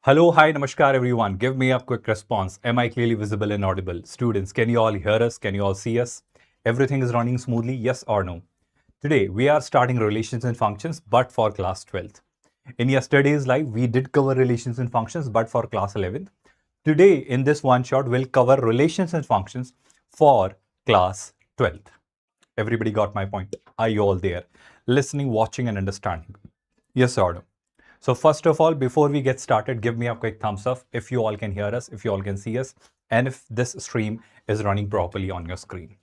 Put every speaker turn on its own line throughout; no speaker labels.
Hello, hi, namaskar everyone. Give me a quick response. Am I clearly visible and audible? Students, can you all hear us? Can you all see us? Everything is running smoothly, yes or no? Today, we are starting relations and functions, but for class 12th. In yesterday's live, we did cover relations and functions, but for class 11th. Today, in this one shot, we'll cover relations and functions for class 12th. Everybody got my point? Are you all there? Listening, watching, and understanding? Yes or no? So first of all, before we get started, give me a quick thumbs up if you all can hear us, if you all can see us, and if this stream is running properly on your screen.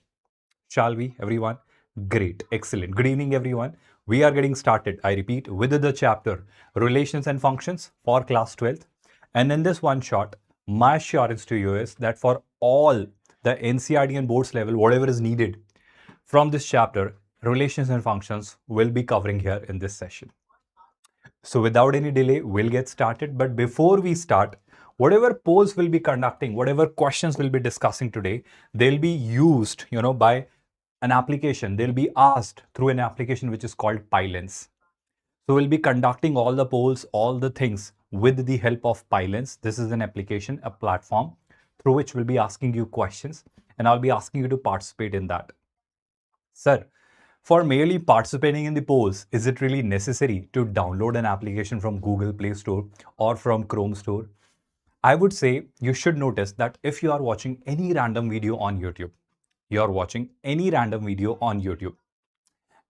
Shall we, everyone? Great, excellent. Good evening, everyone. We are getting started, I repeat, with the chapter Relations and Functions for class 12th. And in this one shot, my assurance to you is that for all the NCERT and boards level, whatever is needed from this chapter, Relations and Functions will be covering here in this session. So without any delay, we'll get started. But before we start, whatever polls we'll be conducting, whatever questions we'll be discussing today, they'll be used, by an application. They'll be asked through an application which is called Pylens. So we'll be conducting all the polls, all the things with the help of Pylens. This is an application, a platform through which we'll be asking you questions, and I'll be asking you to participate in that. Sir, for merely participating in the polls, is it really necessary to download an application from Google Play Store or from Chrome Store? I would say you should notice that if you are watching any random video on YouTube,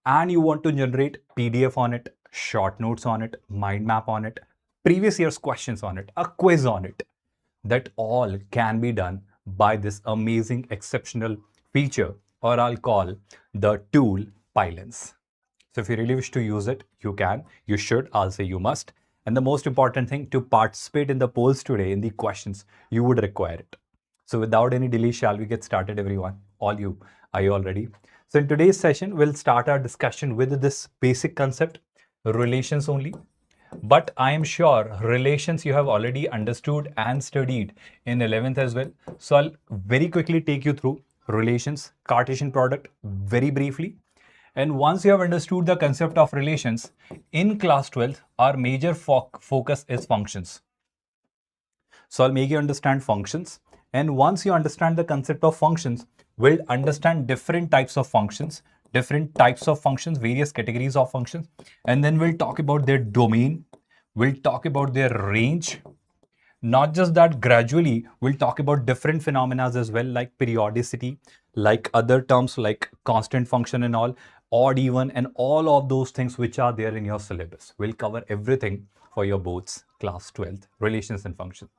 and you want to generate PDF on it, short notes on it, mind map on it, previous year's questions on it, a quiz on it, that all can be done by this amazing, exceptional feature, or I'll call the tool Pylens. So if you really wish to use it, you can, you should, I'll say you must. And the most important thing, to participate in the polls today, in the questions, you would require it. So without any delay, shall we get started, everyone? Are you all ready? So in today's session, we'll start our discussion with this basic concept, relations only. But I am sure relations you have already understood and studied in 11th as well. So I'll very quickly take you through relations, Cartesian product very briefly. And once you have understood the concept of relations, in class 12th, our major focus is functions. So I'll make you understand functions. And once you understand the concept of functions, we'll understand different types of functions, various categories of functions. And then we'll talk about their domain. We'll talk about their range. Not just that, gradually, we'll talk about different phenomena as well, like periodicity, like other terms like constant function and all, odd even, and all of those things which are there in your syllabus. We'll cover everything for your boards, class 12th, relations and functions.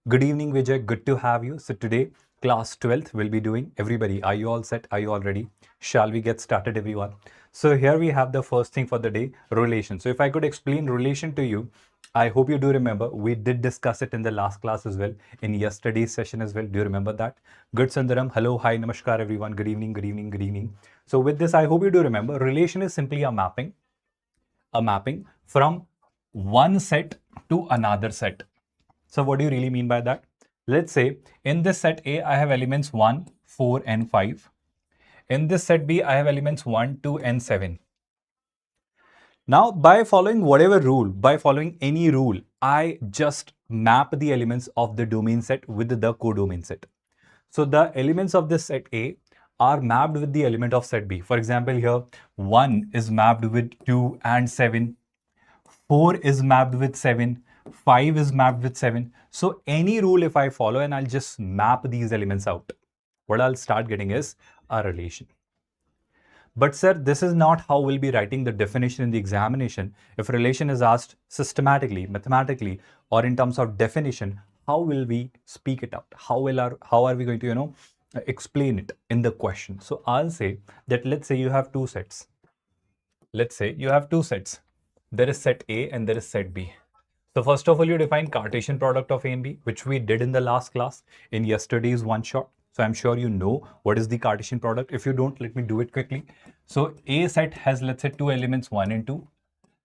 Good evening, Vijay. Good to have you. So today, class 12th will be doing, everybody, are you all set? Are you all ready? Shall we get started, everyone? So here we have the first thing for the day, relation. So if I could explain relation to you, I hope you do remember, we did discuss it in the last class as well, in yesterday's session as well. Do you remember that? Good Sundaram. Hello, hi, namaskar, everyone. Good evening, good evening, good evening. So with this, I hope you do remember, relation is simply a mapping from one set to another set. So what do you really mean by that? Let's say in this set A, I have elements 1, 4, and 5. In this set B, I have elements 1, 2, and 7. Now, by following whatever rule, by following any rule, I just map the elements of the domain set with the codomain set. So the elements of this set A are mapped with the element of set B. For example, here 1 is mapped with 2 and 7. 4 is mapped with 7. 5 is mapped with 7. So any rule if I follow and I'll just map these elements out, what I'll start getting is a relation. But sir, this is not how we'll be writing the definition in the examination. If relation is asked systematically, mathematically, or in terms of definition, how will we speak it out? How are we going to, explain it in the question? So I'll say that let's say you have two sets. There is set A and there is set B. So first of all, you define Cartesian product of A and B, which we did in the last class in yesterday's one shot. So I'm sure you know what is the Cartesian product. If you don't, let me do it quickly. So A set has, let's say, two elements, 1 and 2.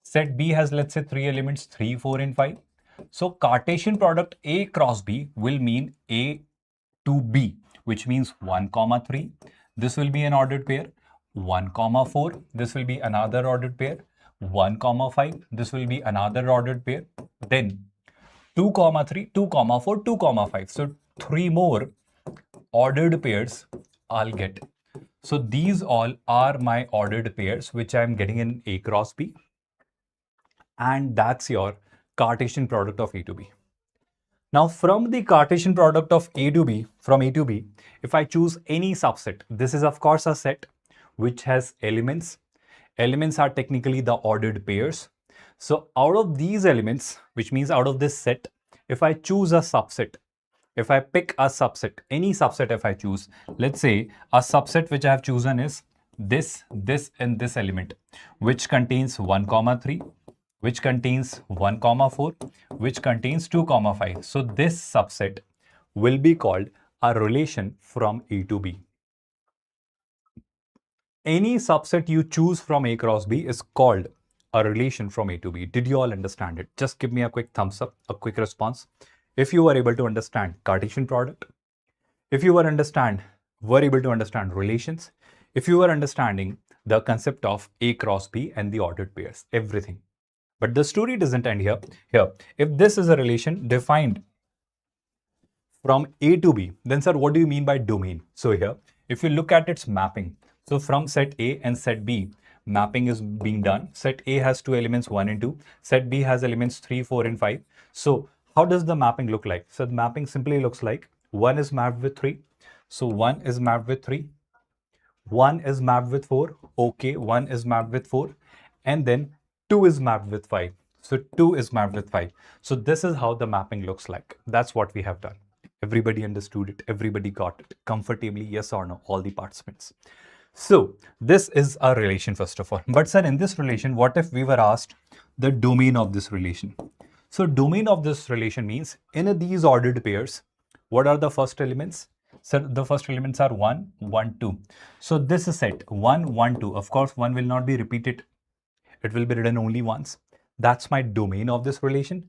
Set B has, let's say, three elements, 3, 4, and 5. So Cartesian product A cross B will mean A to B, which means 1, 3. This will be an ordered pair. 1, 4. This will be another ordered pair. 1, 5. This will be another ordered pair. Then 2, 3, 2, 4, 2, 5. So 3 more ordered pairs I'll get. So these all are my ordered pairs, which I'm getting in A cross B. And that's your Cartesian product of A to B. Now, from the Cartesian product of A to B, from A to B, if I choose any subset, this is of course a set which has elements. Elements are technically the ordered pairs. So out of these elements, which means out of this set, if I choose a subset, if I pick a subset, any subset if I choose, let's say a subset which I have chosen is this, and this element, which contains 1, 3, which contains 1, 4, which contains 2, 5. So this subset will be called a relation from A to B. Any subset you choose from A cross B is called a relation from A to B. Did you all understand it? Just give me a quick thumbs up, a quick response. If you were able to understand Cartesian product, if you were able to understand relations, if you were understanding the concept of A cross B and the ordered pairs, everything. But the story doesn't end here. If this is a relation defined from A to B, then sir, what do you mean by domain? So here, if you look at its mapping, so from set A and set B, mapping is being done. Set A has 2 elements, 1 and 2. Set B has elements 3, 4 and 5. So how does the mapping look like? So the mapping simply looks like 1 is mapped with 3. So 1 is mapped with 3. 1 is mapped with 4. Okay, 1 is mapped with 4. And then 2 is mapped with 5. So 2 is mapped with 5. So this is how the mapping looks like. That's what we have done. Everybody understood it. Everybody got it comfortably. Yes or no? All the participants. So this is a relation first of all. But sir, in this relation, what if we were asked the domain of this relation? So domain of this relation means in these ordered pairs, what are the first elements? So the first elements are 1, 1, 2. So this is set 1, 1, 2. Of course, 1 will not be repeated. It will be written only once. That's my domain of this relation.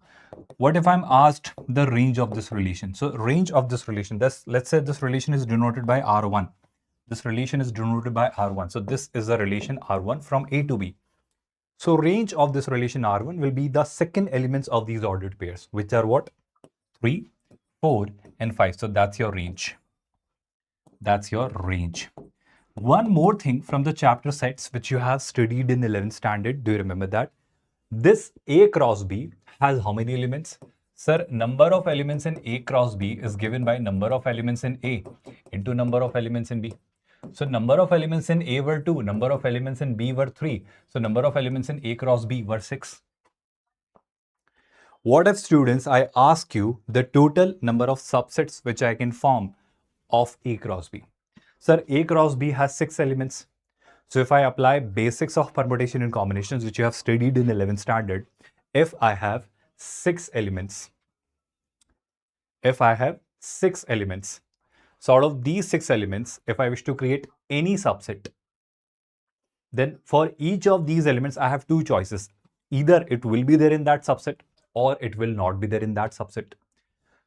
What if I'm asked the range of this relation? So range of this relation, let's say this relation is denoted by R1. This relation is denoted by R1. So this is the relation R1 from A to B. So range of this relation R1 will be the second elements of these ordered pairs, which are what? 3, 4 and 5. So that's your range. That's your range. One more thing from the chapter sets which you have studied in 11th standard. Do you remember that? This A cross B has how many elements? Sir, number of elements in A cross B is given by number of elements in A into number of elements in B. So number of elements in A were 2, number of elements in B were 3. So number of elements in A cross B were 6. What if, students, I ask you the total number of subsets which I can form of A cross B? Sir, A cross B has 6 elements. So if I apply basics of permutation and combinations, which you have studied in 11th standard, if I have 6 elements, so out of these 6 elements, if I wish to create any subset, then for each of these elements, I have 2 choices. Either it will be there in that subset or it will not be there in that subset.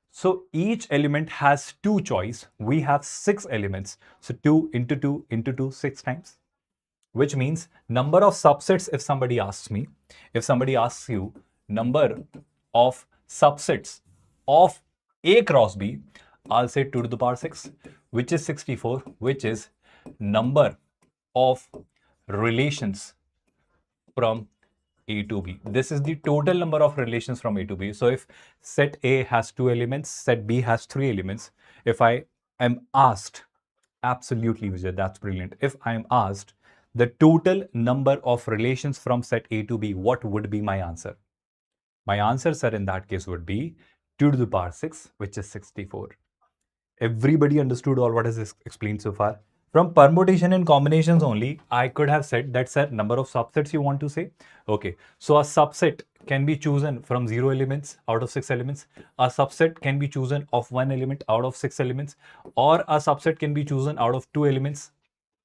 So each element has 2 choice. We have 6 elements. So 2 into 2 into 2, 6 times. Which means number of subsets, if somebody asks me, if somebody asks you number of subsets of A cross B, I'll say 2 to the power 6, which is 64, which is number of relations from A to B. This is the total number of relations from A to B. So if set A has 2 elements, set B has 3 elements. If I am asked, absolutely Vijay, that's brilliant. If I am asked the total number of relations from set A to B, what would be my answer? My answer, sir, in that case would be 2 to the power 6, which is 64. Everybody understood all what is explained so far? From permutation and combinations only, I could have said that, sir, number of subsets you want to say. Okay, so a subset can be chosen from 0 elements out of 6 elements. A subset can be chosen of 1 element out of 6 elements, or a subset can be chosen out of 2 elements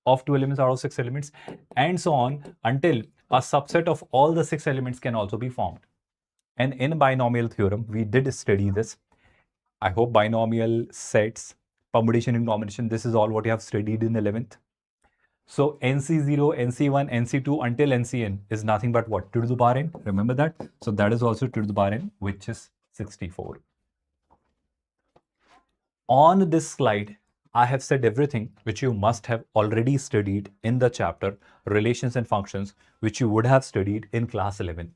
out of 6 elements, and so on until a subset of all the 6 elements can also be formed. And in binomial theorem, we did study this. I hope binomial sets, permutation and combination, this is all what you have studied in 11th. So NC0, NC1, NC2 until NCN is nothing but what? 2 to the power n. Remember that? So that is also 2 to the power n, which is 64. On this slide, I have said everything which you must have already studied in the chapter Relations and Functions, which you would have studied in class 11th.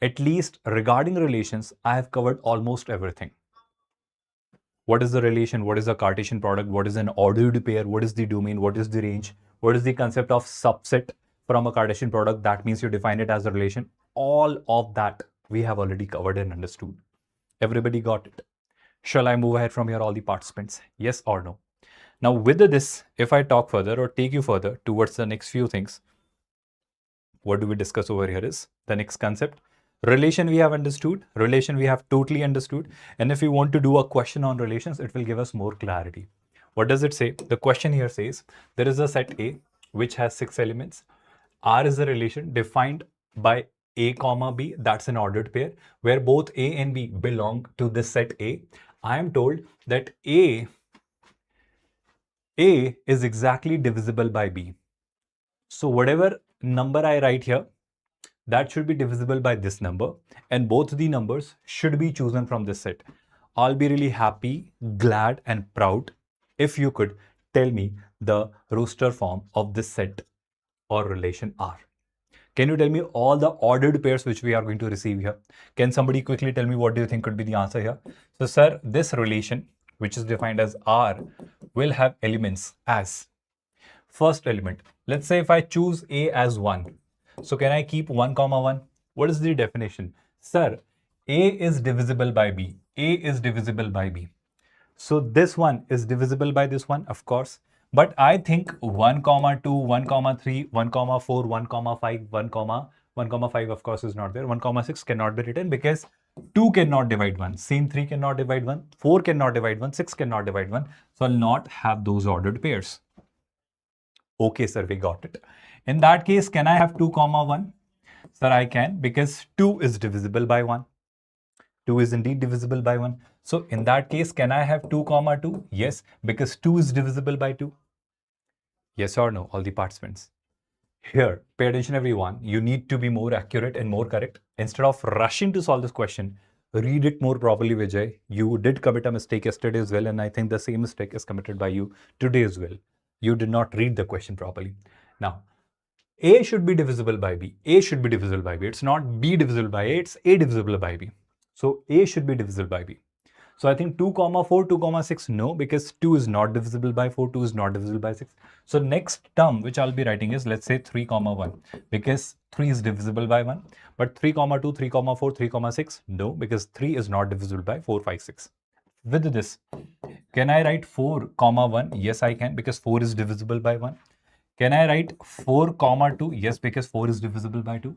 At least regarding relations, I have covered almost everything. What is the relation? What is the Cartesian product? What is an ordered pair? What is the domain? What is the range? What is the concept of subset from a Cartesian product? That means you define it as a relation. All of that we have already covered and understood. Everybody got it? Shall I move ahead from here, all the participants? Yes or no? Now with this, if I talk further or take you further towards the next few things, what do we discuss over here is the next concept. Relation we have understood, relation we have totally understood. And if we want to do a question on relations, it will give us more clarity. What does it say? The question here says, there is a set A which has 6 elements. R is a relation defined by A comma B, that's an ordered pair, where both A and B belong to this set A. I am told that A is exactly divisible by B. So whatever number I write here, that should be divisible by this number, and both the numbers should be chosen from this set. I'll be really happy, glad, and proud if you could tell me the roster form of this set or relation R. Can you tell me all the ordered pairs which we are going to receive here? Can somebody quickly tell me what do you think could be the answer here? So sir, this relation, which is defined as R, will have elements as first element. Let's say if I choose A as 1. So can I keep 1 comma 1? What is the definition? Sir, A is divisible by B. A is divisible by B. So this one is divisible by this one, of course. But I think 1 comma 2, 1 comma 3, 1 comma 4, 1 comma 5, 1 comma 5 of course is not there. 1 comma 6 cannot be written because 2 cannot divide 1. Same 3 cannot divide 1. 4 cannot divide 1. 6 cannot divide 1. So I'll not have those ordered pairs. Okay, sir, we got it. In that case, can I have 2 comma 1? Sir, I can because 2 is divisible by 1. 2 is indeed divisible by 1. So in that case, can I have 2 comma 2? Yes, because 2 is divisible by 2. Yes or no, all the participants? Here, pay attention everyone. You need to be more accurate and more correct. Instead of rushing to solve this question, read it more properly, Vijay. You did commit a mistake yesterday as well, and I think the same mistake is committed by you today as well. You did not read the question properly. Now, A should be divisible by B. A should be divisible by B. It's not B divisible by A, it's A divisible by B. So A should be divisible by B. So I think 2 comma 4, 2 comma 6, no, because 2 is not divisible by 4, 2 is not divisible by 6. So next term which I'll be writing is, let's say 3 comma 1, because 3 is divisible by 1. But 3 comma 2, 3 comma 4, 3 comma 6, no, because 3 is not divisible by 4, 5, 6. With this, can I write 4 comma 1? Yes, I can, because 4 is divisible by 1. Can I write 4 comma 2? Yes, because 4 is divisible by 2.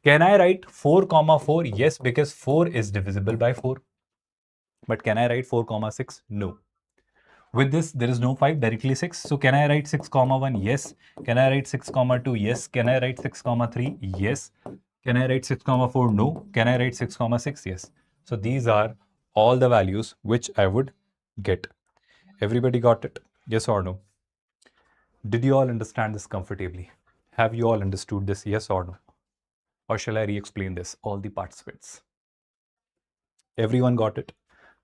Can I write 4 comma 4? Yes, because 4 is divisible by 4. But can I write 4 comma 6? No. With this, there is no 5, directly 6. So can I write 6 comma 1? Yes. Can I write 6 comma 2? Yes. Can I write 6 comma 3? Yes. Can I write 6 comma 4? No. Can I write 6 comma 6? Yes. So these are all the values which I would get. Everybody got it? Yes or no? Did you all understand this comfortably? Have you all understood this? Yes or no? Or shall I re-explain this? All the participants. Everyone got it?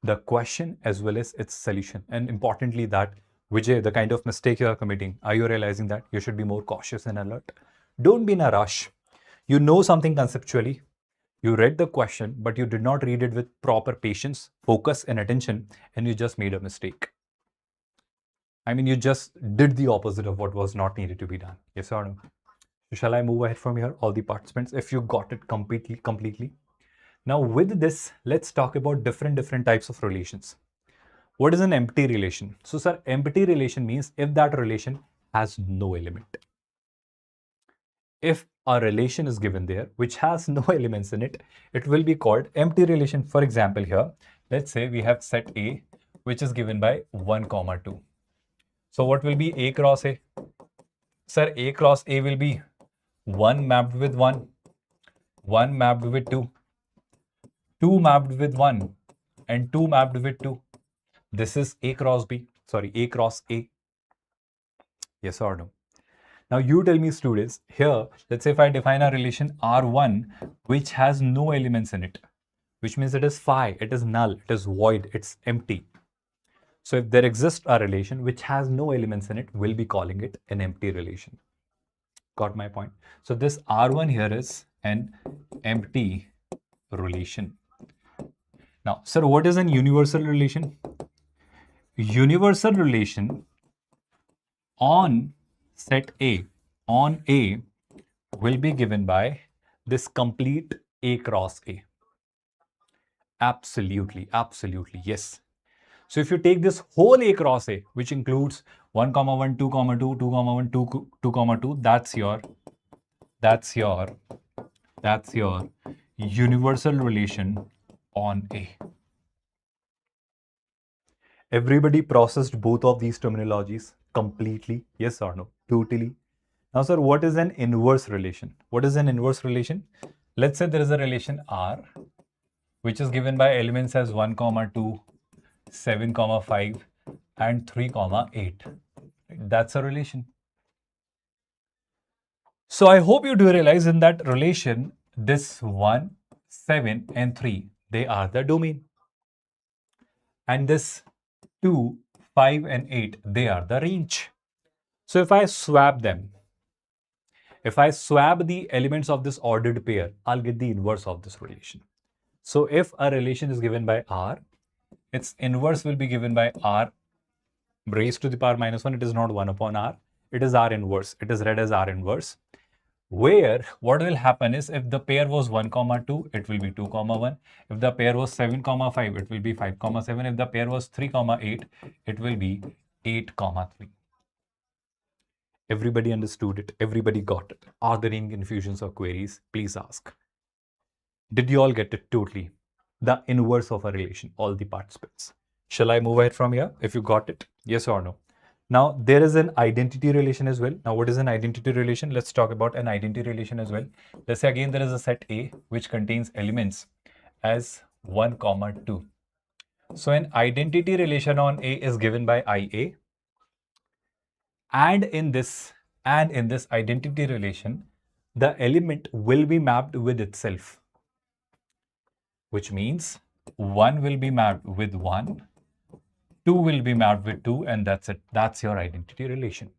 The question as well as its solution. And importantly that, Vijay, the kind of mistake you are committing, are you realizing that you should be more cautious and alert? Don't be in a rush. You know something conceptually. You read the question, but you did not read it with proper patience, focus and attention, and you just made a mistake. I mean, you just did the opposite of what was not needed to be done. Yes or no? Shall I move ahead from here, all the participants, if you got it completely? Now with this, let's talk about different types of relations. What is an empty relation? So sir, empty relation means if that relation has no element. If a relation is given there which has no elements in it, it will be called empty relation. For example here, let's say we have set A which is given by 1 comma 2. So what will be A cross A? Sir, A cross A will be 1 mapped with 1, 1 mapped with 2, 2 mapped with 1, and 2 mapped with 2. This is A cross B, sorry, A cross A. Yes or no? Now you tell me, students, here, let's say if I define a relation R1 which has no elements in it. which means it is phi, it is null, it is void, it's empty. So if there exists a relation which has no elements in it, we'll be calling it an empty relation. Got my point? So this R1 here is an empty relation. Now, sir, what is an universal relation? Universal relation on set A, on A, will be given by this complete A cross A. Absolutely, absolutely, yes. So if you take this whole A cross A, which includes 1, 1, 2, 2, 2, 1, 2, 2, 2, that's your universal relation on A. Everybody processed both of these terminologies completely? Yes or no? Totally. Now, sir, what is an inverse relation? What is an inverse relation? Let's say there is a relation R, which is given by elements as 1, 2, 7, 5, and 3, 8. That's a relation. So I hope you do realize in that relation, this 1, 7, and 3, they are the domain. And this 2, 5, and 8, they are the range. So if I swap them, if I swap the elements of this ordered pair, I'll get the inverse of this relation. So if a relation is given by R, its inverse will be given by R raised to the power minus 1. It is not 1 upon R. It is R inverse. It is read as R inverse. Where what will happen is if the pair was 1, 2, it will be 2, 1. If the pair was 7, 5, it will be 5, 7. If the pair was 3, 8, it will be 8, 3. Everybody understood it. Everybody got it. Are there any confusions or queries? Please ask. Did you all get it totally? The inverse of a relation, all the participants. Shall I move ahead from here? If you got it, yes or no? Now, there is an identity relation as well. Now, what is an identity relation? Let's talk about an identity relation as well. Let's say again, there is a set A which contains elements as 1, 2. So, an identity relation on A is given by IA. And in this identity relation, the element will be mapped with itself, which means 1 will be mapped with 1, 2 will be mapped with 2, and that's it. That's your identity relation.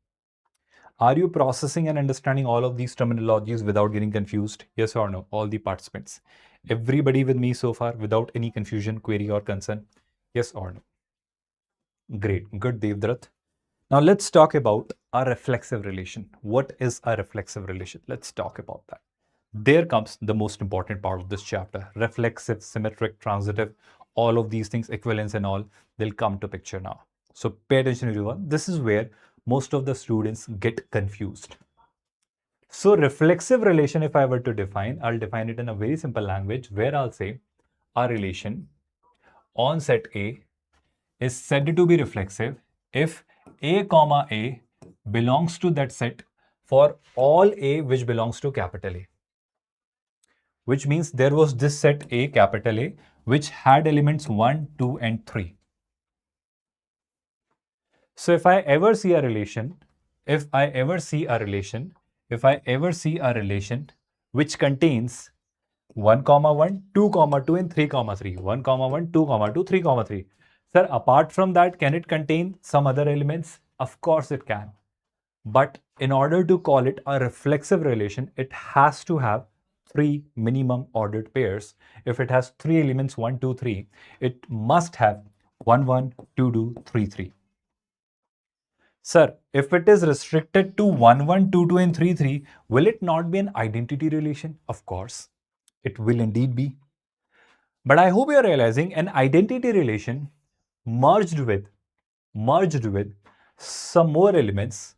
Are you processing and understanding all of these terminologies without getting confused? Yes or no? All the participants. Everybody with me so far without any confusion, query, or concern? Yes or no? Great. Good, Devdrat. Now let's talk about a reflexive relation. What is a reflexive relation? Let's talk about that. There comes the most important part of this chapter. Reflexive, symmetric, transitive, all of these things, equivalence and all, they'll come to picture now. So pay attention everyone. This is where most of the students get confused. So reflexive relation, if I were to define, I'll define it in a very simple language where I'll say a relation on set A is said to be reflexive if A comma A belongs to that set for all A which belongs to capital A. Which means there was this set A, capital A, which had elements 1, 2, and 3. So if I ever see a relation which contains 1, 1, 2, 2, and 3, 3. 1, 1, 2, 2, 3, 3. Sir, apart from that, can it contain some other elements? Of course it can. But in order to call it a reflexive relation, it has to have 3 minimum ordered pairs. If it has 3 elements, 1, 2, 3, it must have 1, 1, 2, 2, 3, 3. Sir, if it is restricted to 1, 1, 2, 2, and 3, 3, will it not be an identity relation? Of course, it will indeed be. But I hope you're realizing an identity relation merged with some more elements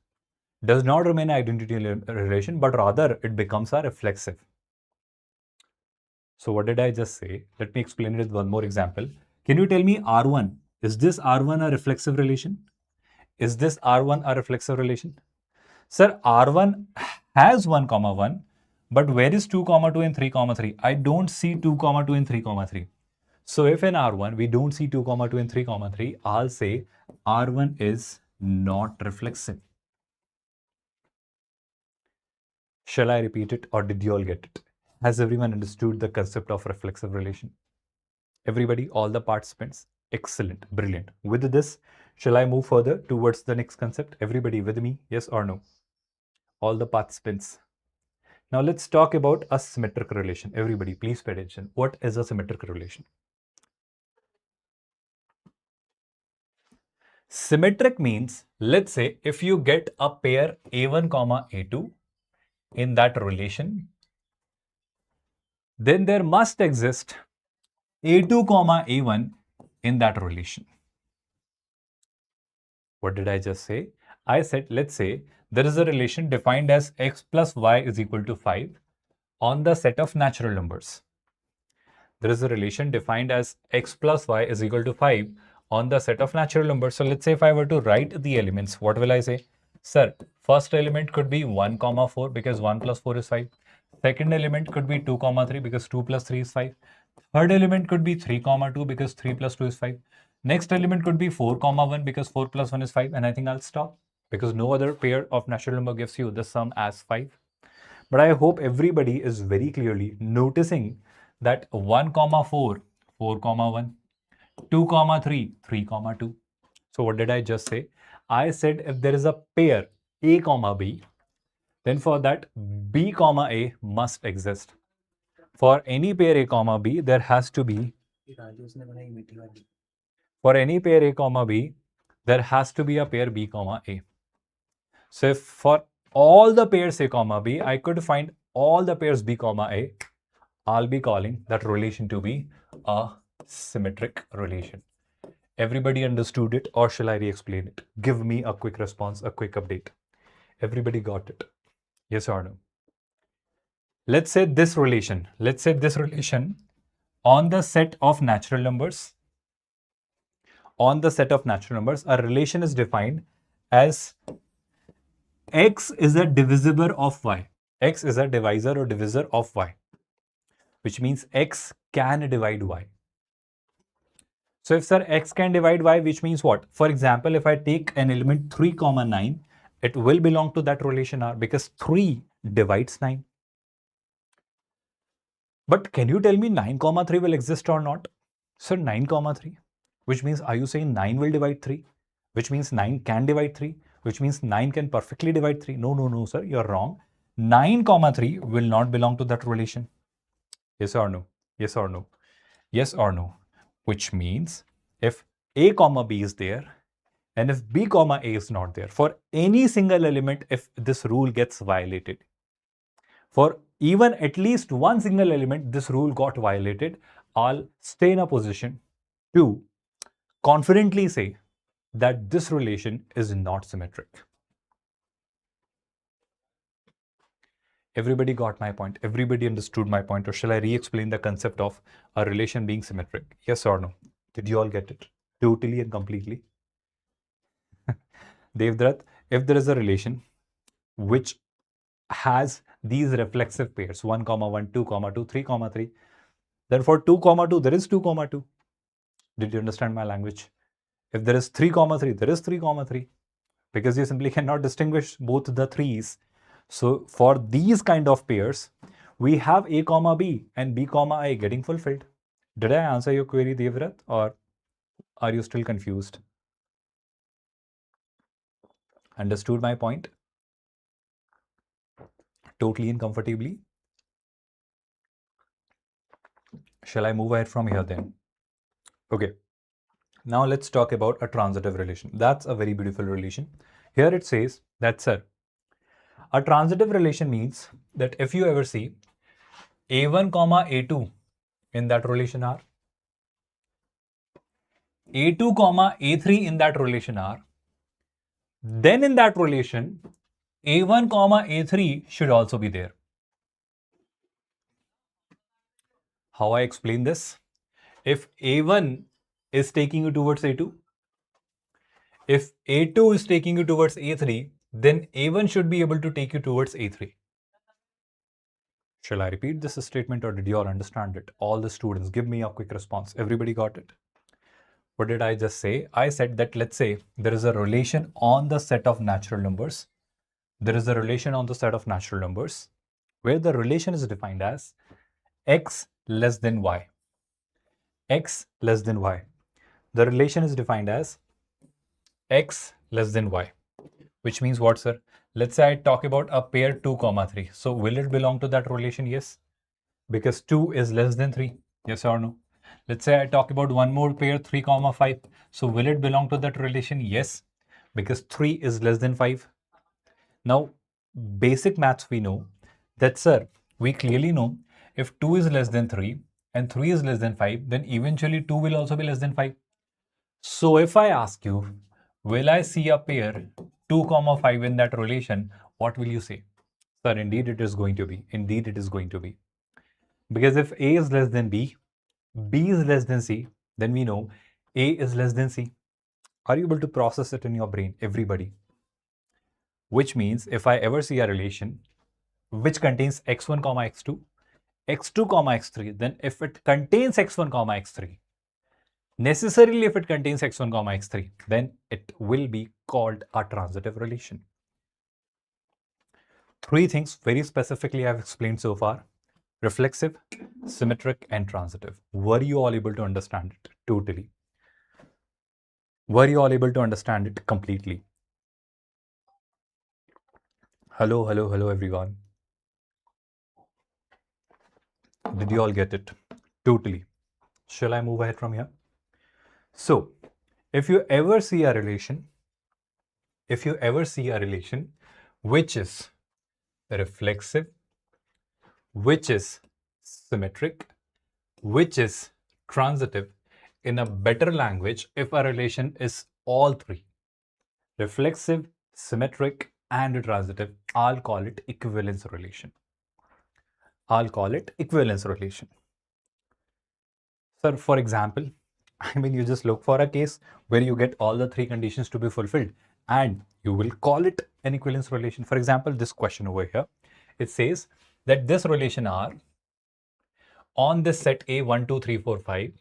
does not remain an identity relation, but rather it becomes a reflexive. So what did I just say? Let me explain it with one more example. Can you tell me R1? Is this R1 a reflexive relation? Is this R1 a reflexive relation? Sir, R1 has 1, 1, but where is 2, 2, and 3, 3? I don't see 2, 2, and 3, 3. So if in R1 we don't see 2, 2, and 3, 3, I'll say R1 is not reflexive. Shall I repeat it or did you all get it? Has everyone understood the concept of reflexive relation? Everybody, all the participants, excellent, brilliant. With this, shall I move further towards the next concept? Everybody with me, yes or no? All the participants. Now let's talk about a symmetric relation. Everybody, please pay attention. What is a symmetric relation? Symmetric means, let's say, if you get a pair A1, A2 in that relation, then there must exist A2, A1 in that relation. What did I just say? I said, let's say there is a relation defined as x plus y is equal to 5 on the set of natural numbers. There is a relation defined as x plus y is equal to 5 on the set of natural numbers. So let's say if I were to write the elements, what will I say? Sir, first element could be 1, 4 because 1 plus 4 is 5. Second element could be 2, 3 because 2 plus 3 is 5. Third element could be 3, 2 because 3 plus 2 is 5. Next element could be 4, 1 because 4 plus 1 is 5. And I think I'll stop because no other pair of natural number gives you the sum as 5. But I hope everybody is very clearly noticing that 1, 4, 4, 1, 2, 3, 3, 2. So what did I just say? I said if there is a pair A, B, then for that B, A must exist. For any pair A, B, there has to be, for any pair A, B, there has to be a pair B, A. So if for all the pairs A, B, I could find all the pairs B, A, I'll be calling that relation to be a symmetric relation. Everybody understood it, or shall I re-explain it? Give me a quick response, a quick update. Everybody got it? Yes or no? Let's say this relation on the set of natural numbers, a relation is defined as x is a divisor of y. X is a divisor or divisor of y, which means x can divide y. So if sir x can divide y, which means what? For example, if I take an element 3, 9, it will belong to that relation R because 3 divides 9. But can you tell me 9, 3 will exist or not? Sir, 9, 3, which means are you saying 9 will divide 3? Which means 9 can divide 3? Which means 9 can perfectly divide 3? No, sir, you're wrong. 9, 3 will not belong to that relation. Yes or no? Yes or no? Yes or no? Which means if A, B is there, and if B, A is not there, for any single element, if this rule gets violated, for even at least one single element, this rule got violated, I'll stay in a position to confidently say that this relation is not symmetric. Everybody got my point? Everybody understood my point? Or shall I re-explain the concept of a relation being symmetric? Yes or no? Did you all get it? Totally and completely? Devdutt, if there is a relation which has these reflexive pairs 1, 1, 2, 2, 3, 3, then for 2, 2, there is 2, 2. Did you understand my language? If there is 3, 3, there is 3, 3, because you simply cannot distinguish both the threes. So for these kind of pairs, we have A, B and B, A getting fulfilled. Did I answer your query, Devdutt, or are you still confused? Understood my point? Totally and comfortably? Shall I move ahead from here then? Okay. Now let's talk about a transitive relation. That's a very beautiful relation. Here it says that, sir, a transitive relation means that if you ever see A1, A2 in that relation R, A2, A3 in that relation R, then in that relation, A1, A3 should also be there. How I explain this? If A1 is taking you towards A2, if A2 is taking you towards A3, then A1 should be able to take you towards A3. Shall I repeat this statement or did you all understand it? All the students, give me a quick response. Everybody got it? What did I just say? I said that let's say there is a relation on the set of natural numbers. There is a relation on the set of natural numbers where the relation is defined as x less than y. x less than y. The relation is defined as x less than y, which means what, sir? Let's say I talk about a pair 2, 3. So will it belong to that relation? Yes, because 2 is less than 3. Yes or no? Let's say I talk about one more pair 3, 5. So will it belong to that relation? Yes, because 3 is less than 5. Now, basic maths we know that, sir, we clearly know if 2 is less than 3 and 3 is less than 5, then eventually 2 will also be less than 5. So if I ask you, will I see a pair 2, 5 in that relation? What will you say? Sir, indeed it is going to be. Indeed it is going to be. Because if A is less than B, B is less than C, then we know A is less than C. Are you able to process it in your brain, everybody? Which means if I ever see a relation which contains x1, x2, x2, x3, then if it contains x1, x3, necessarily if it contains x1, x3, then it will be called a transitive relation. Three things very specifically I've explained so far: reflexive, symmetric, and transitive. Were you all able to understand it totally? Were you all able to understand it completely? Hello, hello, hello, everyone. Did you all get it? Totally. Shall I move ahead from here? So, if you ever see a relation, which is reflexive, which is symmetric, which is transitive, in a better language, if a relation is all three, reflexive, symmetric, and transitive, I'll call it equivalence relation. I'll call it equivalence relation. Sir, for example, I mean, you just look for a case where you get all the three conditions to be fulfilled and you will call it an equivalence relation. For example, this question over here, it says that this relation R on this set A 1, 2, 3, 4, 5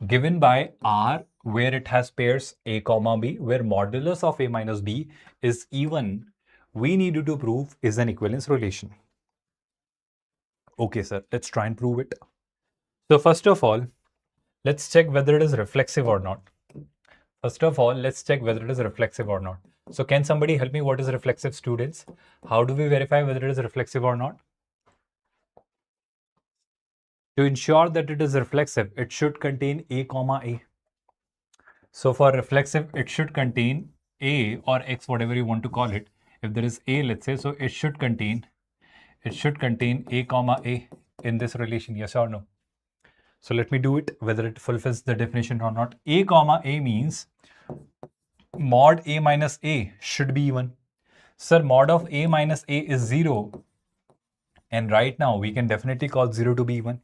given by R where it has pairs A, B, where modulus of A minus B is even, we need to prove is an equivalence relation. Okay, sir, let's try and prove it. So first of all, let's check whether it is reflexive or not. First of all, let's check whether it is reflexive or not. So can somebody help me? What is reflexive, students? How do we verify whether it is reflexive or not? To ensure that it is reflexive, it should contain A, A. So for reflexive, it should contain A or X, whatever you want to call it. If there is A, let's say, so it should contain A, A in this relation, yes or no? So let me do it, whether it fulfills the definition or not. A, A means mod A minus A should be even. Sir, mod of A minus A is 0. And right now, we can definitely call 0 to be even.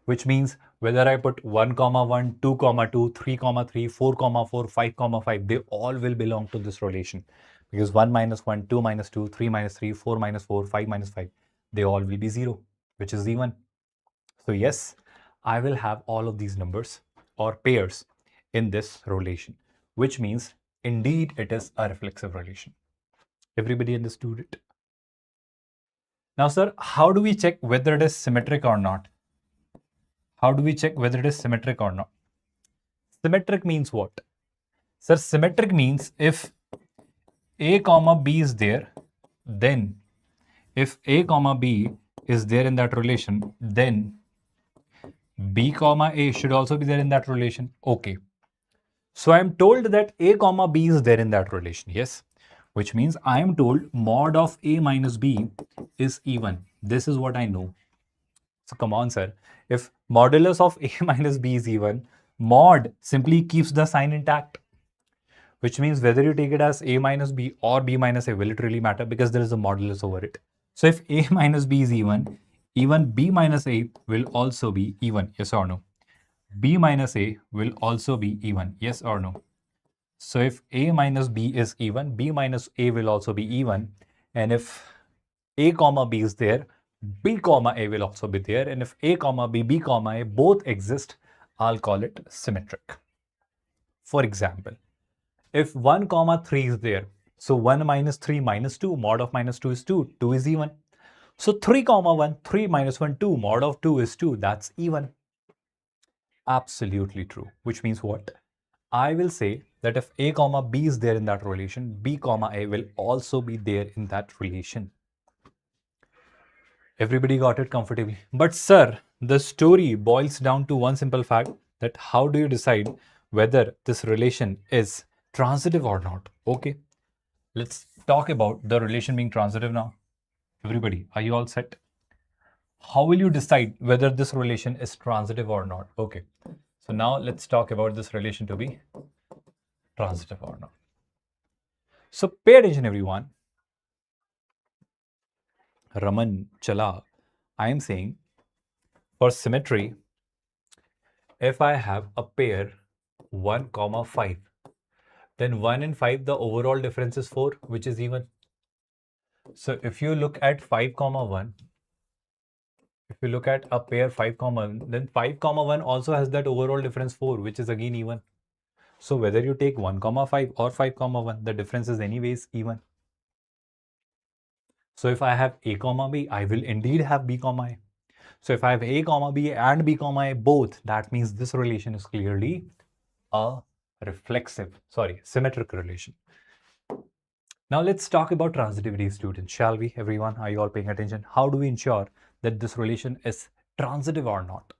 Which means whether I put 1, 1, 2, 2, 3, 3, 4, 4, 5, 5, they all will belong to this relation. Because 1 minus 1, 2 minus 2, 3 minus 3, 4 minus 4, 5 minus 5, they all will be 0, which is even. So yes, I will have all of these numbers or pairs in this relation, which means indeed it is a reflexive relation. Everybody understood it? Now, sir, how do we check whether it is symmetric or not? How do we check whether it is symmetric or not? Symmetric means what? Sir, symmetric means if A, B is there, then if A, B is there in that relation, then B, A should also be there in that relation. Okay. So I am told that A, B is there in that relation. Yes. Which means I am told mod of A minus B is even. This is what I know. So come on, sir. If modulus of A minus B is even, mod simply keeps the sign intact. Which means whether you take it as A minus B or B minus A, will it really matter? Because there is a modulus over it. So if A minus B is even B minus A will also be even. Yes or no? B minus A will also be even. Yes or no? So if A minus B is even, B minus A will also be even. And if A, B is there, B, A will also be there. And if A, B, B, A both exist, I'll call it symmetric. For example, if 1, 3 is there, so 1 minus 3 minus 2, mod of minus 2 is 2, 2 is even. So 3, 1, 3 minus 1, 2, mod of 2 is 2, that's even. Absolutely true. Which means what? I will say that if A comma B is there in that relation, B comma A will also be there in that relation. Everybody got it comfortably. But sir, the story boils down to one simple fact, that how do you decide whether this relation is transitive or not? Okay, let's talk about the relation being transitive now. Everybody, are you all set? How will you decide whether this relation is transitive or not? Okay, so now let's talk about this relation to be transitive or not. So pay attention, everyone. Raman, Chala, I am saying for symmetry, if I have a pair 1, 5, then 1 and 5, the overall difference is 4, which is even. So if you look at 5, 1, if you look at a pair 5, 1, then 5, 1 also has that overall difference 4, which is again even. So whether you take 1, 5 or 5, 1, the difference is anyways even. So if I have A, B, I will indeed have B, A. So if I have A, B and B, A both, that means this relation is clearly a symmetric relation. Now let's talk about transitivity, students, shall we? Everyone, are you all paying attention? How do we ensure that this relation is transitive or not?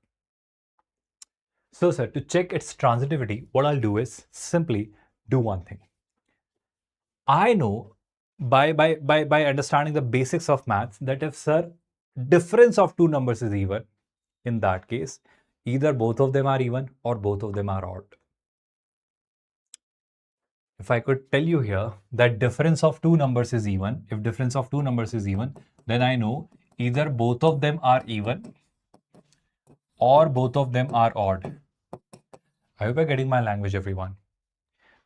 So sir, to check its transitivity, what I'll do is simply do one thing. I know by understanding the basics of maths that if sir, difference of two numbers is even, in that case, either both of them are even or both of them are odd. If I could tell you here that difference of two numbers is even, if difference of two numbers is even, then I know either both of them are even or both of them are odd. I hope you're getting my language, everyone.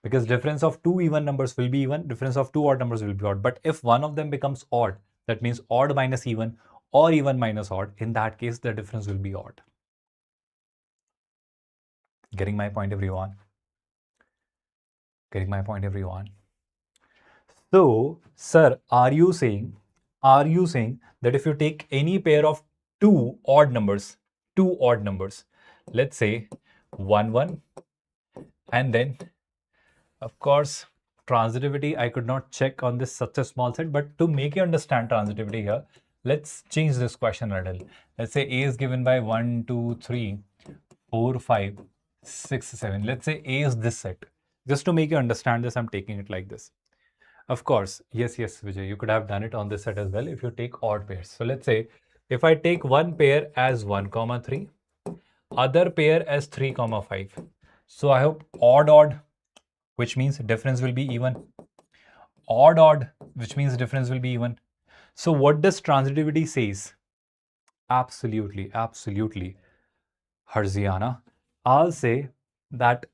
Because difference of two even numbers will be even, difference of two odd numbers will be odd. But if one of them becomes odd, that means odd minus even or even minus odd, in that case, the difference will be odd. Getting my point, everyone? Getting my point, everyone? So, sir, are you saying that if you take any pair of two odd numbers, let's say 1, 1, and then, of course, transitivity, I could not check on this such a small set, but to make you understand transitivity here, let's change this question a little. Let's say A is given by 1, 2, 3, 4, 5, 6, 7. Let's say A is this set. Just to make you understand this, I'm taking it like this. Of course, yes, Vijay, you could have done it on this set as well if you take odd pairs. So let's say if I take one pair as 1, 3, other pair as 3, 5. So I hope odd, which means difference will be even. Odd, which means difference will be even. So what does transitivity says? Absolutely. Harziana, I'll say that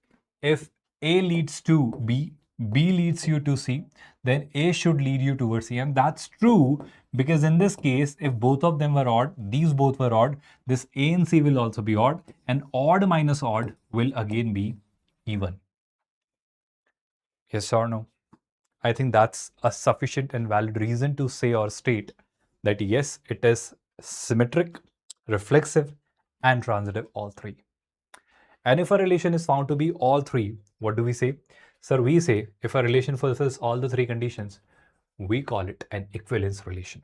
if A leads to B, B leads you to C, then A should lead you towards C. And that's true because in this case, if both of them were odd, these both were odd, this A and C will also be odd, and odd minus odd will again be even. Yes or no? I think that's a sufficient and valid reason to say or state that yes, it is symmetric, reflexive, and transitive, all three. And if a relation is found to be all three, what do we say? Sir, we say if a relation fulfills all the three conditions, we call it an equivalence relation.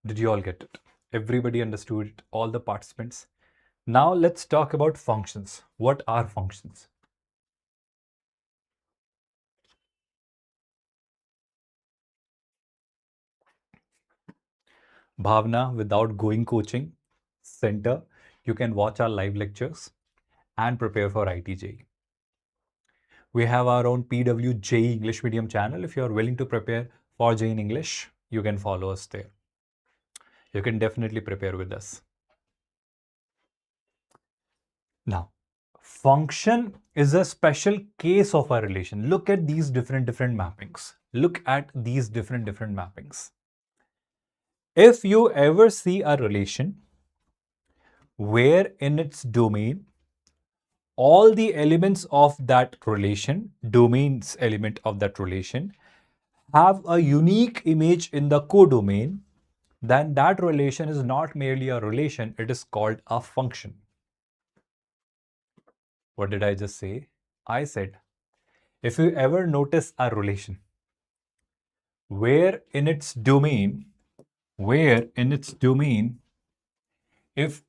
Did you all get it? Everybody understood it, all the participants. Now let's talk about functions. What are functions? Bhavna, without going coaching center, you can watch our live lectures and prepare for ITJ. We have our own PW JEE English medium channel. If you're willing to prepare for JEE in English, you can follow us there. You can definitely prepare with us. Now, function is a special case of a relation. Look at these different mappings. Look at these different mappings. If you ever see a relation where in its domain, all the elements of that relation, domains element of that relation, have a unique image in the codomain, then that relation is not merely a relation, it is called a function. What did I just say? I said, if you ever notice a relation where in its domain, if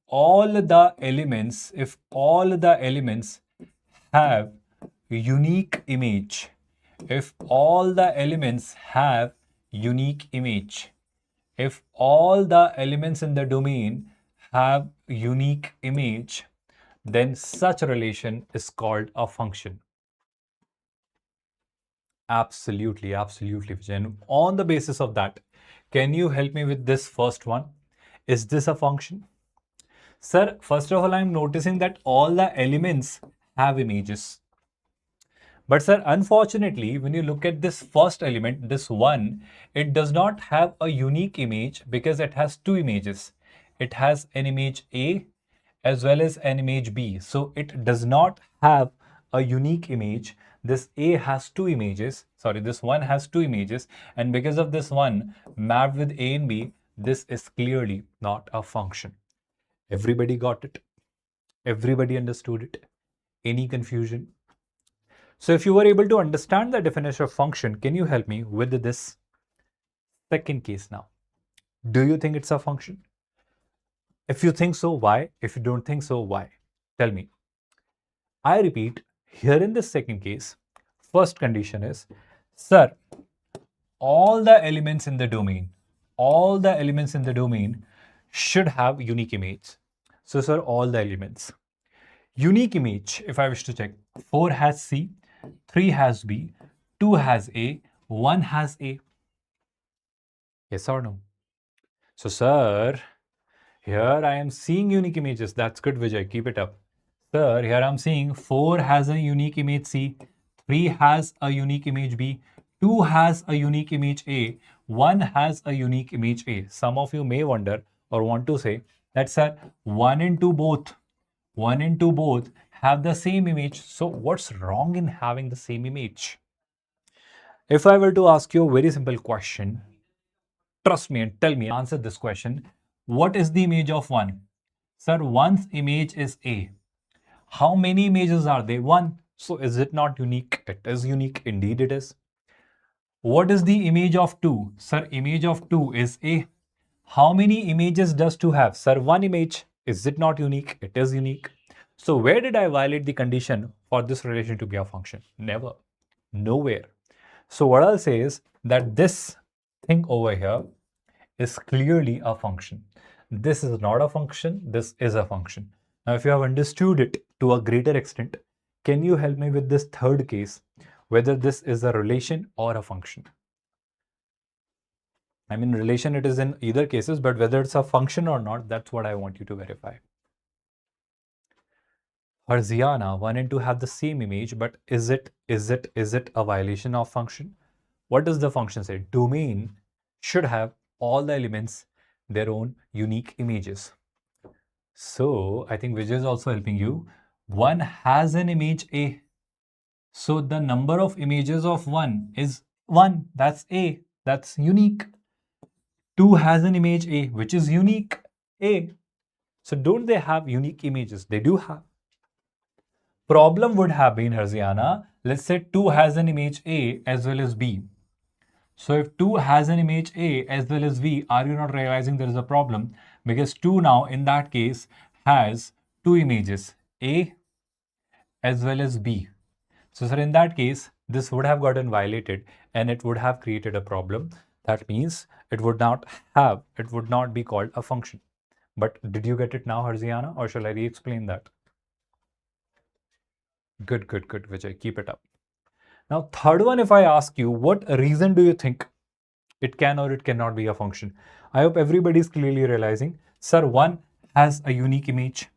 all the elements have unique image, if all the elements have unique image, if all the elements in the domain have unique image, then such a relation is called a function. Absolutely, absolutely, Vijay. And on the basis of that, can you help me with this first one? Is this a function? Sir, first of all, I'm noticing that all the elements have images. But sir, unfortunately, when you look at this first element, this one, it does not have a unique image because it has two images. It has an image A as well as an image B. So it does not have a unique image. This A has two images. Sorry, this one has two images. And because of this one mapped with A and B, this is clearly not a function. Everybody got it? Everybody understood it? Any confusion? So if you were able to understand the definition of function, can you help me with this second case now? Do you think it's a function? If you think so, why? If you don't think so, why? Tell me. I repeat, here in this second case, first condition is, sir, all the elements in the domain should have unique image. So sir, all the elements. Unique image, if I wish to check, 4 has C, 3 has B, 2 has A, 1 has A. Yes or no? So sir, here I am seeing unique images. That's good, Vijay. Keep it up. Sir, here I'm seeing 4 has a unique image C, 3 has a unique image B, 2 has a unique image A, 1 has a unique image A. Some of you may wonder or want to say that, sir, 1 and 2 both have the same image. So what's wrong in having the same image? If I were to ask you a very simple question, trust me and tell me, answer this question. What is the image of 1? Sir, 1's image is A. How many images are they? 1. So is it not unique? It is unique. Indeed it is. What is the image of 2? Sir, image of 2 is A. How many images does 2 have? Sir, 1 image. Is it not unique? It is unique. So where did I violate the condition for this relation to be a function? Never. Nowhere. So what I'll say is that this thing over here is clearly a function. This is not a function. This is a function. Now, if you have understood it to a greater extent, can you help me with this third case, whether this is a relation or a function? I mean, relation it is in either cases, but whether it's a function or not, that's what I want you to verify. Harziana, 1 and 2 have the same image, but is it a violation of function? What does the function say? Domain should have all the elements their own unique images. So I think Vijay is also helping you. 1 has an image A. So the number of images of 1 is 1. That's A. That's unique. 2 has an image A, which is unique A. So don't they have unique images? They do have. Problem would have been, Harziana, let's say 2 has an image A as well as B. So if 2 has an image A as well as B, are you not realizing there is a problem? Because 2 now in that case has two images, A as well as B. So sir, in that case, this would have gotten violated and it would have created a problem. That means it would not be called a function. But did you get it now, Harziana, or shall I re-explain that? Good, Vijay, keep it up. Now, third one, if I ask you, what reason do you think it can or it cannot be a function? I hope everybody is clearly realizing, sir, 1 has a unique image,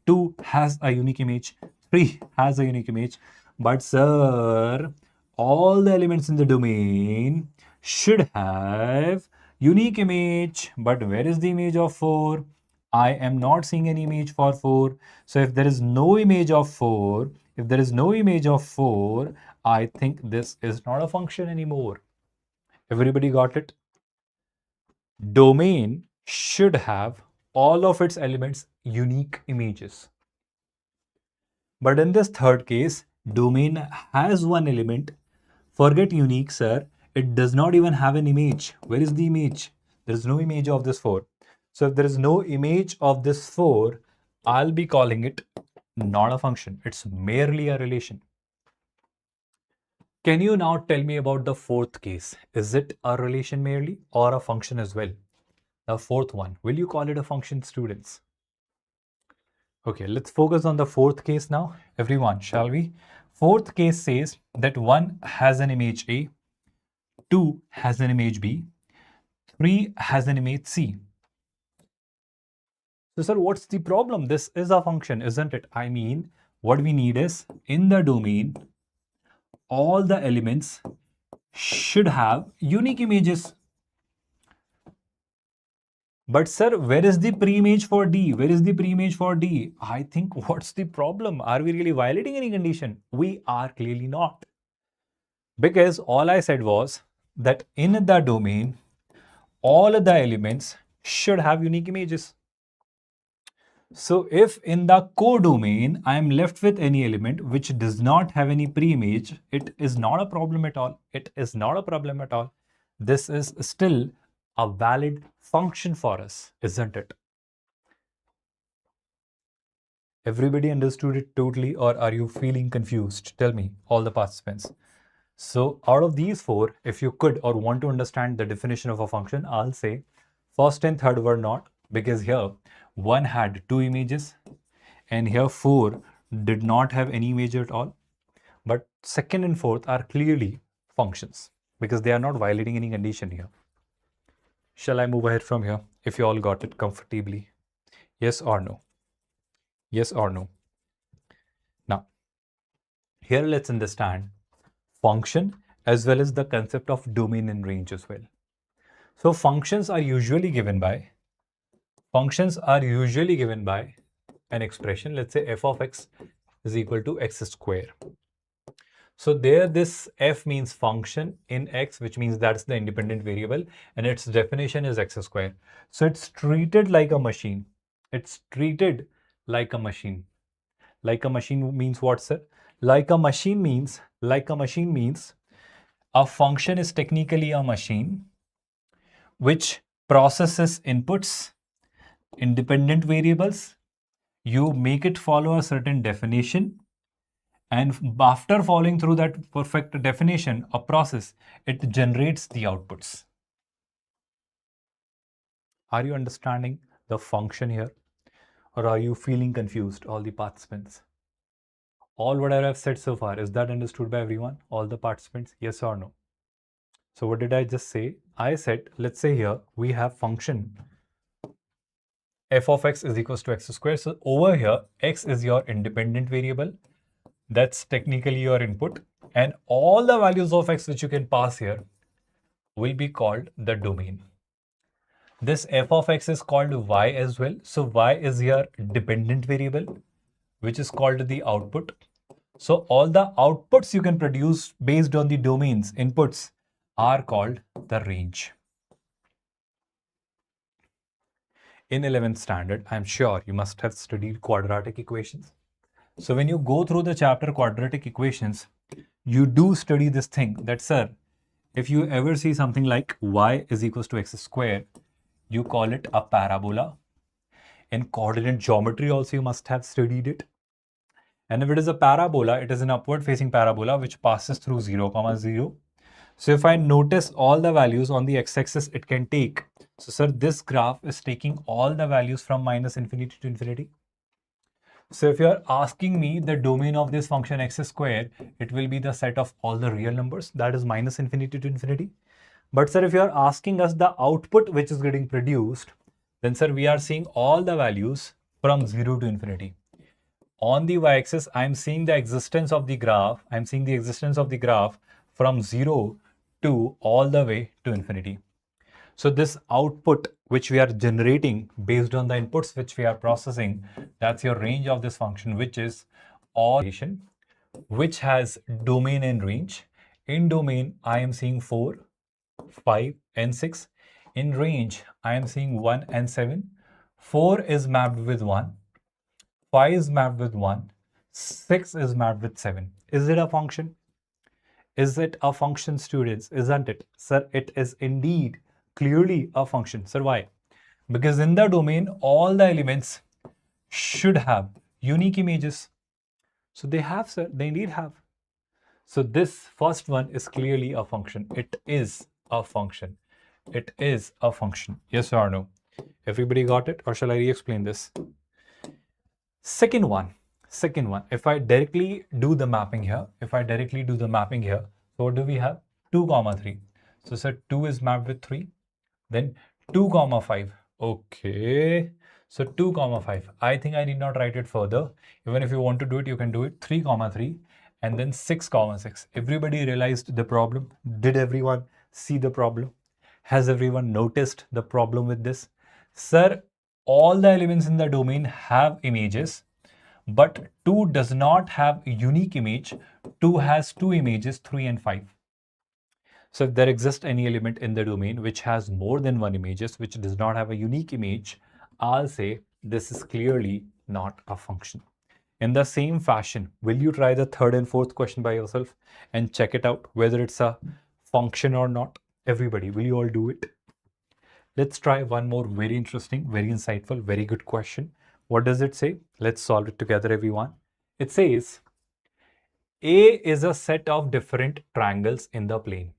2 has a unique image, 3 has a unique image, but sir, all the elements in the domain should have unique image. But where is the image of 4? I am not seeing any image for 4. So if there is no image of 4, I think this is not a function anymore. Everybody got it? Domain should have all of its elements unique images. But in this third case, domain has one element. Forget unique, sir. It does not even have an image. Where is the image? There is no image of this 4. So if there is no image of this 4, I'll be calling it not a function. It's merely a relation. Can you now tell me about the fourth case? Is it a relation merely or a function as well? The fourth one. Will you call it a function, students? Okay, let's focus on the fourth case now. Everyone, shall we? Fourth case says that 1 has an image A, 2 has an image B, 3 has an image C. So, sir, what's the problem? This is a function, isn't it? I mean, what we need is in the domain, all the elements should have unique images. But sir, where is the pre-image for D? Where is the pre-image for D? I think what's the problem? Are we really violating any condition? We are clearly not. Because all I said was that in the domain, all the elements should have unique images. So if in the codomain, I am left with any element which does not have any pre-image, it is not a problem at all. It is not a problem at all. This is still a valid function for us, isn't it? Everybody understood it totally, or are you feeling confused? Tell me, all the participants. So out of these 4, if you could or want to understand the definition of a function, I'll say first and third were not, because here 1 had 2 images and here 4 did not have any image at all. But second and fourth are clearly functions because they are not violating any condition here. Shall I move ahead from here if you all got it comfortably? Yes or no? Yes or no? Now, here let's understand function as well as the concept of domain and range as well. So functions are usually given by an expression. Let's say f of x is equal to x square. So there this f means function in x, which means that's the independent variable, and its definition is x square. So it's treated like a machine. It's treated like a machine. Like a machine means what, sir? Like a machine means a function is technically a machine which processes inputs, independent variables. You make it follow a certain definition, and after following through that perfect definition or process, it generates the outputs. Are you understanding the function here? Or are you feeling confused, all the participants? All what I have said so far, is that understood by everyone? All the participants, yes or no? So what did I just say? I said, let's say here we have function f of x is equals to x square. So over here, x is your independent variable. That's technically your input. And all the values of x which you can pass here will be called the domain. This f of x is called y as well. So y is your dependent variable, which is called the output. So all the outputs you can produce based on the domains inputs are called the range. In 11th standard, I'm sure you must have studied quadratic equations. So when you go through the chapter quadratic equations, you do study this thing that, sir, if you ever see something like y is equals to x square, you call it a parabola. In coordinate geometry also you must have studied it. And if it is a parabola, it is an upward facing parabola which passes through 0, 0. So if I notice all the values on the x-axis, it can take. So sir, this graph is taking all the values from minus infinity to infinity. So if you are asking me the domain of this function x square, it will be the set of all the real numbers, that is minus infinity to infinity. But sir, if you are asking us the output which is getting produced, then sir, we are seeing all the values from 0 to infinity. On the y-axis, I am seeing the existence of the graph. I am seeing the existence of the graph from 0 to all the way to infinity. So this output which we are generating based on the inputs which we are processing, that's your range of this function, which is all which has domain and range. In domain, I am seeing 4, 5, and 6. In range, I am seeing 1 and 7. 4 is mapped with 1. 5 is mapped with 1. 6 is mapped with 7. Is it a function? Is it a function, students? Isn't it? Sir, it is indeed clearly a function. Sir, why? Because in the domain, all the elements should have unique images. So they have, sir. They indeed have. So this first one is clearly a function. It is a function. It is a function. Yes or no? Everybody got it? Or shall I re-explain this? Second one. If I directly do the mapping here, so what do we have? 2, 3. So sir, 2 is mapped with 3. Then 2, 5. Okay. So 2, 5. I think I need not write it further. Even if you want to do it, you can do it. 3, 3. And then 6, 6. Everybody realized the problem? Did everyone see the problem? Has everyone noticed the problem with this? Sir, all the elements in the domain have images, but 2 does not have a unique image. 2 has 2 images, 3 and 5. So if there exists any element in the domain which has more than one images, which does not have a unique image, I'll say this is clearly not a function. In the same fashion, will you try the third and fourth question by yourself and check it out whether it's a function or not? Everybody, will you all do it? Let's try one more very interesting, very insightful, very good question. What does it say? Let's solve it together, everyone. It says, A is a set of different triangles in the plane,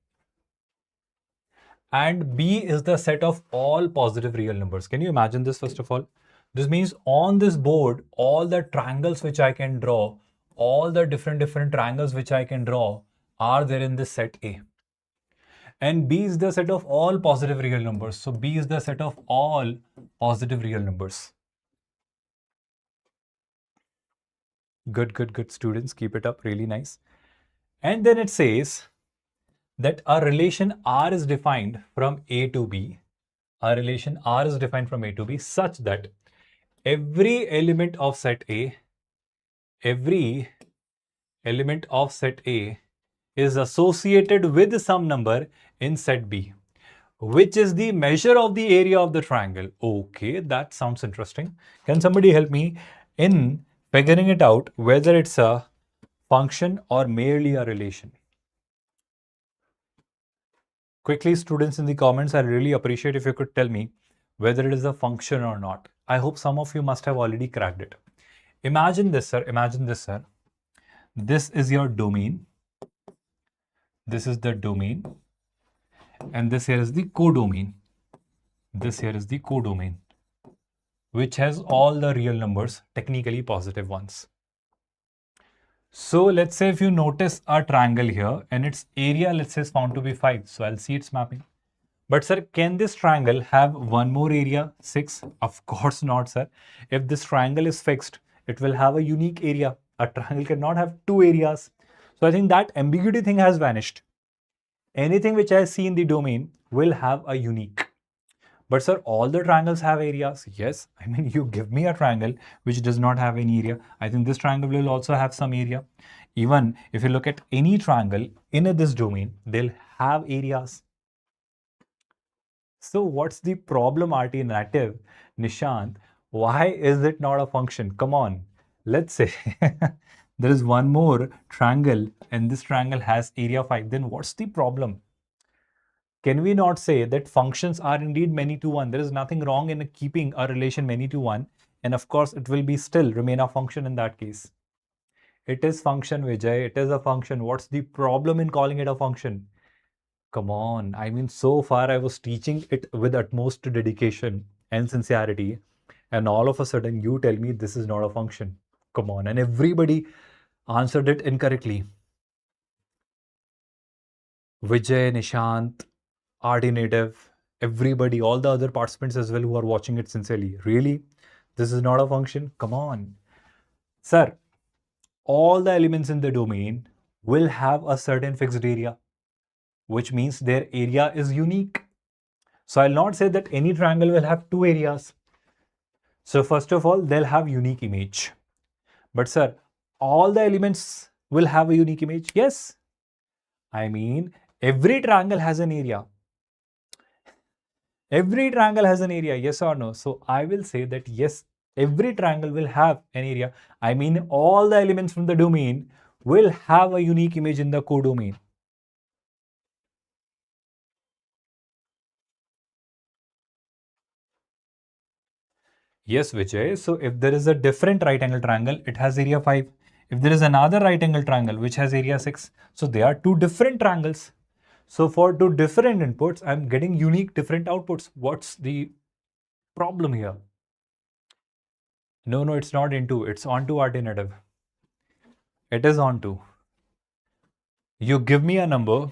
and B is the set of all positive real numbers. Can you imagine this first of all? This means on this board, all the triangles which I can draw, all the different triangles which I can draw are there in this set A. And B is the set of all positive real numbers. So B is the set of all positive real numbers. Good students. Keep it up. Really nice. And then it says that a relation R is defined from A to B. A relation R is defined from A to B such that every element of set A is associated with some number in set B, which is the measure of the area of the triangle. Okay, that sounds interesting. Can somebody help me in figuring it out whether it's a function or merely a relation? Quickly, students in the comments, I really appreciate if you could tell me whether it is a function or not. I hope some of you must have already cracked it. Imagine this, sir. This is your domain. This is the domain. And this here is the codomain. Which has all the real numbers, technically positive ones. So let's say if you notice a triangle here and its area, let's say, is found to be 5. So I'll see its mapping. But sir, can this triangle have one more area, 6? Of course not, sir. If this triangle is fixed, it will have a unique area. A triangle cannot have two areas. So I think that ambiguity thing has vanished. Anything which I see in the domain will have a unique. But sir, all the triangles have areas. Yes, I mean, you give me a triangle which does not have any area. I think this triangle will also have some area. Even if you look at any triangle in this domain, they'll have areas. So what's the problem, alternative? Nishant, why is it not a function? Come on, let's say there is one more triangle and this triangle has area 5. Then what's the problem? Can we not say that functions are indeed many to one? There is nothing wrong in keeping a relation many to one. And of course, it will be still remain a function in that case. It is function, Vijay. It is a function. What's the problem in calling it a function? Come on. I mean, so far I was teaching it with utmost dedication and sincerity. And all of a sudden you tell me this is not a function. Come on. And everybody answered it incorrectly. Vijay, Nishant, Native, everybody, all the other participants as well who are watching it sincerely. Really? This is not a function? Come on. Sir, all the elements in the domain will have a certain fixed area, which means their area is unique. So I'll not say that any triangle will have two areas. So first of all, they'll have unique image. But sir, all the elements will have a unique image? Yes. I mean, every triangle has an area. Every triangle has an area, yes or no? So I will say that yes, Every triangle will have an area. I mean, all the elements from the domain will have a unique image in the codomain. Yes, Vijay. So if there is a different right angle triangle, it has area 5. If there is another right angle triangle which has area 6, so they are two different triangles. So for two different inputs, I'm getting unique different outputs. What's the problem here? No, it's not into. It's onto alternative. It is onto. You give me a number.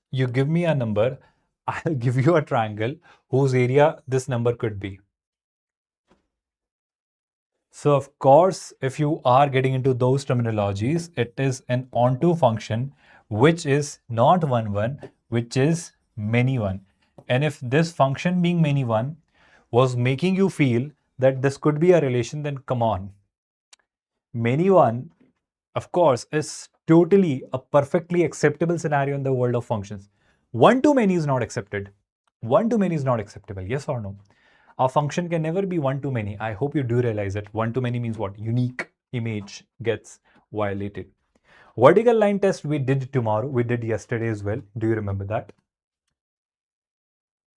You give me a number. I'll give you a triangle whose area this number could be. So of course, if you are getting into those terminologies, it is an onto function, which is not 1, which is many 1. And if this function being many 1 was making you feel that this could be a relation, then come on. Many 1, of course, is totally a perfectly acceptable scenario in the world of functions. 1 to many is not accepted. 1 to many is not acceptable. Yes or no? A function can never be 1 to many. I hope you do realize it. 1 to many means what? Unique image gets violated. Vertical line test we did tomorrow. We did yesterday as well. Do you remember that?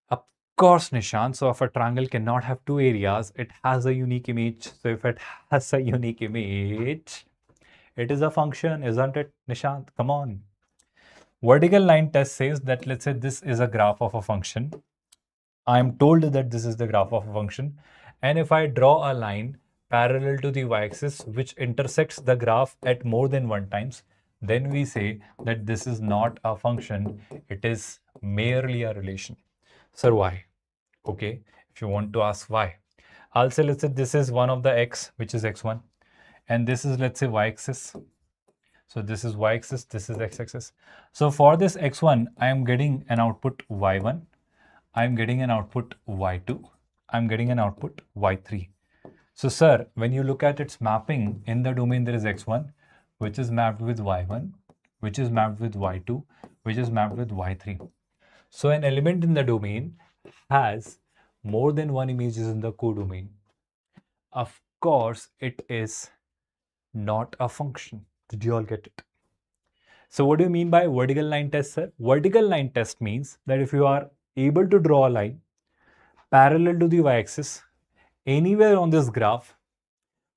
Of course, Nishant. So if a triangle cannot have two areas, it has a unique image. So if it has a unique image, it is a function, isn't it, Nishant? Come on. Vertical line test says that, let's say this is a graph of a function. I am told that this is the graph of a function. And if I draw a line parallel to the y-axis which intersects the graph at more than one times, then we say that this is not a function, it is merely a relation. Sir, why? Okay, if you want to ask why, I'll say, let's say this is one of the x, which is x1, and this is, let's say, y-axis. So this is y-axis, this is x-axis. So for this x1, I am getting an output y1. I'm getting an output y2. I'm getting an output y3. So sir, when you look at its mapping in the domain, there is x1, which is mapped with y1, which is mapped with y2, which is mapped with y3. So an element in the domain has more than one images in the codomain. Of course, it is not a function. Did you all get it? So what do you mean by vertical line test, sir? Vertical line test means that if you are able to draw a line parallel to the y-axis anywhere on this graph,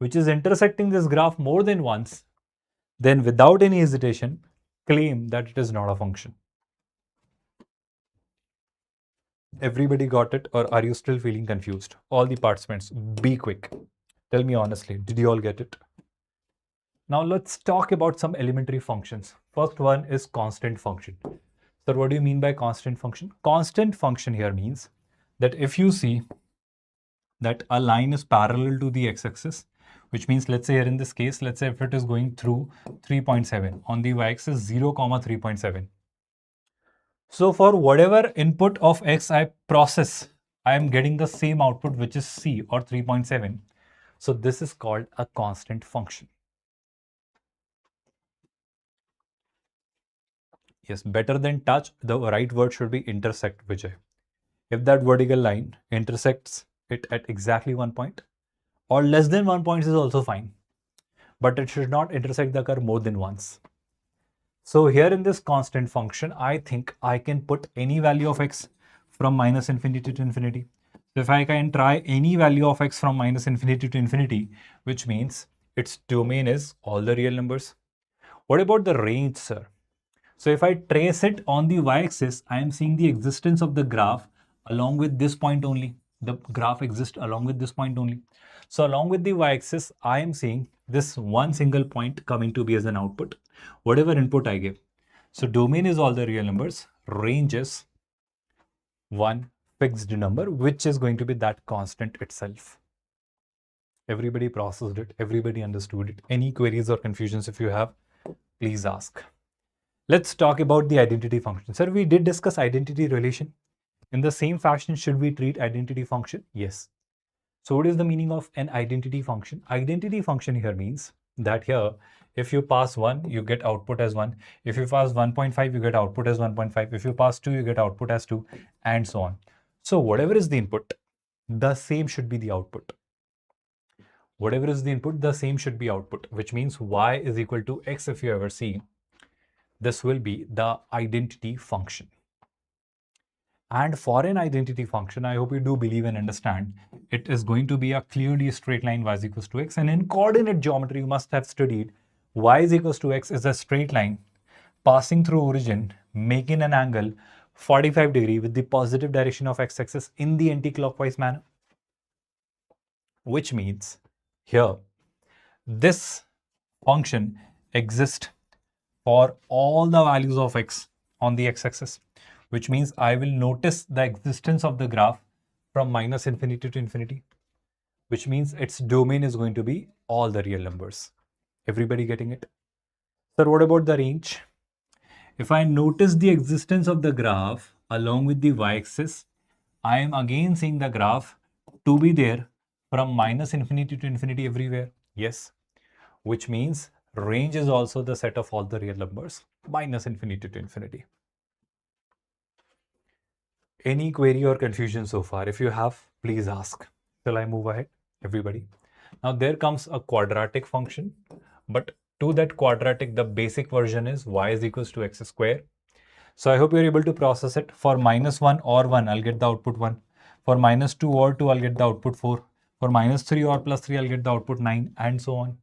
which is intersecting this graph more than once, then without any hesitation, claim that it is not a function. Everybody got it, or are you still feeling confused? All the participants, be quick. Tell me honestly, did you all get it? Now let's talk about some elementary functions. First one is constant function. So what do you mean by constant function? Constant function here means that if you see that a line is parallel to the x-axis, which means, let's say here in this case, let's say if it is going through 3.7 on the y-axis 0, 3.7. So for whatever input of x I process, I am getting the same output, which is c or 3.7. So this is called a constant function. Yes, better than touch, the right word should be intersect, Vijay. If that vertical line intersects it at exactly 1 point, or less than 1 point is also fine, but it should not intersect the curve more than once. So here in this constant function, I think I can put any value of x from minus infinity to infinity. So if I can try any value of x from minus infinity to infinity, which means its domain is all the real numbers. What about the range, sir? So if I trace it on the y-axis, I am seeing the existence of the graph along with this point only. The graph exists along with this point only. So along with the y-axis, I am seeing this one single point coming to be as an output, whatever input I give. So domain is all the real numbers, range is one fixed number, which is going to be that constant itself. Everybody processed it, everybody understood it. Any queries or confusions if you have, please ask. Let's talk about the identity function. Sir, we did discuss identity relation. In the same fashion, should we treat identity function? Yes. So what is the meaning of an identity function? Identity function here means that here, if you pass 1, you get output as 1. If you pass 1.5, you get output as 1.5. If you pass 2, you get output as 2, and so on. So whatever is the input, the same should be the output. Whatever is the input, the same should be output, which means y is equal to x. If you ever see, this will be the identity function. And for an identity function, I hope you do believe and understand, it is going to be a clearly straight line y is equals to x. And in coordinate geometry, you must have studied y is equals to x is a straight line passing through origin, making an angle 45 degree with the positive direction of x-axis in the anti-clockwise manner. Which means here, this function exists for all the values of x on the x-axis, which means I will notice the existence of the graph from minus infinity to infinity, which means its domain is going to be all the real numbers. Everybody getting it? Sir, what about the range? If I notice the existence of the graph along with the y-axis, I am again seeing the graph to be there from minus infinity to infinity everywhere. Yes, which means range is also the set of all the real numbers, minus infinity to infinity. Any query or confusion so far? If you have, please ask. Shall I move ahead, everybody? Now there comes a quadratic function, but to that quadratic, the basic version is y is equals to x square. So I hope you're able to process it. For minus 1 or 1, I'll get the output 1. For minus 2 or 2, I'll get the output 4. For minus 3 or plus 3, I'll get the output 9, and so on.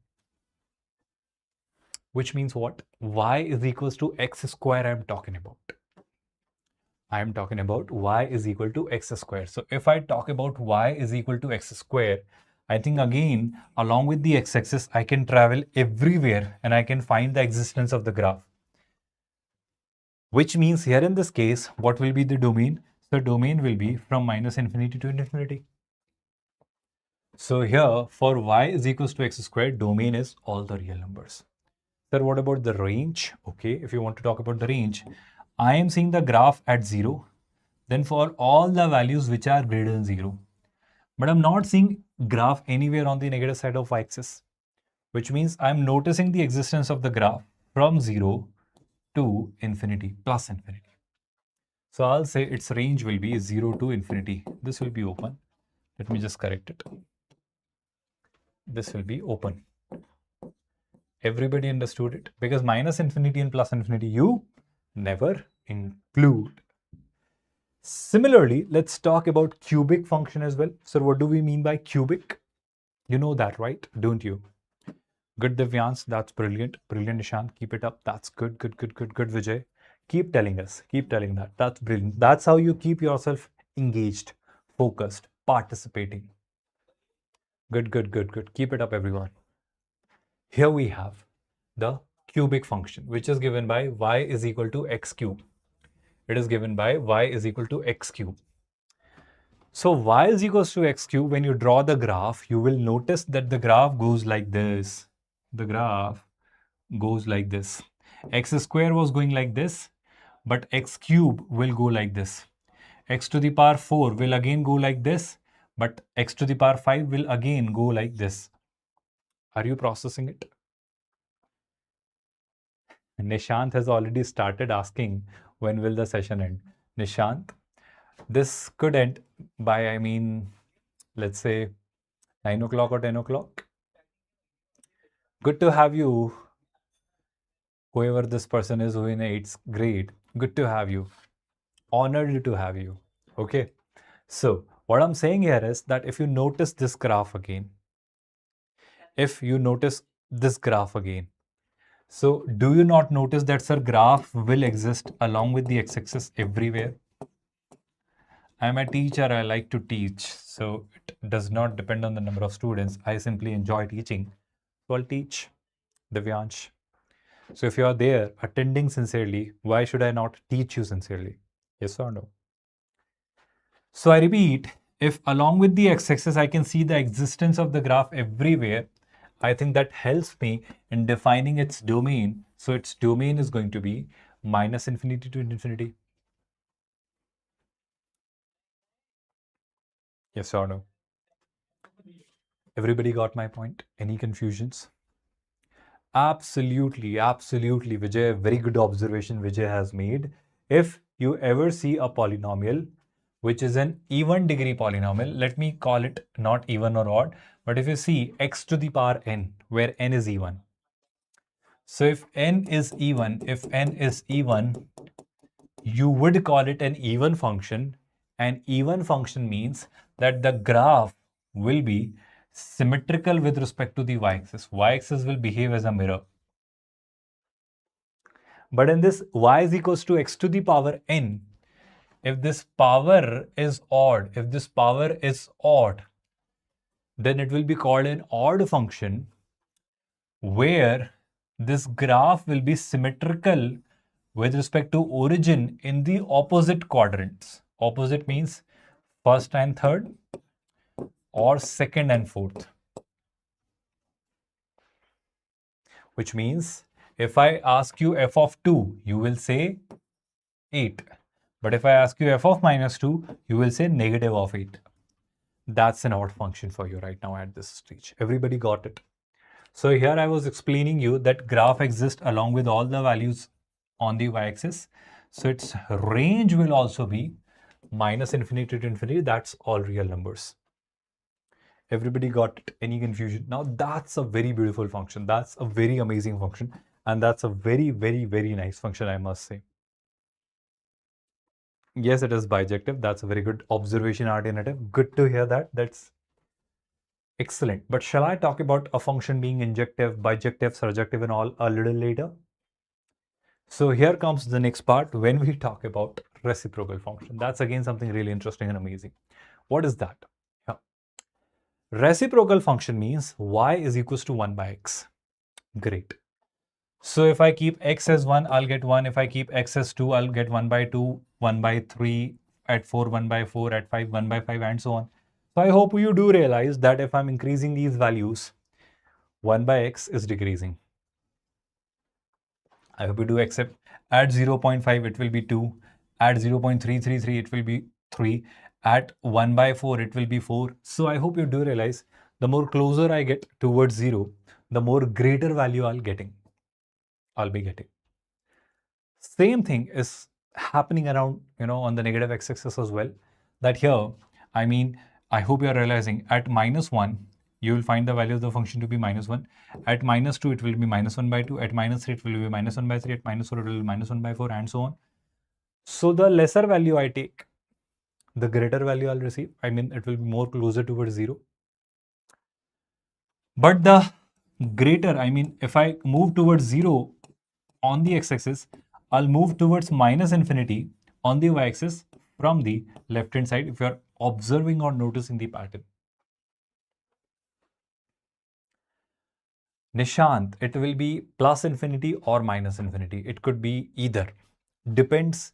Which means what? Y is equals to x square I'm talking about. I am talking about y is equal to x square. So if I talk about y is equal to x square, I think again, along with the x-axis, I can travel everywhere and I can find the existence of the graph. Which means here in this case, what will be the domain? The domain will be from minus infinity to infinity. So here for y is equals to x squared, domain is all the real numbers. Sir, what about the range? Okay, if you want to talk about the range, I am seeing the graph at 0. Then for all the values which are greater than 0. But I'm not seeing graph anywhere on the negative side of y-axis, which means I'm noticing the existence of the graph from 0 to infinity, plus infinity. So I'll say its range will be 0 to infinity. This will be open. Let me just correct it. This will be open. Everybody understood it? Because minus infinity and plus infinity, you never include. Similarly, let's talk about cubic function as well. So what do we mean by cubic? You know that, right? Don't you? Good, Divyans. That's brilliant. Brilliant, Nishant. Keep it up. That's good, good, good, good, good, Vijay. Keep telling us. Keep telling that. That's brilliant. That's how you keep yourself engaged, focused, participating. Good, good, good, good. Keep it up, everyone. Here we have the cubic function, which is given by y is equal to x cube. It is given by y is equal to x cube. So y is equals to x cube. When you draw the graph, you will notice that the graph goes like this. The graph goes like this. X square was going like this, but x cube will go like this. X to the power 4 will again go like this, but x to the power 5 will again go like this. Are you processing it? Nishant has already started asking when will the session end. Nishant, this could end by, let's say 9 o'clock or 10 o'clock. Good to have you. Whoever this person is who in 8th grade, good to have you. Honored to have you. Okay. So what I'm saying here is that if you notice this graph again, so do you not notice that, sir, graph will exist along with the x-axis everywhere? I'm a teacher, I like to teach. So it does not depend on the number of students. I simply enjoy teaching. So I'll teach. Divyansh. So if you are there attending sincerely, why should I not teach you sincerely? Yes or no? So I repeat, if along with the x-axis I can see the existence of the graph everywhere, I think that helps me in defining its domain. So its domain is going to be minus infinity to infinity. Yes or no? Everybody got my point? Any confusions? Absolutely, absolutely, Vijay. Very good observation Vijay has made. If you ever see a polynomial, which is an even degree polynomial, let me call it not even or odd, But if you see x to the power n, where n is even. So if n is even, you would call it an even function. An even function means that the graph will be symmetrical with respect to the y-axis. Y-axis will behave as a mirror. But in this y is equals to x to the power n, if this power is odd, then it will be called an odd function where this graph will be symmetrical with respect to origin in the opposite quadrants. Opposite means first and third or second and fourth. Which means if I ask you f of 2, you will say 8. But if I ask you f of minus 2, you will say negative of 8. That's an odd function for you right now at this stage. Everybody got it? So here I was explaining you that graph exists along with all the values on the y-axis. So its range will also be minus infinity to infinity. That's all real numbers. Everybody got it? Any confusion? Now that's a very beautiful function. That's a very amazing function. And that's a very, very, very nice function, I must say. Yes, it is bijective. That's a very good observation, alternative. Good to hear that. That's excellent. But shall I talk about a function being injective, bijective, surjective and all a little later? So here comes the next part when we talk about reciprocal function. That's again something really interesting and amazing. What is that? Yeah. Reciprocal function means y is equals to 1 by x. Great. So if I keep x as 1, I'll get 1. If I keep x as 2, I'll get 1 by 2, 1 by 3, at 4, 1 by 4, at 5, 1 by 5, and so on. So I hope you do realize that if I'm increasing these values, 1 by x is decreasing. I hope you do accept. At 0.5, it will be 2. At 0.333, it will be 3. At 1 by 4, it will be 4. So I hope you do realize the more closer I get towards 0, the more greater value I'll be getting. Same thing is happening around, on the negative x-axis as well. That here, I hope you are realizing at minus 1, you will find the value of the function to be minus 1. At minus 2, it will be minus 1 by 2. At minus 3, it will be minus 1 by 3. At minus 4, it will be minus 1 by 4, and so on. So the lesser value I take, the greater value I'll receive. It will be more closer towards 0. But the greater, if I move towards 0 on the x-axis, I'll move towards minus infinity on the y-axis from the left-hand side if you are observing or noticing the pattern. Nishant, it will be plus infinity or minus infinity. It could be either. Depends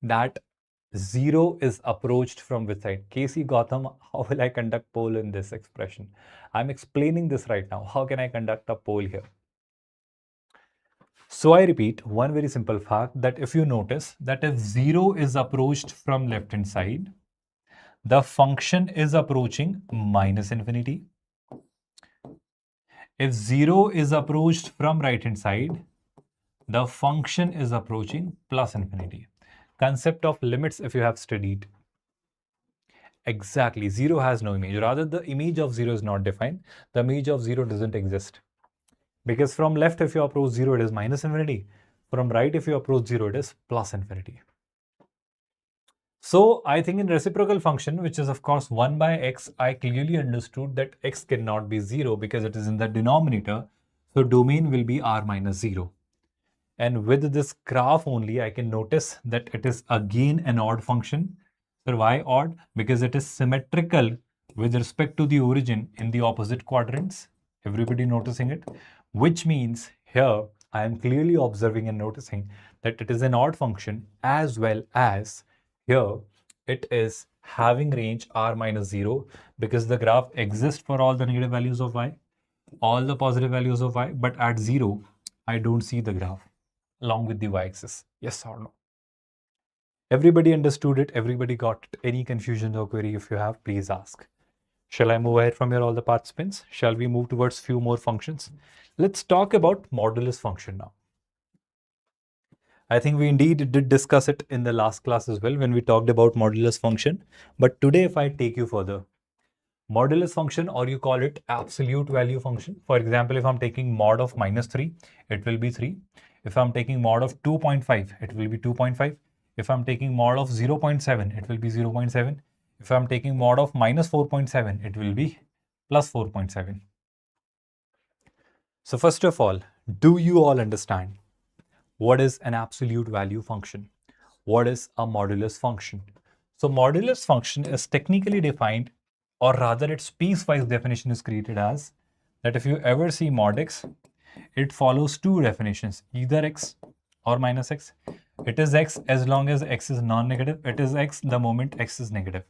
that 0 is approached from which side. KC Gotham, how will I conduct poll in this expression? I'm explaining this right now. How can I conduct a poll here? So I repeat one very simple fact that if you notice that if 0 is approached from left hand side, the function is approaching minus infinity. If 0 is approached from right hand side, the function is approaching plus infinity. Concept of limits if you have studied. Exactly, 0 has no image. Rather, the image of 0 is not defined. The image of 0 doesn't exist. Because from left, if you approach 0, it is minus infinity. From right, if you approach 0, it is plus infinity. So I think in reciprocal function, which is of course 1 by x, I clearly understood that x cannot be 0 because it is in the denominator. So domain will be r minus 0. And with this graph only, I can notice that it is again an odd function. So why odd? Because it is symmetrical with respect to the origin in the opposite quadrants. Everybody noticing it? Which means here I am clearly observing and noticing that it is an odd function, as well as here it is having range r minus 0 because the graph exists for all the negative values of y, all the positive values of y, but at 0, I don't see the graph along with the y-axis. Yes or no? Everybody understood it? Everybody got it? Any confusion or query if you have, please ask. Shall I move ahead from here, all the participants? Shall we move towards few more functions? Let's talk about modulus function now. I think we indeed did discuss it in the last class as well when we talked about modulus function. But today, if I take you further, Modulus function, or you call it absolute value function. For example, if I'm taking mod of -3, it will be 3. If I'm taking mod of 2.5, it will be 2.5. If I'm taking mod of 0.7, it will be 0.7. If I'm taking mod of -4.7, it will be plus 4.7. So first of all, do you all understand what is an absolute value function? What is a modulus function? So modulus function is technically defined, or rather its piecewise definition is created as that if you ever see mod x, it follows two definitions, either x or minus x. It is x as long as x is non-negative. It is x the moment x is negative.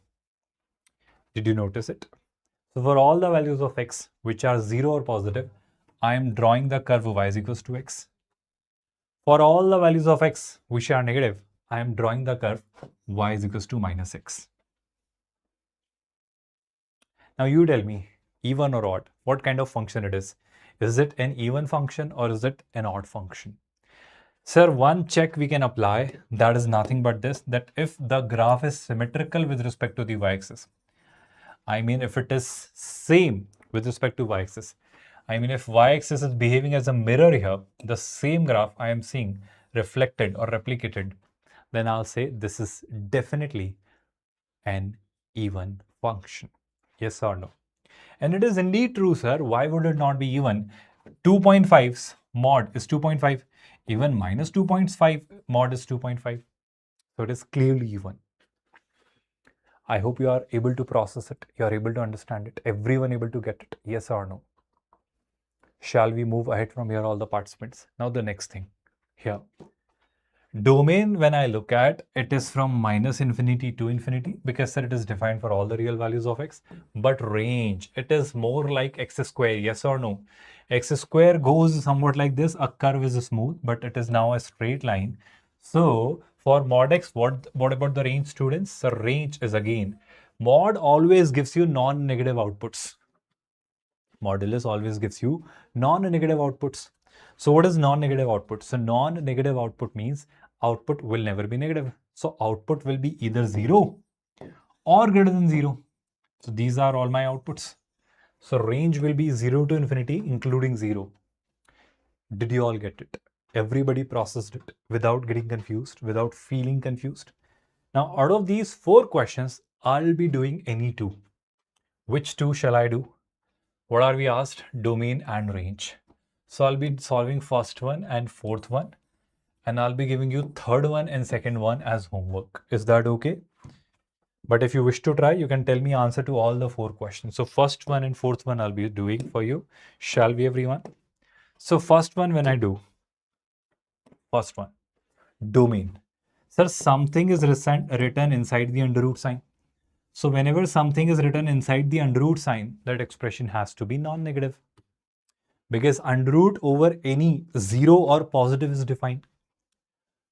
Did you notice it? So for all the values of x which are 0 or positive, I am drawing the curve y is equals to x. For all the values of x which are negative, I am drawing the curve y is equals to minus x. Now you tell me, even or odd, what kind of function it is? Is it an even function or is it an odd function? Sir, one check we can apply, that is nothing but this, that if the graph is symmetrical with respect to the y-axis, I mean if it is same with respect to y-axis, I mean if y-axis is behaving as a mirror here, the same graph I am seeing reflected or replicated, then I'll say this is definitely an even function. Yes or no? And it is indeed true, sir. Why would it not be even? 2.5's mod is 2.5. Even minus 2.5 mod is 2.5. So it is clearly even. I hope you are able to process it. You are able to understand it. Everyone able to get it. Yes or no? Shall we move ahead from here, all the participants? Now the next thing here. Domain, when I look at, it is from minus infinity to infinity because sir, it is defined for all the real values of x. But range, it is more like x square. Yes or no? X square goes somewhat like this. A curve is smooth, but it is now a straight line. So for mod x, what about the range, students? The range is again, mod always gives you non-negative outputs. Modulus always gives you non-negative outputs. So what is non-negative output? So non-negative output means output will never be negative. So output will be either 0 or greater than 0. So these are all my outputs. So range will be 0 to infinity, including 0. Did you all get it? Everybody processed it without getting confused, without feeling confused. Now, out of these 4 questions, I'll be doing any 2. Which 2 shall I do? What are we asked? Domain and range. So I'll be solving first one and fourth one, and I'll be giving you third one and second one as homework. Is that okay? But if you wish to try, you can tell me answer to all the 4 questions. So first one and fourth one I'll be doing for you. Shall we, everyone? So first one, when I do, first one, domain. Sir, something is written inside the under root sign. So whenever something is written inside the under root sign, that expression has to be non-negative. Because under root over any 0 or positive is defined.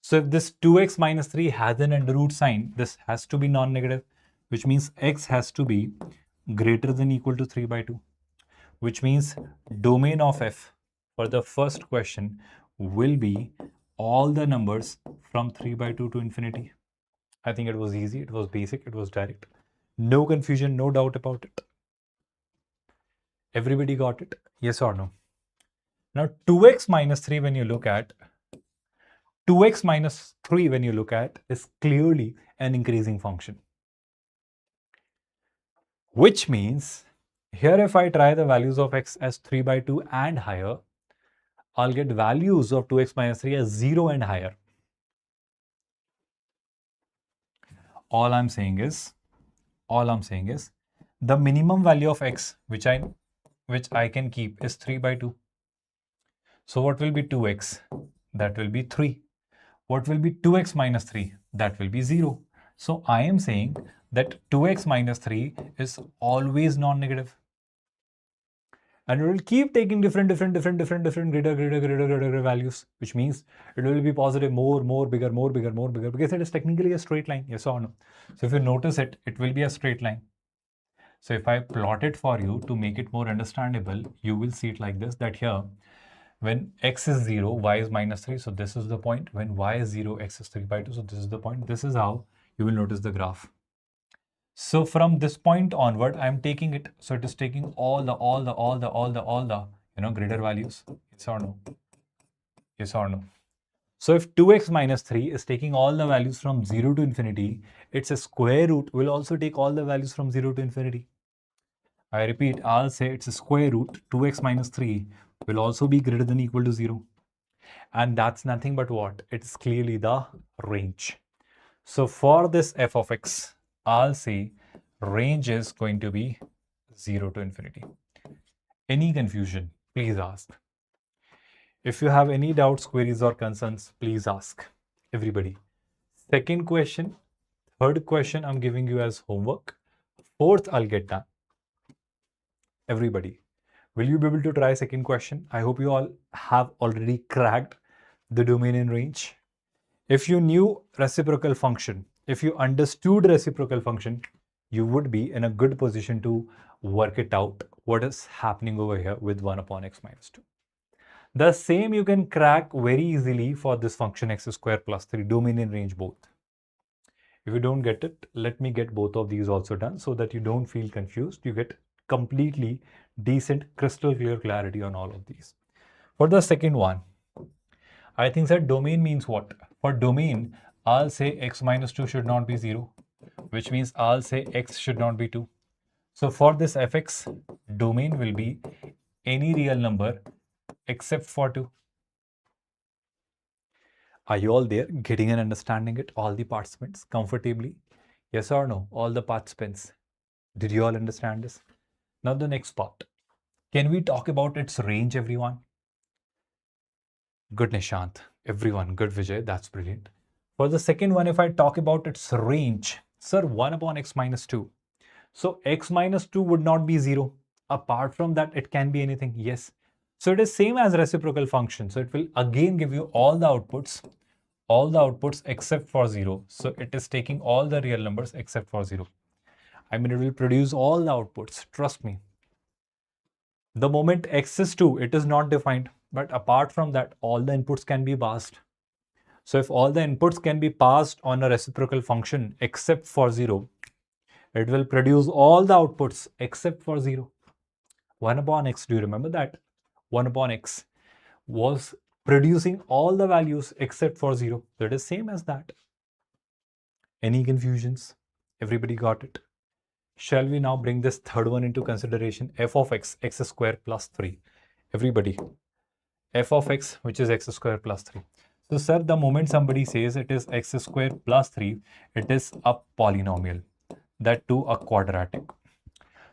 So if this 2x minus 3 has an under root sign, this has to be non-negative, which means x has to be greater than or equal to 3 by 2, which means domain of f for the first question will be all the numbers from 3 by 2 to infinity. I think it was easy, it was basic, it was direct. No confusion, no doubt about it. Everybody got it? Yes or no? Now 2x minus 3 when you look at, 2x minus 3 when you look at is clearly an increasing function. Which means here if I try the values of x as 3 by 2 and higher, I'll get values of 2x minus 3 as 0 and higher. All I'm saying is the minimum value of x which I can keep is 3 by 2. So what will be 2x? That will be 3. What will be 2x minus 3? That will be 0. So I am saying that 2x minus 3 is always non-negative. And it will keep taking different greater values, which means it will be positive, more, bigger, because it is technically a straight line. Yes or no? So if you notice it, it will be a straight line. So if I plot it for you to make it more understandable, you will see it like this, that here, when x is 0, y is minus 3. So this is the point. When y is 0, x is 3 by 2. So this is the point. This is how you will notice the graph. So from this point onward, I'm taking it. So it is taking all the greater values. Yes or no? Yes or no? So if 2x minus 3 is taking all the values from 0 to infinity, its a square root will also take all the values from 0 to infinity. I repeat, I'll say its a square root 2x minus 3 will also be greater than or equal to 0. And that's nothing but what? It's clearly the range. So for this f of x, I'll say range is going to be 0 to infinity. Any confusion, please ask. If you have any doubts, queries, or concerns, please ask. Everybody. Second question, third question I'm giving you as homework. Fourth, I'll get done. Everybody. Will you be able to try second question? I hope you all have already cracked the domain and range. If you knew reciprocal function, if you understood reciprocal function, you would be in a good position to work it out what is happening over here with 1 upon x minus 2. The same you can crack very easily for this function x square plus 3, domain and range both. If you don't get it, let me get both of these also done so that you don't feel confused. You get completely decent, crystal clear clarity on all of these. For the second one, I think that domain means what? For domain, I'll say x minus 2 should not be 0, which means I'll say x should not be 2. So for this fx, domain will be any real number except for 2. Are you all there, getting and understanding it, all the participants, comfortably? Yes or no, all the participants? Did you all understand this? Now the next part. Can we talk about its range, everyone? Good, Nishant. Everyone, good, Vijay. That's brilliant. For the second one, if I talk about its range, sir, 1 upon x minus 2. So x minus 2 would not be 0. Apart from that, it can be anything. Yes. So it is same as reciprocal function. So it will again give you all the outputs except for 0. So it is taking all the real numbers except for 0. I mean, it will produce all the outputs. Trust me. The moment x is 2, it is not defined. But apart from that, all the inputs can be passed. So if all the inputs can be passed on a reciprocal function except for 0, it will produce all the outputs except for 0. 1 upon x, do you remember that? 1 upon x was producing all the values except for 0. So it is same as that. Any confusions? Everybody got it? Shall we now bring this third one into consideration? F of x, x square plus 3. Everybody, f of x, which is x square plus 3. So sir, the moment somebody says it is x square plus 3, it is a polynomial, that too a quadratic.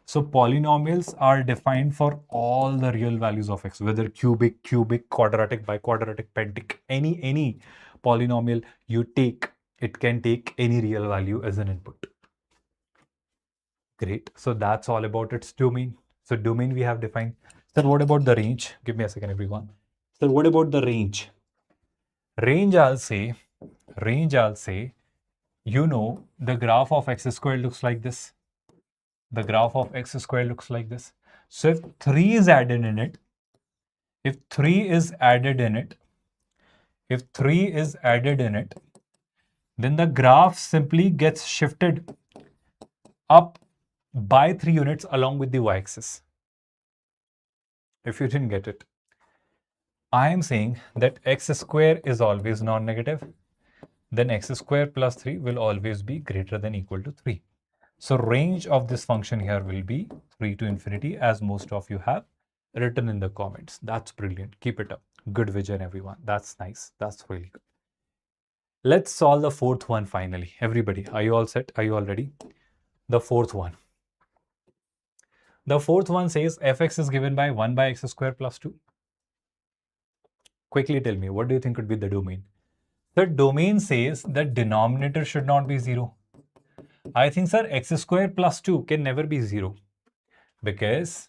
So polynomials are defined for all the real values of x, whether cubic, quadratic, biquadratic, pentic, any polynomial you take, it can take any real value as an input. Great. So that's all about its domain. So domain we have defined. Sir, what about the range? Give me a second, everyone. Sir, what about the range? Range, I'll say, you know, the graph of x squared looks like this. The graph of x squared looks like this. So if 3 is added in it, then the graph simply gets shifted up by 3 units along with the y-axis. If you didn't get it, I am saying that x square is always non-negative, then x square plus 3 will always be greater than or equal to 3. So range of this function here will be 3 to infinity, as most of you have written in the comments. That's brilliant. Keep it up. Good vision, everyone. That's nice. That's really good. Let's solve the fourth one finally. Everybody, are you all set? Are you all ready? The fourth one. The fourth one says fx is given by 1 by x square plus 2. Quickly tell me, what do you think could be the domain? The domain says that denominator should not be 0. I think, sir, x square plus 2 can never be 0 because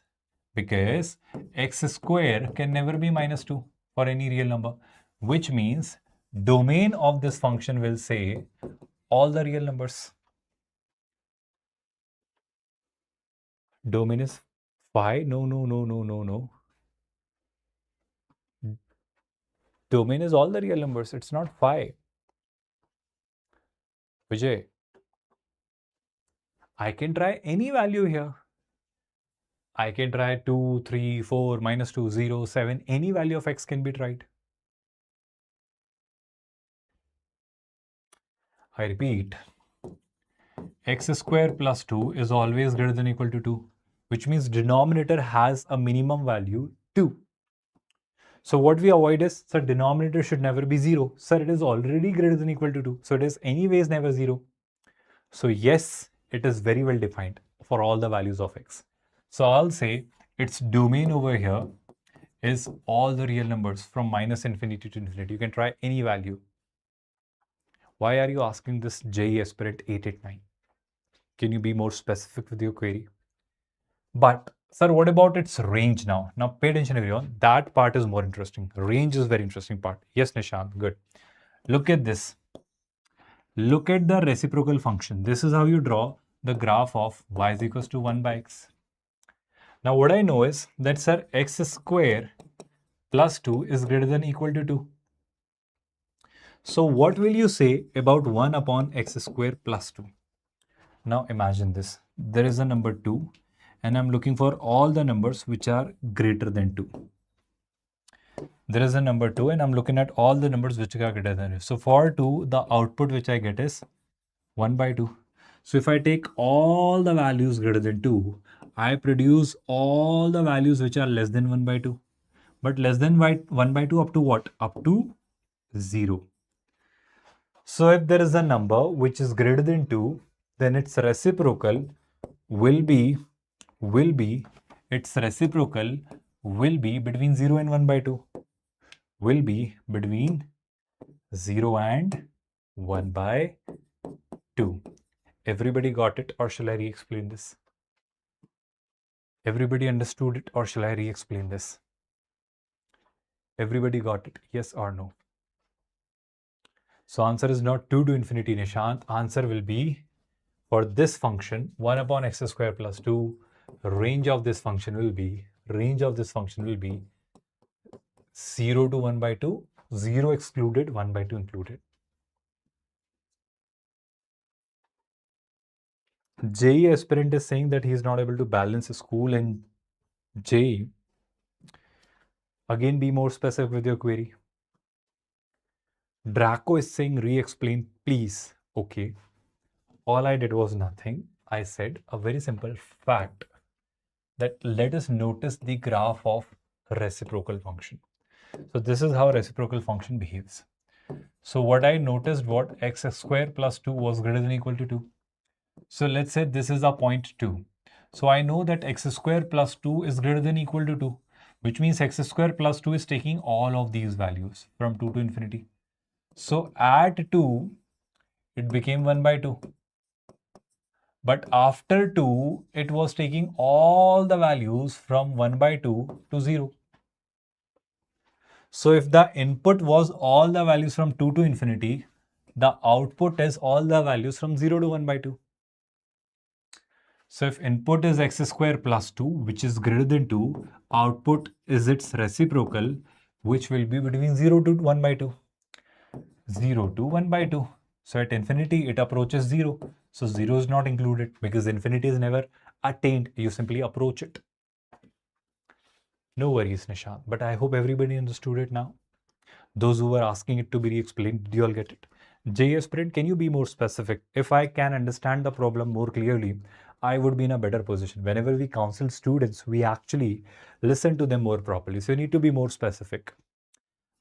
x square can never be minus 2 for any real number, which means domain of this function will say all the real numbers. Domain is phi. No. Domain is all the real numbers. It's not phi. Vijay, I can try any value here. I can try 2, 3, 4, minus 2, 0, 7. Any value of x can be tried. I repeat, x square plus 2 is always greater than or equal to 2, which means denominator has a minimum value 2. So what we avoid is, sir, denominator should never be 0. Sir, it is already greater than or equal to 2. So it is anyways never 0. So yes, it is very well defined for all the values of x. So I'll say its domain over here is all the real numbers from minus infinity to infinity. You can try any value. Why are you asking this JEE Aspirant 889? Can you be more specific with your query? But sir, what about its range now? Now pay attention everyone. That part is more interesting. Range is very interesting part. Yes, Nishant, good. Look at this. Look at the reciprocal function. This is how you draw the graph of y is equals to 1 by x. Now what I know is that, sir, x square plus 2 is greater than or equal to 2. So what will you say about 1 upon x square plus 2? Now imagine this. There is a number 2 and I'm looking for all the numbers which are greater than 2. There is a number 2 and I'm looking at all the numbers which are greater than 2. So for 2, the output which I get is 1 by 2. So if I take all the values greater than 2, I produce all the values which are less than 1 by 2. But less than 1 by 2 up to what? Up to 0. So if there is a number which is greater than 2, then its reciprocal will be between 0 and 1 by 2. Will be between 0 and 1 by 2. Everybody got it, or shall I re-explain this? Everybody understood it, or shall I re-explain this? Everybody got it, yes or no? So answer is not 2 to infinity, Nishant. Answer will be, for this function, 1 upon x square plus 2, range of this function will be 0 to 1 by 2, 0 excluded, 1 by 2 included. JEE aspirant is saying that he is not able to balance school and JEE. Again, be more specific with your query. Draco is saying re-explain, please. Okay. All I did was nothing. I said a very simple fact that let us notice the graph of reciprocal function. So this is how reciprocal function behaves. So what I noticed, what x square plus 2 was greater than or equal to 2. So let's say this is a point 2. So I know that x square plus 2 is greater than or equal to 2, which means x square plus 2 is taking all of these values from 2 to infinity. So at 2, it became 1 by 2. But after 2, it was taking all the values from 1 by 2 to 0. So if the input was all the values from 2 to infinity, the output is all the values from 0 to 1 by 2. So if input is x square plus 2, which is greater than 2, output is its reciprocal, which will be between 0 to 1 by 2. 0 to 1 by 2. So at infinity, it approaches 0. So 0 is not included because infinity is never attained. You simply approach it. No worries, Nishant. But I hope everybody understood it now. Those who were asking it to be re-explained, did you all get it? JEE Aspirant, can you be more specific? If I can understand the problem more clearly, I would be in a better position. Whenever we counsel students, we actually listen to them more properly. So you need to be more specific.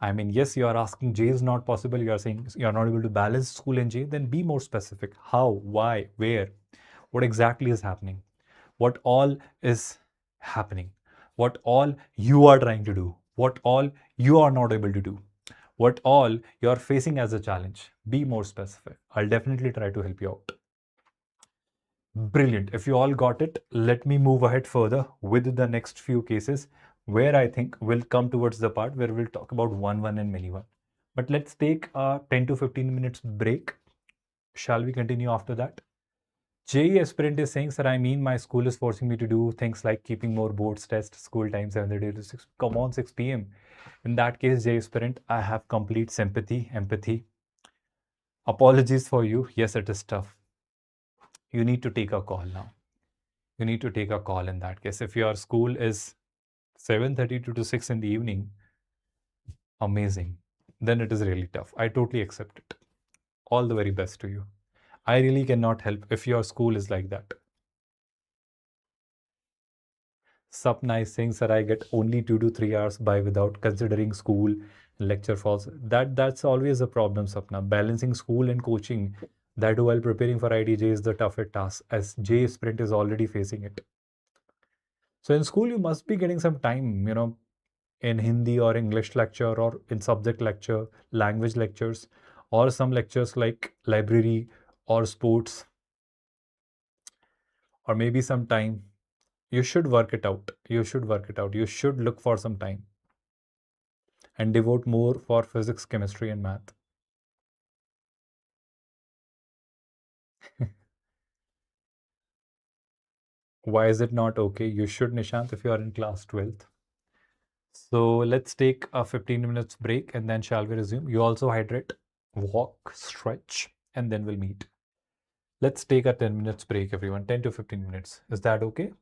I mean, yes, you are asking JEE is not possible. You are saying you are not able to balance school and JEE. Then be more specific. How, why, where, what exactly is happening? What all is happening? What all you are trying to do? What all you are not able to do? What all you are facing as a challenge? Be more specific. I'll definitely try to help you out. Brilliant. If you all got it, let me move ahead further with the next few cases where I think we'll come towards the part where we'll talk about 1-1 and many 1. But let's take a 10 to 15 minutes break. Shall we continue after that? JEE Aspirant is saying, sir, I mean my school is forcing me to do things like keeping more boards, tests, school time 7:30 to 6. Come on, 6 p.m. In that case, JEE Aspirant, I have complete sympathy, empathy. Apologies for you. Yes, it is tough. You need to take a call now. You need to take a call in that case. If your school is 7:32 to 6 in the evening, amazing. Then it is really tough. I totally accept it. All the very best to you. I really cannot help if your school is like that. Sapna is saying, sir, I get only 2 to 3 hours by without considering school lecture falls. That's always a problem, Sapna. Balancing school and coaching, that while preparing for IDJ is the toughest task, as JEE Sprint is already facing it. So in school, you must be getting some time, in Hindi or English lecture or in subject lecture, language lectures, or some lectures like library or sports, or maybe some time. You should work it out. You should work it out. You should look for some time and devote more for physics, chemistry, and math. Why is it not okay? You should, Nishant, if you are in class 12th. So let's take a 15 minutes break and then shall we resume? You also hydrate, walk, stretch, and then we'll meet. Let's take a 10 minutes break, everyone. 10 to 15 minutes. Is that okay?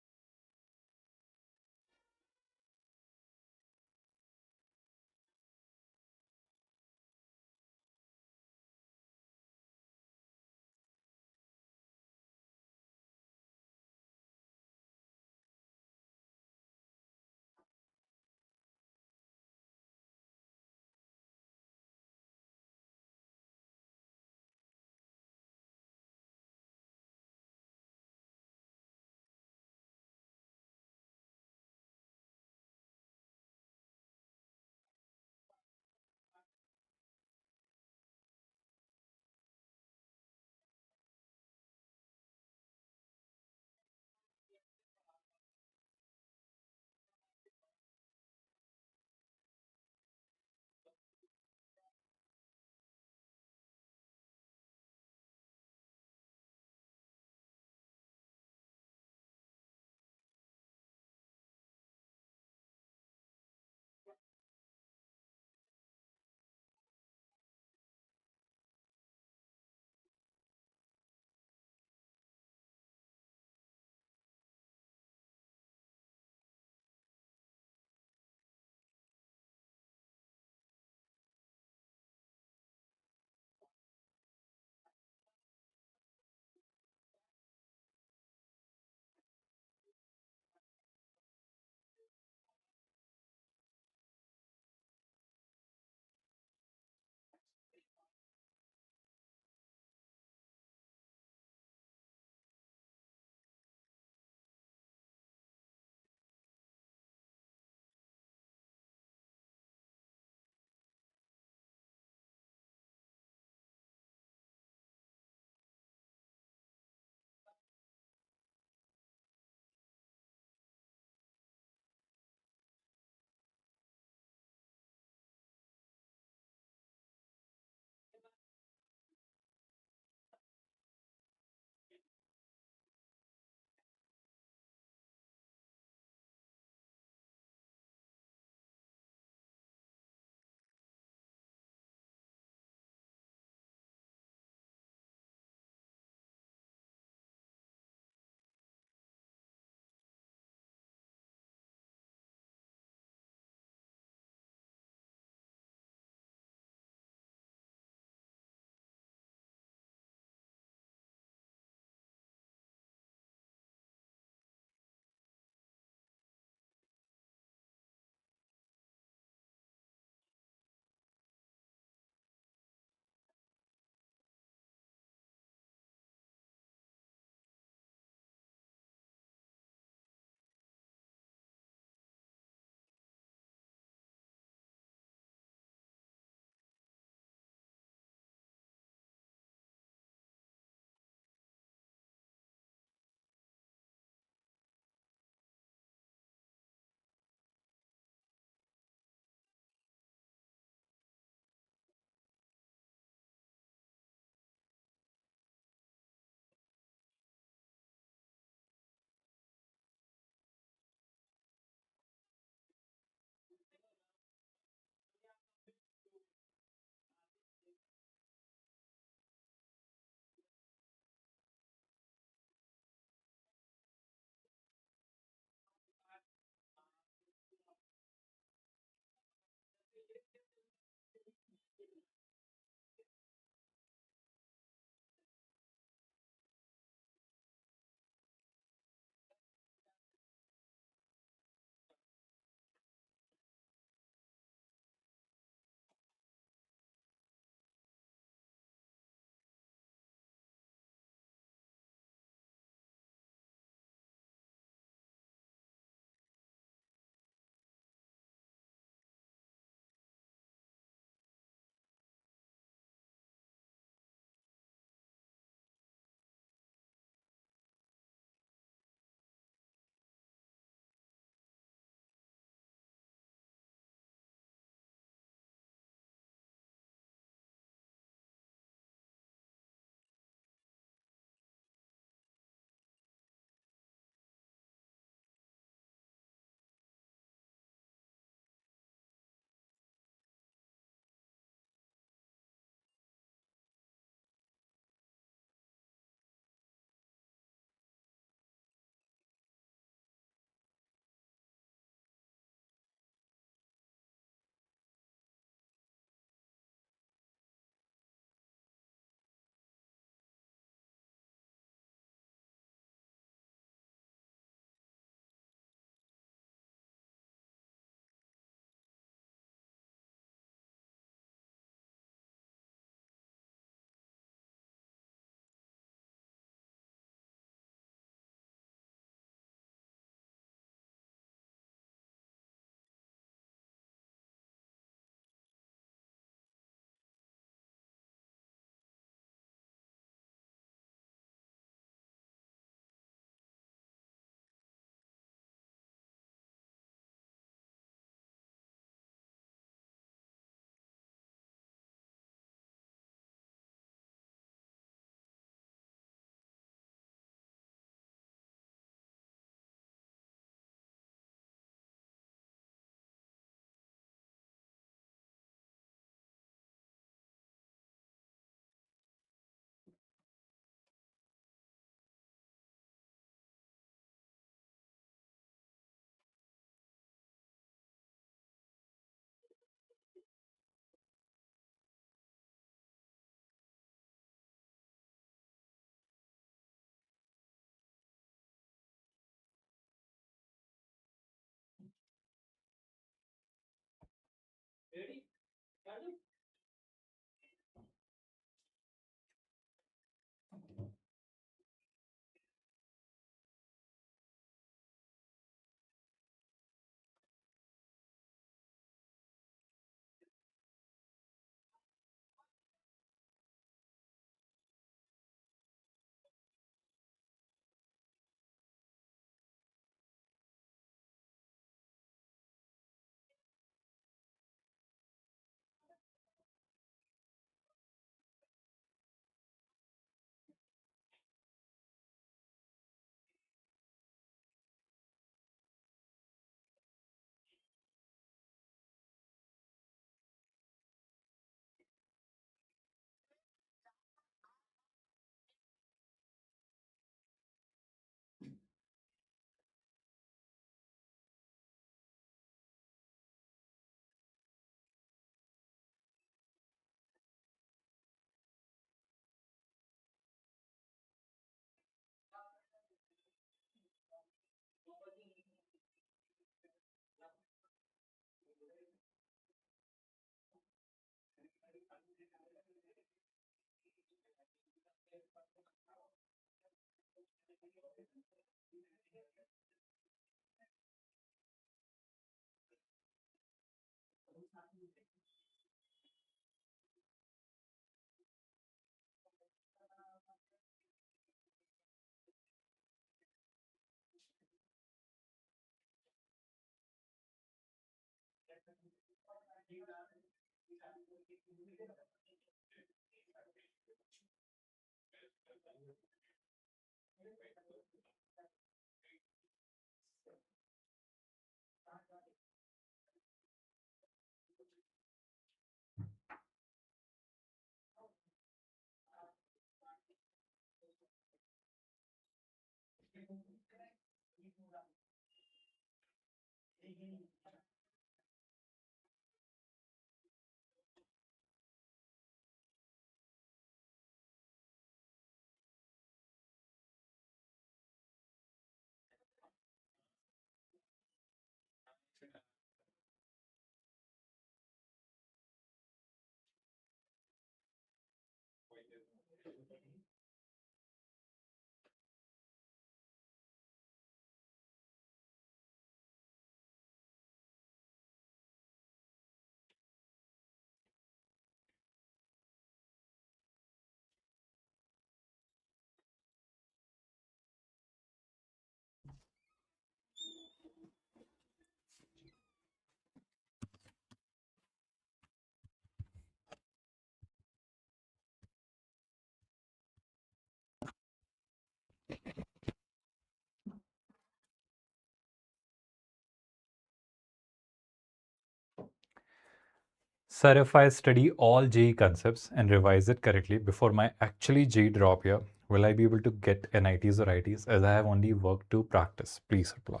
Sir, if I study all JEE concepts and revise it correctly before my actually JEE drop year, will I be able to get NITs or ITs as I have only worked to practice? Please reply.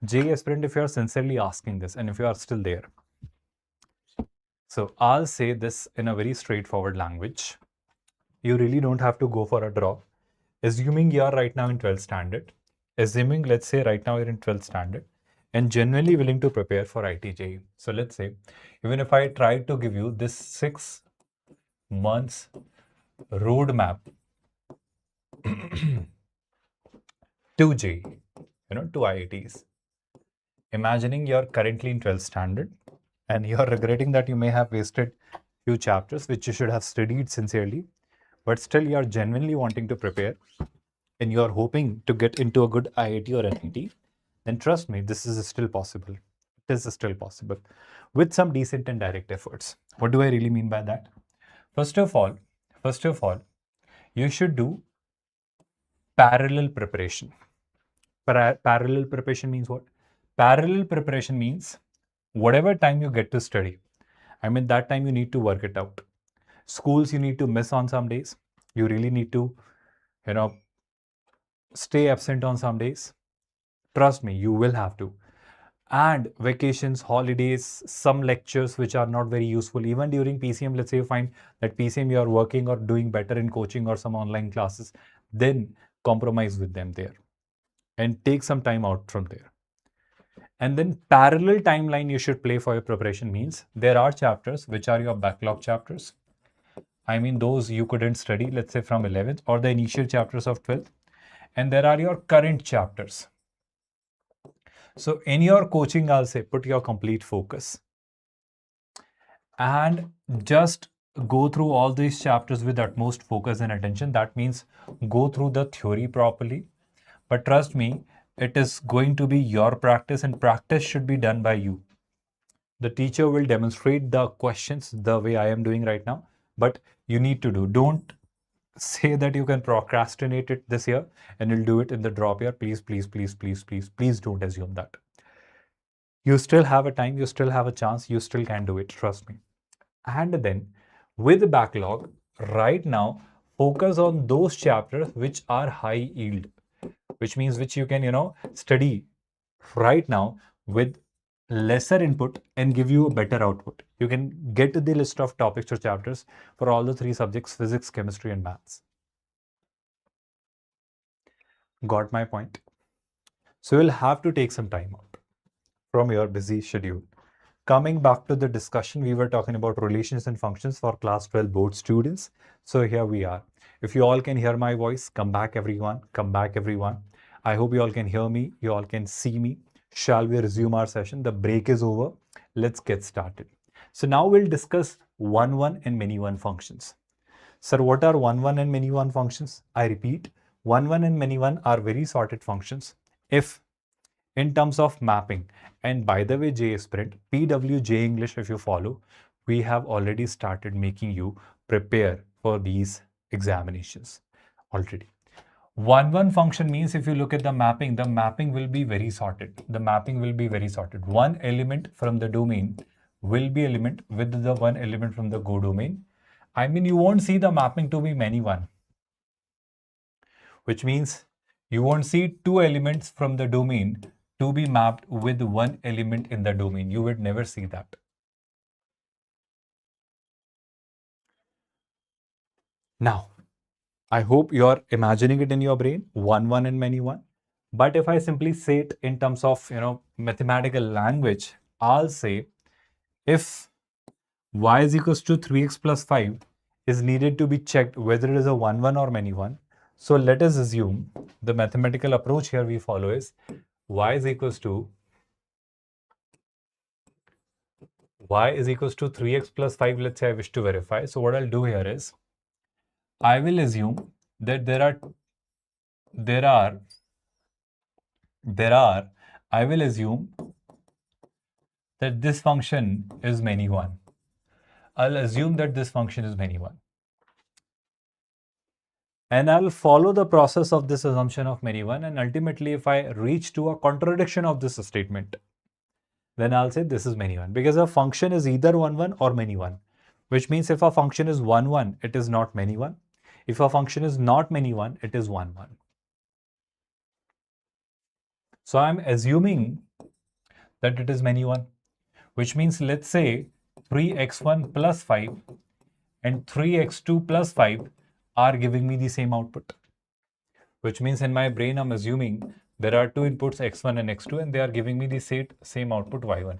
JEE aspirant, if you are sincerely asking this and if you are still there. So I'll say this in a very straightforward language. You really don't have to go for a draw. Assuming you are right now in 12th standard, assuming let's say right now you're in 12th standard and genuinely willing to prepare for ITJE. So let's say, even if I try to give you this 6 months roadmap to JEE, to IITs, imagining you're currently in 12th standard and you're regretting that you may have wasted few chapters which you should have studied sincerely, but still you're genuinely wanting to prepare and you're hoping to get into a good IIT or NIT, then trust me, this is still possible. It is still possible with some decent and direct efforts. What do I really mean by that? First of all, you should do parallel preparation. Parallel preparation means what? Parallel preparation means whatever time you get to study, I mean, that time you need to work it out. Schools you need to miss on some days. You really need to, stay absent on some days. Trust me, you will have to. And vacations, holidays, some lectures which are not very useful. Even during PCM, let's say you find that PCM you are working or doing better in coaching or some online classes, then compromise with them there and take some time out from there. And then parallel timeline you should play for your preparation means there are chapters which are your backlog chapters. I mean, those you couldn't study, let's say from 11th or the initial chapters of 12th. And there are your current chapters. So in your coaching, I'll say put your complete focus and just go through all these chapters with utmost focus and attention. That means go through the theory properly. But trust me, it is going to be your practice, and practice should be done by you. The teacher will demonstrate the questions the way I am doing right now, but you need to do. Don't say that you can procrastinate it this year and you'll do it in the drop year. Please, please, please, please, please, please don't assume that. You still have a time, you still have a chance, you still can do it, trust me. And then with the backlog, right now, focus on those chapters which are high yield, which means which you can, study right now with lesser input and give you a better output. You can get the list of topics or chapters for all the 3 subjects, physics, chemistry, and maths. Got my point? So you'll have to take some time out from your busy schedule. Coming back to the discussion, we were talking about relations and functions for class 12 board students. So here we are. If you all can hear my voice, come back everyone, come back everyone. I hope you all can hear me, you all can see me. Shall we resume our session? The break is over. Let's get started. So now we'll discuss 1-1 and many-one functions. Sir, what are 1-1 and many-one functions? I repeat, 1-1 and many-one are very sorted functions. If in terms of mapping, and by the way, JEE Aspirant, PWJ English, if you follow, we have already started making you prepare for these examinations already. 1-1 function means if you look at the mapping will be very sorted. The mapping will be very sorted. One element from the domain will be element with the one element from the Codomain. I mean, you won't see the mapping to be many-one, which means you won't see 2 elements from the domain to be mapped with one element in the domain. You would never see that. Now, I hope you're imagining it in your brain, 1-1 and many-one. But if I simply say it in terms of, mathematical language, I'll say if y is equals to 3x plus 5 is needed to be checked whether it is a 1-1 or many-one. So let us assume the mathematical approach here we follow is y is equals to 3x plus 5. Let's say I wish to verify. So what I'll do here is I will assume that I will assume that this function is many-one. I'll assume that this function is many-one. And I'll follow the process of this assumption of many-one. And ultimately, if I reach to a contradiction of this statement, then I'll say this is many-one. Because a function is either 1-1 or many-one. Which means if a function is 1-1, it is not many-one. If a function is not many-one, it is 1-1. So I'm assuming that it is many-one. Which means let's say 3x1 plus 5 and 3x2 plus 5 are giving me the same output. Which means in my brain, I'm assuming there are 2 inputs x1 and x2 and they are giving me the same output y1.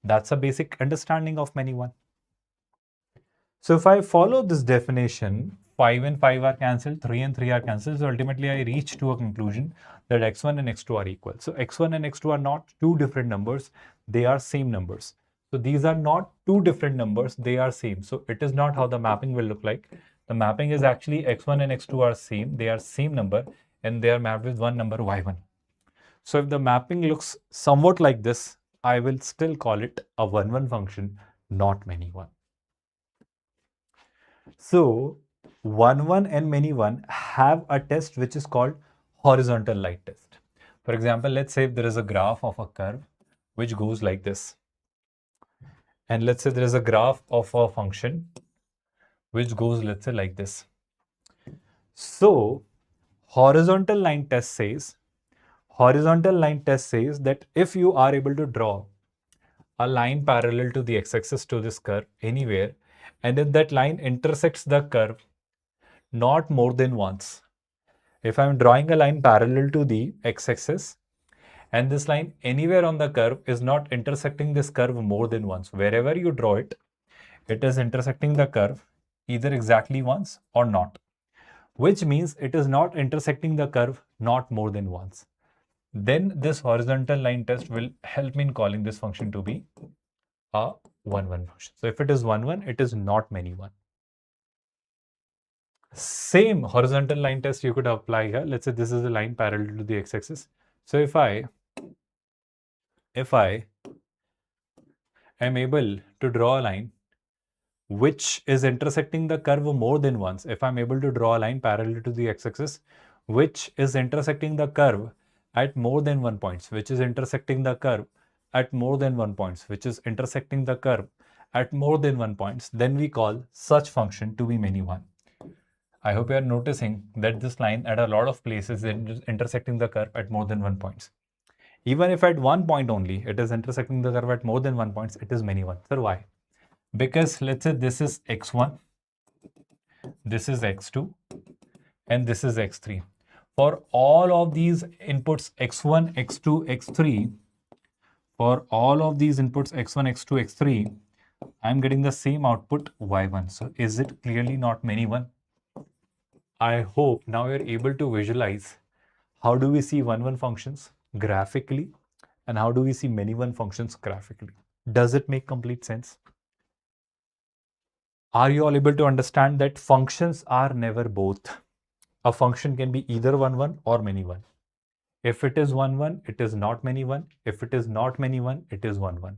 That's a basic understanding of many-one. So if I follow this definition, 5 and 5 are cancelled, 3 and 3 are cancelled. So ultimately, I reach to a conclusion that x1 and x2 are equal. So x1 and x2 are not 2 different numbers. They are same numbers. So these are not 2 different numbers. They are same. So it is not how the mapping will look like. The mapping is actually x1 and x2 are same. They are same number and they are mapped with one number y1. So if the mapping looks somewhat like this, I will still call it a 1-1 function, not many-one. So 1-1 and many-one have a test which is called horizontal line test. For example, let's say if there is a graph of a curve which goes like this. And let's say there is a graph of a function which goes, let's say, like this. So horizontal line test says that if you are able to draw a line parallel to the x-axis to this curve anywhere, and if that line intersects the curve not more than once. If I'm drawing a line parallel to the x-axis And this line anywhere on the curve is not intersecting this curve more than once. Wherever you draw it, it is intersecting the curve either exactly once or not, which means it is not intersecting the curve not more than once. Then this horizontal line test will help me in calling this function to be a 1-1 function. So if it is 1-1, it is not many 1. Same horizontal line test you could apply here. Let's say this is a line parallel to the x-axis. So if I am able to draw a line which is intersecting the curve more than once, if I'm able to draw a line parallel to the x-axis which is intersecting the curve at more than 1 points, which is intersecting the curve at more than 1 points, which is intersecting the curve at more than 1 points, then we call such function to be many 1. I hope you are noticing that this line at a lot of places is intersecting the curve at more than 1 points. Even if at 1 point only, it is intersecting the curve at more than 1 points, it is many 1. Sir, why? Because let's say this is x1, this is x2, and this is x3. For all of these inputs x1, x2, x3, for all of these inputs x1, x2, x3, I'm getting the same output y1. So is it clearly not many 1? I hope now you're able to visualize how do we see 1-1 functions graphically and how do we see many 1 functions graphically. Does it make complete sense? Are you all able to understand that functions are never both? A function can be either 1-1 or many 1. If it is 1-1, it is not many 1. If it is not many 1, it is 1-1.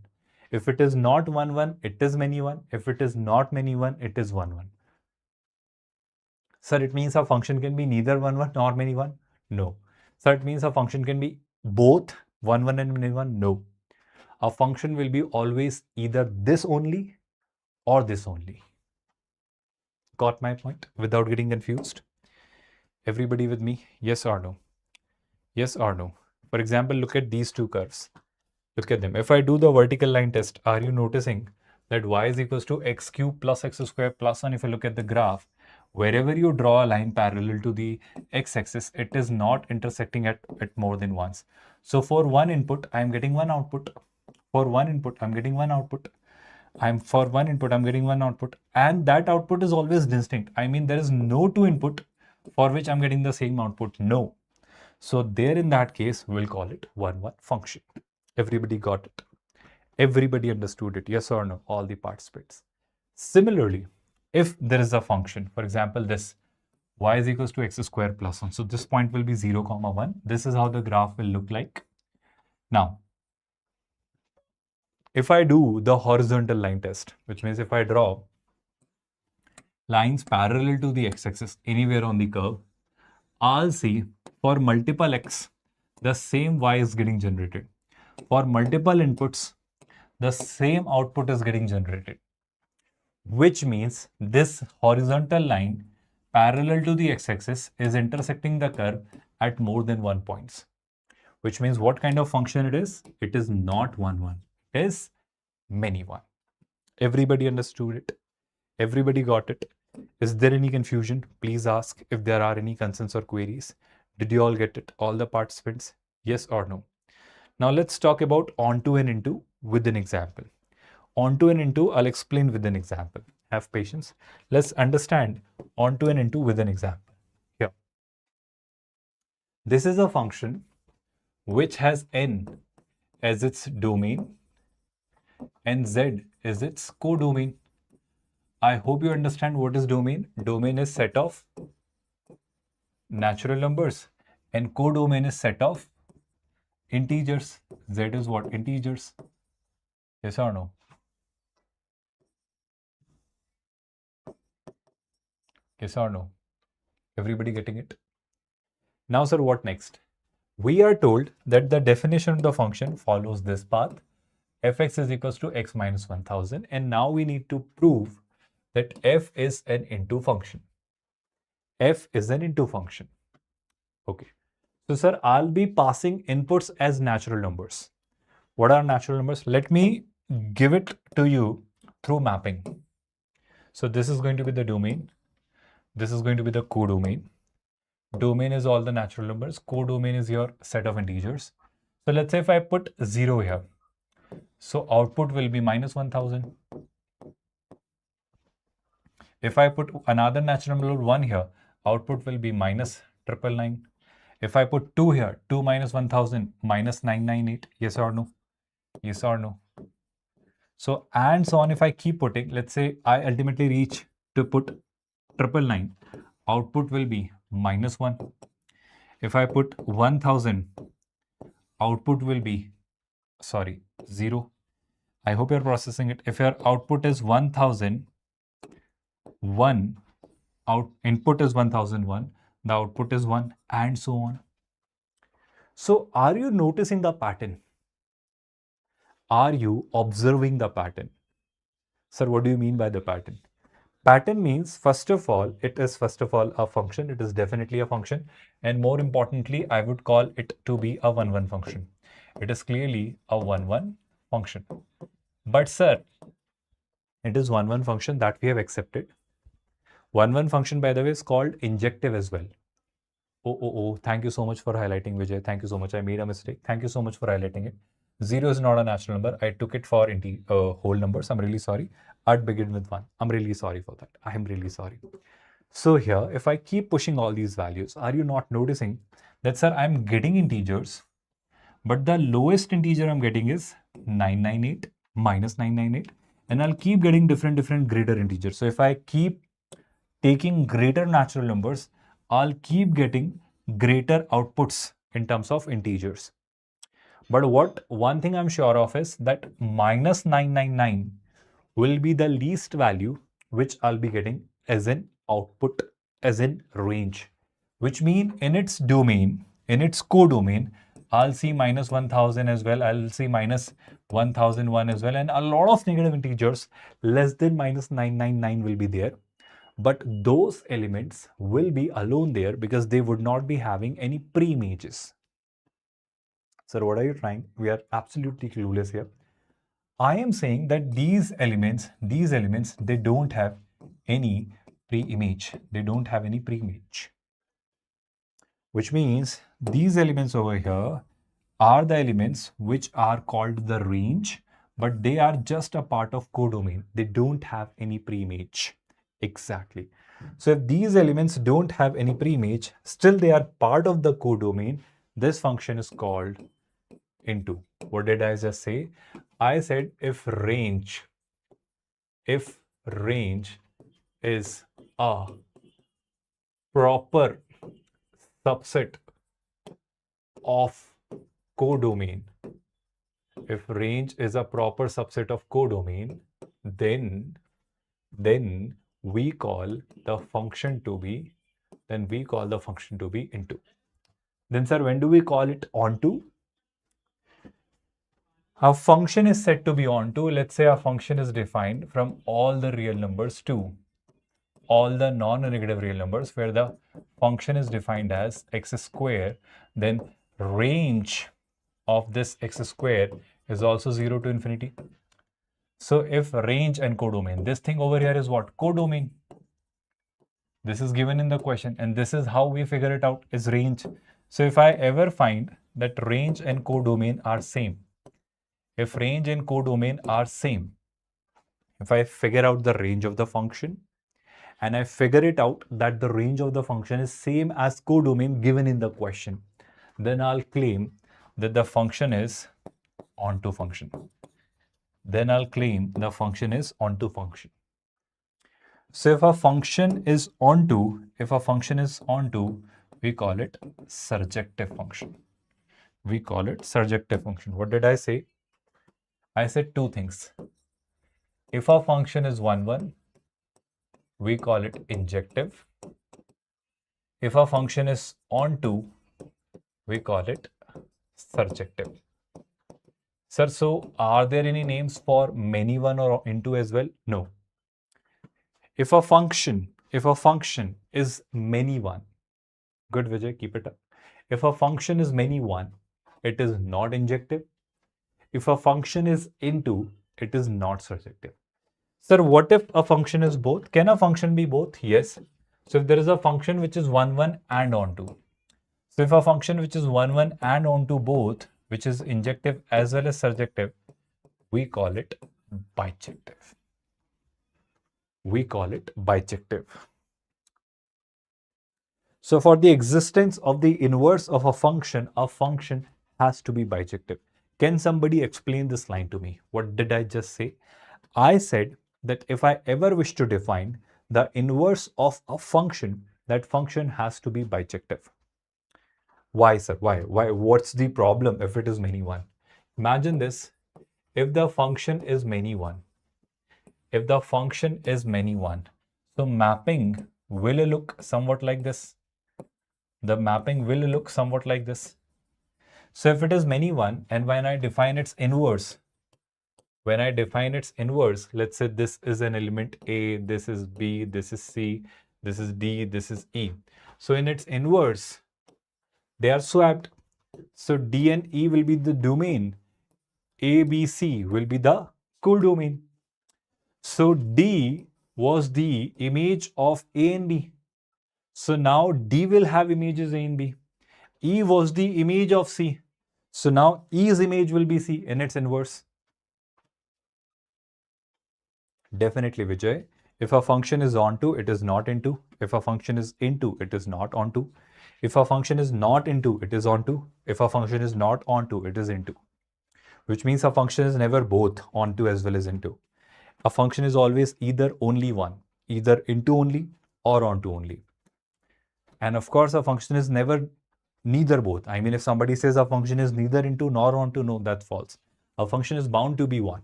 If it is not 1-1, it is many 1. If it is not many 1, it is 1-1. Sir, it means a function can be neither 1-1 nor many 1? No. Sir, it means a function can be both 1-1 and many 1? No. A function will be always either this only or this only. Got my point without getting confused? Everybody with me? Yes or no? Yes or no? For example, look at these two curves. Look at them. If I do the vertical line test, are you noticing that y is equals to x cube plus x square plus 1? If you look at the graph, wherever you draw a line parallel to the x-axis, it is not intersecting at more than once. So for one input, I am getting one output. For one input, I'm getting one output. For one input, I'm getting one output. And that output is always distinct. I mean, there is no two input for which I'm getting the same output. No. So there in that case, we'll call it 1-1 function. Everybody got it? Everybody understood it? Yes or no? All the participants. Similarly, if there is a function, for example, this y is equals to x square plus 1. So this point will be 0, 1. This is how the graph will look like. Now, if I do the horizontal line test, which means if I draw lines parallel to the x-axis anywhere on the curve, I'll see for multiple x, the same y is getting generated. For multiple inputs, the same output is getting generated, which means this horizontal line parallel to the x-axis is intersecting the curve at more than 1 points, which means what kind of function it is? It is not 1-1, it is many 1. Everybody understood it? Everybody got it? Is there any confusion? Please ask if there are any concerns or queries. Did you all get it? All the participants? Yes or no? Now let's talk about onto and into with an example. Onto and into, I'll explain with an example. Have patience. Let's understand onto and into with an example. Here. This is a function which has n as its domain and z is its codomain. I hope you understand what is domain. Domain is set of natural numbers and codomain is set of integers. Z is what? Integers. Yes or no? Yes or no? Everybody getting it? Now, sir, what next? We are told that the definition of the function follows this path. Fx is equals to x minus 1000. And now we need to prove that f is an into function. F is an into function. Okay. So, sir, I'll be passing inputs as natural numbers. What are natural numbers? Let me give it to you through mapping. So, this is going to be the domain. This is going to be the codomain. Domain is all the natural numbers. Codomain is your set of integers. So let's say if I put 0 here, so output will be minus 1000. If I put another natural number 1 here, output will be minus 999. If I put 2 here, 2 minus 1000, minus 998. Yes or no? Yes or no? So, and so on. If I keep putting, let's say I ultimately reach to put 999, output will be minus 1. If I put 1000, output will be, 0. I hope you're processing it. If your output is 1000, input is 1001, the output is 1, and so on. So, are you noticing the pattern? Are you observing the pattern? Sir, what do you mean by the pattern? Pattern means, first of all, it is a function. It is definitely a function. And more importantly, I would call it to be a 1-1 function. It is clearly a 1-1 function. But sir, it is 1-1 function that we have accepted. 1-1 function, by the way, is called injective as well. Oh, thank you so much for highlighting, Vijay. Thank you so much. I made a mistake. Thank you so much for highlighting it. 0 is not a natural number. I took it for whole numbers. I'm really sorry. I'd begin with 1. I'm really sorry for that. I am really sorry. So here, if I keep pushing all these values, are you not noticing that, sir, I'm getting integers, but the lowest integer I'm getting is 998, minus 998, and I'll keep getting different greater integers. So if I keep taking greater natural numbers, I'll keep getting greater outputs in terms of integers. But one thing I'm sure of is that minus 999 will be the least value which I'll be getting as an output, as in range, which means in its domain, in its codomain, I'll see minus 1000 as well. I'll see minus 1001 as well. And a lot of negative integers less than minus 999 will be there. But those elements will be alone there because they would not be having any pre-images. Sir, what are you trying? We are absolutely clueless here. I am saying that these elements, they don't have any pre-image. They don't have any pre-image. Which means these elements over here are the elements which are called the range, but they are just a part of codomain. They don't have any pre-image. Exactly. So if these elements don't have any pre-image, still they are part of the codomain. This function is called into. What did I just say? I said if range is a proper subset of codomain, if range is a proper subset of codomain, then we call the function to be into. Then sir, when do we call it onto? A function is said to be onto. Let's say a function is defined from all the real numbers to all the non-negative real numbers, where the function is defined as x square, then range of this x square is also 0 to infinity. So if range and codomain, this thing over here is what? Codomain. This is given in the question, and this is how we figure it out, is range. So if I ever find that range and codomain are same, if range and codomain are same, if I figure out the range of the function and I figure it out that the range of the function is same as codomain given in the question, then I'll claim that the function is onto function. Then I'll claim the function is onto function. So if a function is onto, we call it surjective function. We call it surjective function. What did I say? I said two things. If a function is 1-1, we call it injective. If a function is onto, we call it surjective. Sir, so are there any names for many one or into as well? No. If a function is many one, good Vijay, keep it up. If a function is many one, it is not injective. If a function is into, it is not surjective. Sir, what if a function is both? Can a function be both? Yes. So if there is a function which is 1-1 and onto. So if a function which is 1-1 and onto both, which is injective as well as surjective, we call it bijective. We call it bijective. So for the existence of the inverse of a function has to be bijective. Can somebody explain this line to me? What did I just say? I said that if I ever wish to define the inverse of a function, that function has to be bijective. Why, sir? Why? What's the problem if it is many one? Imagine this. If the function is many one, so mapping will look somewhat like this. The mapping will look somewhat like this. So if it is many one, and when I define its inverse, let's say this is an element A, this is B, this is C, this is D, this is E. So in its inverse, they are swapped. So D and E will be the domain. A, B, C will be the codomain. So D was the image of A and B. So now D will have images A and B. E was the image of C. So now E's image will be C in its inverse. Definitely, Vijay. If a function is onto, it is not into. If a function is into, it is not onto. If a function is not into, it is onto. If a function is not onto, it is into. Which means a function is never both onto as well as into. A function is always either only one, either into only or onto only. And of course, a function is never neither both. I mean, if somebody says a function is neither into nor onto, no, that's false. A function is bound to be one.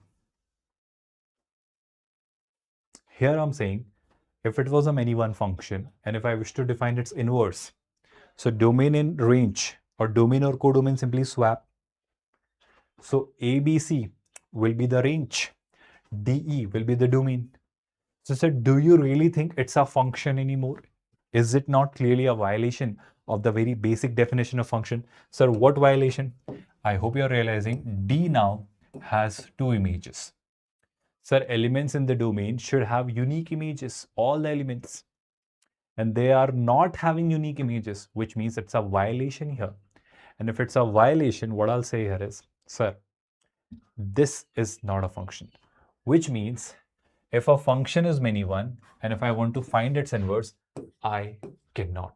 Here I'm saying, if it was a many one function, and if I wish to define its inverse, so domain in range or domain or codomain simply swap. So ABC will be the range, DE will be the domain. So sir, do you really think it's a function anymore? Is it not clearly a violation of the very basic definition of function? Sir, what violation? I hope you're realizing D now has two images. Sir, elements in the domain should have unique images, all the elements. And they are not having unique images, which means it's a violation here. And if it's a violation, what I'll say here is, sir, this is not a function, which means if a function is many one, and if I want to find its inverse, I cannot.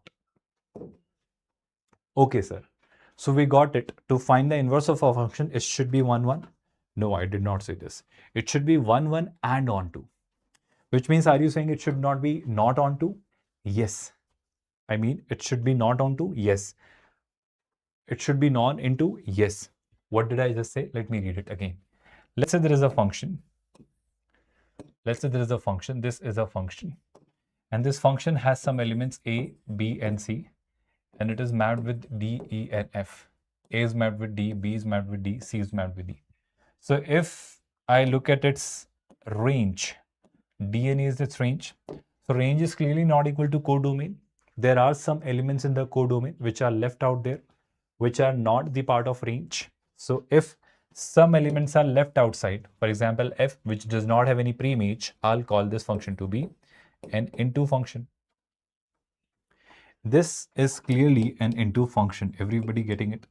Okay, sir. So we got it. To find the inverse of a function, it should be 1, 1. No, I did not say this. It should be 1, 1 and onto. Which means, are you saying it should not be not onto? Yes. I mean, it should be not onto? Yes. It should be non into? Yes. What did I just say? Let me read it again. Let's say there is a function. This is a function. And this function has some elements A, B, and C. And it is mapped with D, E, and F. A is mapped with D, B is mapped with D, C is mapped with D. So if I look at its range, D and E is its range. So range is clearly not equal to codomain. There are some elements in the codomain which are left out there, which are not the part of range. So if some elements are left outside, for example, F, which does not have any pre-image, I'll call this function to be an into function. This is clearly an into function. Everybody getting it?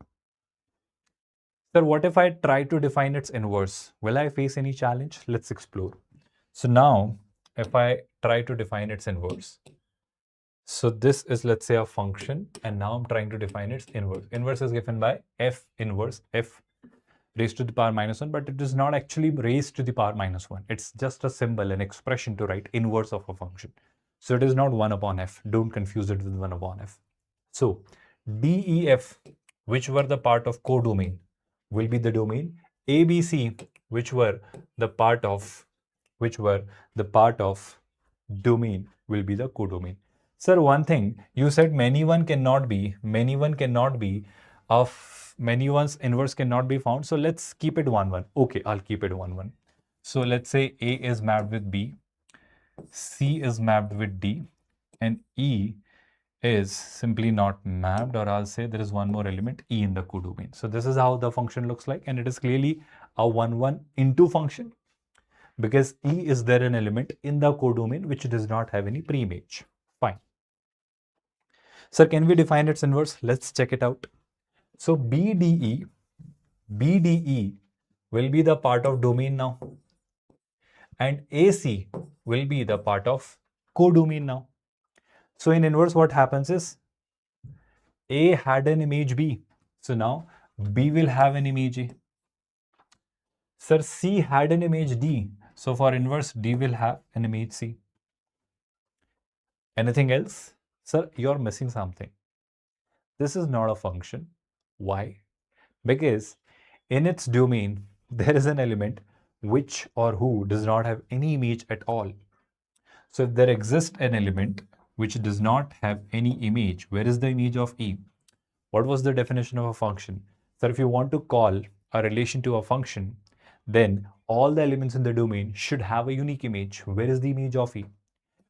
Sir, what if I try to define its inverse? Will I face any challenge? Let's explore. So now, if I try to define its inverse, so this is, let's say, a function, and now I'm trying to define its inverse. Inverse is given by F inverse, F raised to the power minus 1, but it is not actually raised to the power minus 1. It's just a symbol, an expression to write inverse of a function. So it is not 1 upon F. Don't confuse it with 1 upon F. So D, E, F, which were the part of codomain, will be the domain. A, B, C, which were the part of domain, will be the codomain. Sir, one thing, you said many one cannot be of many one's inverse cannot be found. So let's keep it 1, 1. Okay, I'll keep it 1, 1. So let's say A is mapped with B, C is mapped with D, and E is simply not mapped, or I'll say there is one more element, E, in the codomain. So this is how the function looks like, and it is clearly a 1, 1 into function, because E is there an element in the codomain which does not have any pre-image. Fine. Sir, can we define its inverse? Let's check it out. So BDE BDE will be the part of domain now, and AC will be the part of codomain now. So in inverse, what happens is A had an image B. So now B will have an image A. Sir, C had an image D. So for inverse, D will have an image C. Anything else? Sir, you're missing something. This is not a function. Why? Because in its domain, there is an element which or who does not have any image at all. So if there exists an element which does not have any image, where is the image of E? What was the definition of a function? So if you want to call a relation to a function, then all the elements in the domain should have a unique image. Where is the image of E?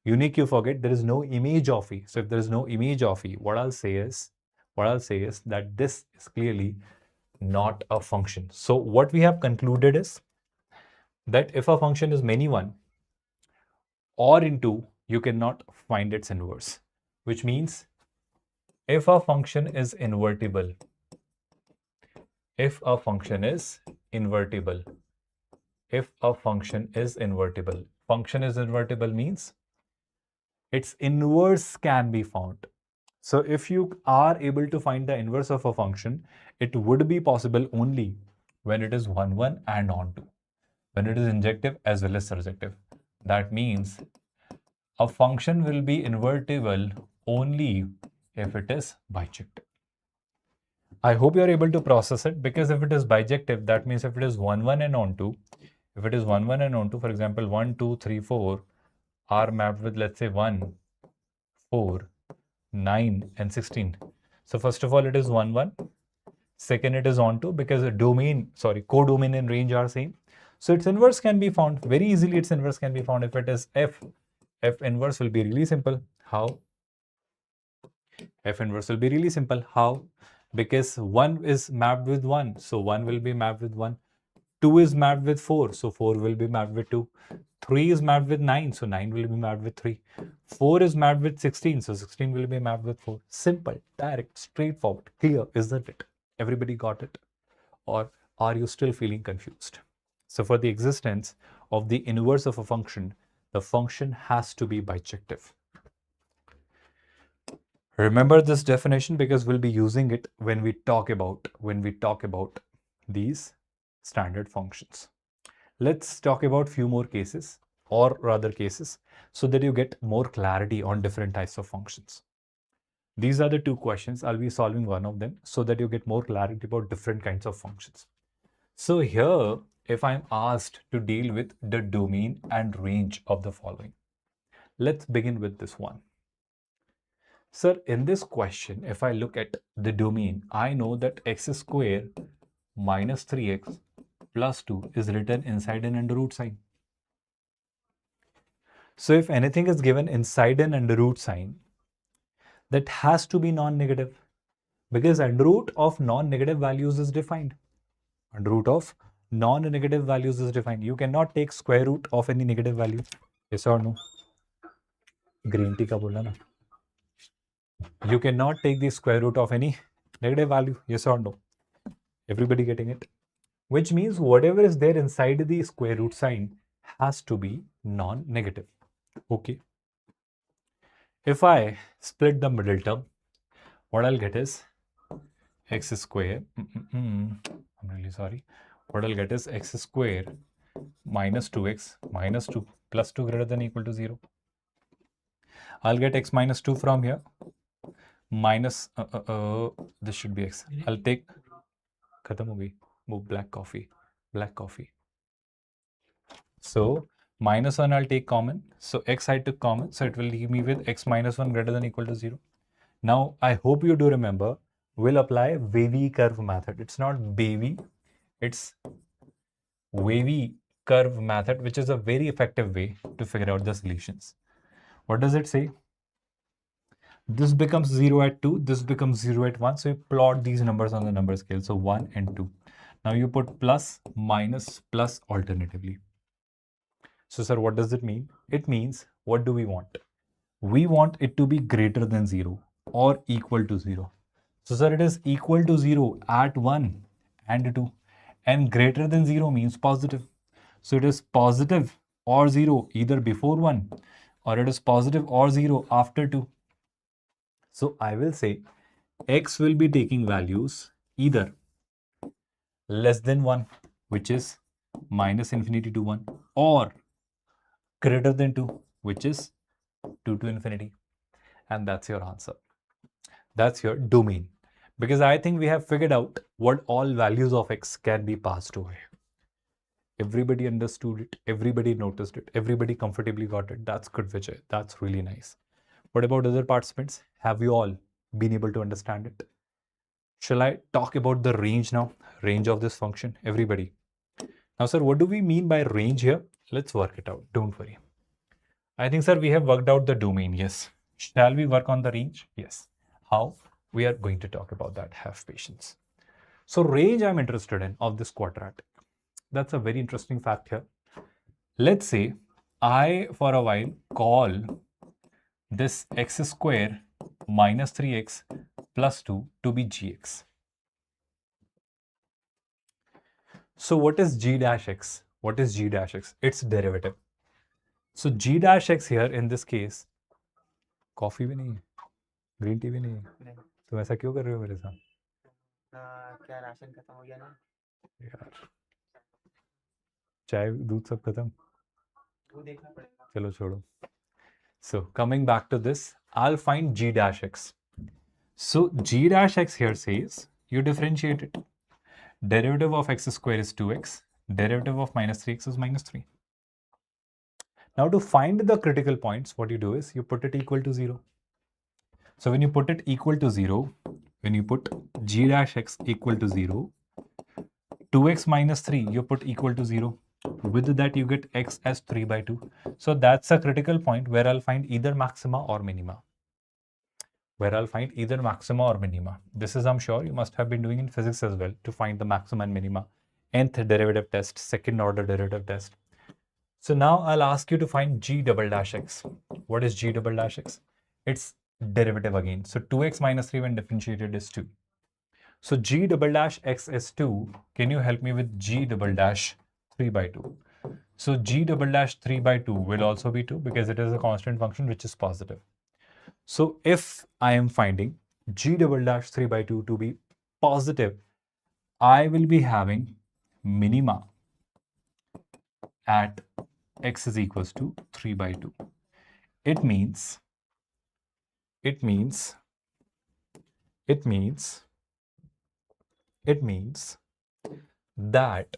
Unique, you forget, there is no image of E. So if there is no image of E, what I'll say is that this is clearly not a function. So what we have concluded is that if a function is many one or into, you cannot find its inverse, which means if a function is invertible, function is invertible means its inverse can be found. So if you are able to find the inverse of a function, it would be possible only when it is 1, 1 and onto, when it is injective as well as surjective. That means a function will be invertible only if it is bijective. I hope you are able to process it, because if it is bijective, that means if it is 1, 1 and onto, for example, 1, 2, 3, 4 are mapped with, let's say, 1, 4, 9 and 16. So first of all, it is 1, 1. Second, it is onto, because the codomain and range are same. So its inverse can be found very easily. Its inverse can be found if it is F. F inverse will be really simple. How? F inverse will be really simple. How? Because 1 is mapped with 1, so 1 will be mapped with 1. 2 is mapped with 4, so 4 will be mapped with 2. 3 is mapped with 9, so 9 will be mapped with 3. 4 is mapped with 16, so 16 will be mapped with 4. Simple, direct, straightforward, clear, isn't it? Everybody got it? Or are you still feeling confused? So for the existence of the inverse of a function, the function has to be bijective. Remember this definition, because we'll be using it when we talk about these standard functions. Let's talk about few more cases, or rather cases, so that you get more clarity on different types of functions. These are the two questions. I'll be solving one of them so that you get more clarity about different kinds of functions. So here, if I'm asked to deal with the domain and range of the following, let's begin with this one. Sir, in this question, if I look at the domain, I know that x square minus 3x plus 2 is written inside an under root sign. So if anything is given inside an under root sign, that has to be non-negative, because under root of non-negative values is defined. Under root of non-negative values is defined. You cannot take square root of any negative value. Yes or no? Green tea ka bola na. You cannot take the square root of any negative value. Yes or no? Everybody getting it? Which means whatever is there inside the square root sign has to be non-negative. Okay. If I split the middle term, what I'll get is x square. I'm really sorry. What I'll get is x square minus 2x minus 2 plus 2 greater than or equal to 0. I'll get x minus 2 from here. Minus, this should be x. I'll take, khatam ho gayi, black coffee. So, minus 1 I'll take common. So, x I took common. So, it will leave me with x minus 1 greater than or equal to 0. Now, I hope you do remember, we'll apply wavy curve method. It's not wavy, it's wavy curve method, which is a very effective way to figure out the solutions. What does it say? This becomes 0 at 2, this becomes 0 at 1. So you plot these numbers on the number scale. So 1 and 2. Now you put plus, minus, plus alternatively. So sir, what does it mean? It means, what do we want? We want it to be greater than 0 or equal to 0. So sir, it is equal to 0 at 1 and 2. and greater than 0 means positive. So it is positive or 0 either before 1 or it is positive or 0 after 2. So I will say x will be taking values either less than 1, which is minus infinity to 1, or greater than 2, which is 2 to infinity. And that's your answer. That's your domain. Because I think we have figured out what all values of x can be passed away. Everybody understood it. Everybody noticed it. Everybody comfortably got it. That's good, Vijay. That's really nice. What about other participants? Have you all been able to understand it? Shall I talk about the range now? Range of this function? Everybody. Now, sir, what do we mean by range here? Let's work it out. Don't worry. I think, sir, we have worked out the domain. Yes. Shall we work on the range? Yes. How? We are going to talk about that. Have patience. So range I'm interested in of this quadratic. That's a very interesting fact here. Let's say I, for a while, call this x square minus 3x plus 2 to be gx. So what is g dash x? What is g dash x? Its derivative. So g dash x here in this case, coffee भी नहीं है, green tea भी नहीं है, तो ऐसा क्यों कर रहे हो मेरे साथ? क्या राशन खत्म हो गया ना यार, चाय दूध सब खत्म, वो देखना पड़ेगा, चलो छोड़ो. So coming back to this, I'll find g dash x. So g dash x here says you differentiate it. Derivative of x square is 2x. Derivative of minus 3x is minus 3. Now to find the critical points, what you do is you put it equal to 0. So when you put it equal to 0, when you put g dash x equal to 0, 2x minus 3 you put equal to 0. With that you get x as 3 by 2. So that's a critical point where I'll find either maxima or minima. This is, I'm sure, you must have been doing in physics as well to find the maxima and minima. Nth derivative test, second order derivative test. So now I'll ask you to find g double dash x. What is g double dash x? It's derivative again. So 2x minus 3 when differentiated is 2. So g double dash x is 2. Can you help me with g double dash 3 by 2? So g double dash 3 by 2 will also be 2 because it is a constant function which is positive. So if I am finding g double dash 3 by 2 to be positive, I will be having minima at x is equals to 3 by 2. It means that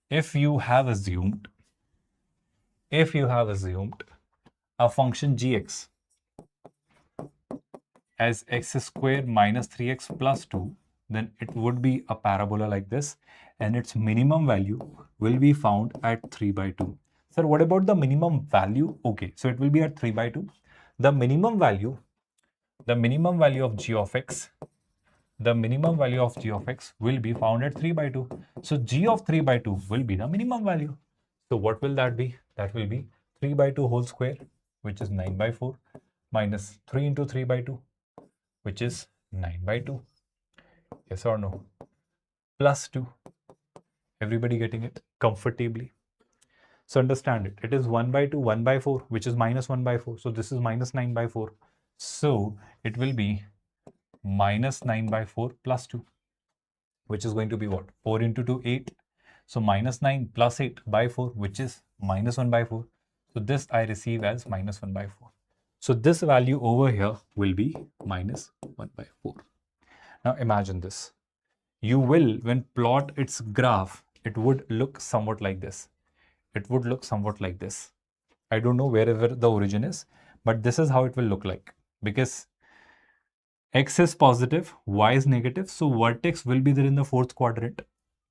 if you have assumed a function gx as x square minus 3x plus 2, then it would be a parabola like this, and its minimum value will be found at 3 by 2. Sir, what about the minimum value? Okay, so it will be at 3 by 2. The minimum value of g of x, will be found at 3 by 2. So g of 3 by 2 will be the minimum value. So what will that be? That will be 3 by 2 whole square, which is 9 by 4, minus 3 into 3 by 2, which is 9 by 2. Yes or no? Plus 2. Everybody getting it comfortably? So understand it. It is 1 by 2, 1 by 4, which is minus 1 by 4. So this is minus 9 by 4. So it will be minus 9 by 4 plus 2, which is going to be what? 4 into 2, 8. So minus 9 plus 8 by 4, which is minus 1 by 4. So this I receive as minus 1 by 4. So this value over here will be minus 1 by 4. Now imagine this. You will, when plot its graph, it would look somewhat like this. I don't know wherever the origin is, but this is how it will look like. Because x is positive, y is negative, so vertex will be there in the fourth quadrant,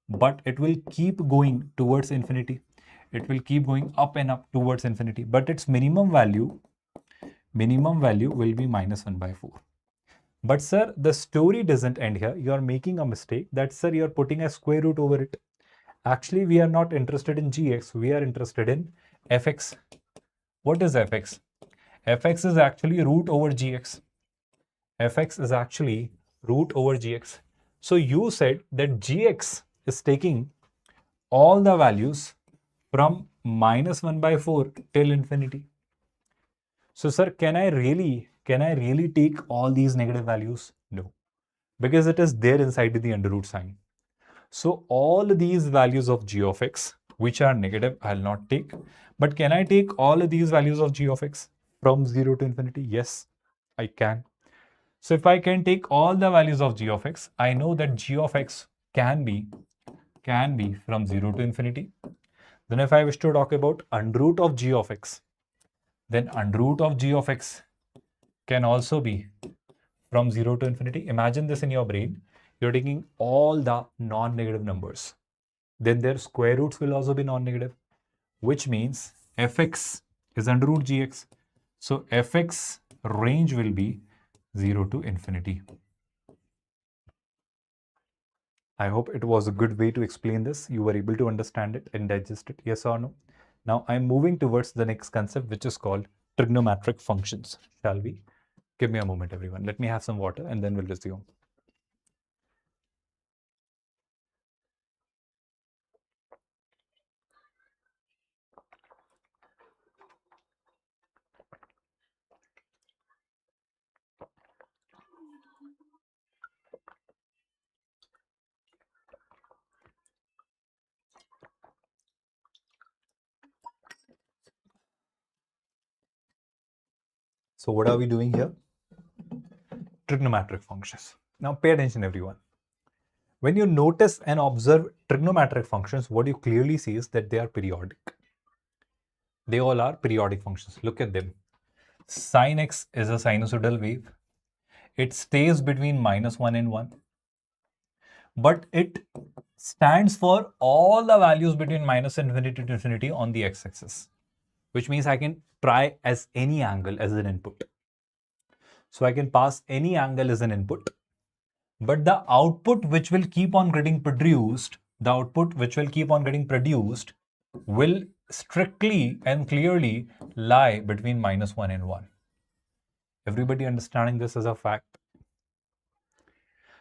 but it will keep going towards infinity. It will keep going up and up towards infinity, but its minimum value will be minus 1 by 4. But sir, the story doesn't end here. You are making a mistake that, sir, you are putting a square root over it. Actually, we are not interested in gx. We are interested in fx. What is fx? Fx is actually root over gx. So you said that gx is taking all the values from -1/4 till infinity. So sir, can I really take all these negative values? No, because it is there inside the under root sign. So all these values of g of x, which are negative, I'll not take. But can I take all of these values of g of x from 0 to infinity? Yes, I can. So if I can take all the values of g of x, I know that g of x can be from 0 to infinity. Then if I wish to talk about under root of g of x, then under root of g of x can also be from 0 to infinity. Imagine this in your brain. You're taking all the non-negative numbers. Then their square roots will also be non-negative, which means fx is under root gx. So fx range will be 0 to infinity. I hope it was a good way to explain this. You were able to understand it and digest it, yes or no? Now I'm moving towards the next concept, which is called trigonometric functions. Shall we? Give me a moment, everyone. Let me have some water and then we'll resume. So what are we doing here? Trigonometric functions. Now pay attention, everyone. When you notice and observe trigonometric functions, what you clearly see is that they are periodic. They all are periodic functions. Look at them. Sin x is a sinusoidal wave. It stays between -1 and 1. But it stands for all the values between -infinity to infinity on the x-axis, which means I can try as any angle as an input. So I can pass any angle as an input, but the output which will keep on getting produced, will strictly and clearly lie between -1 and 1. Everybody understanding this as a fact?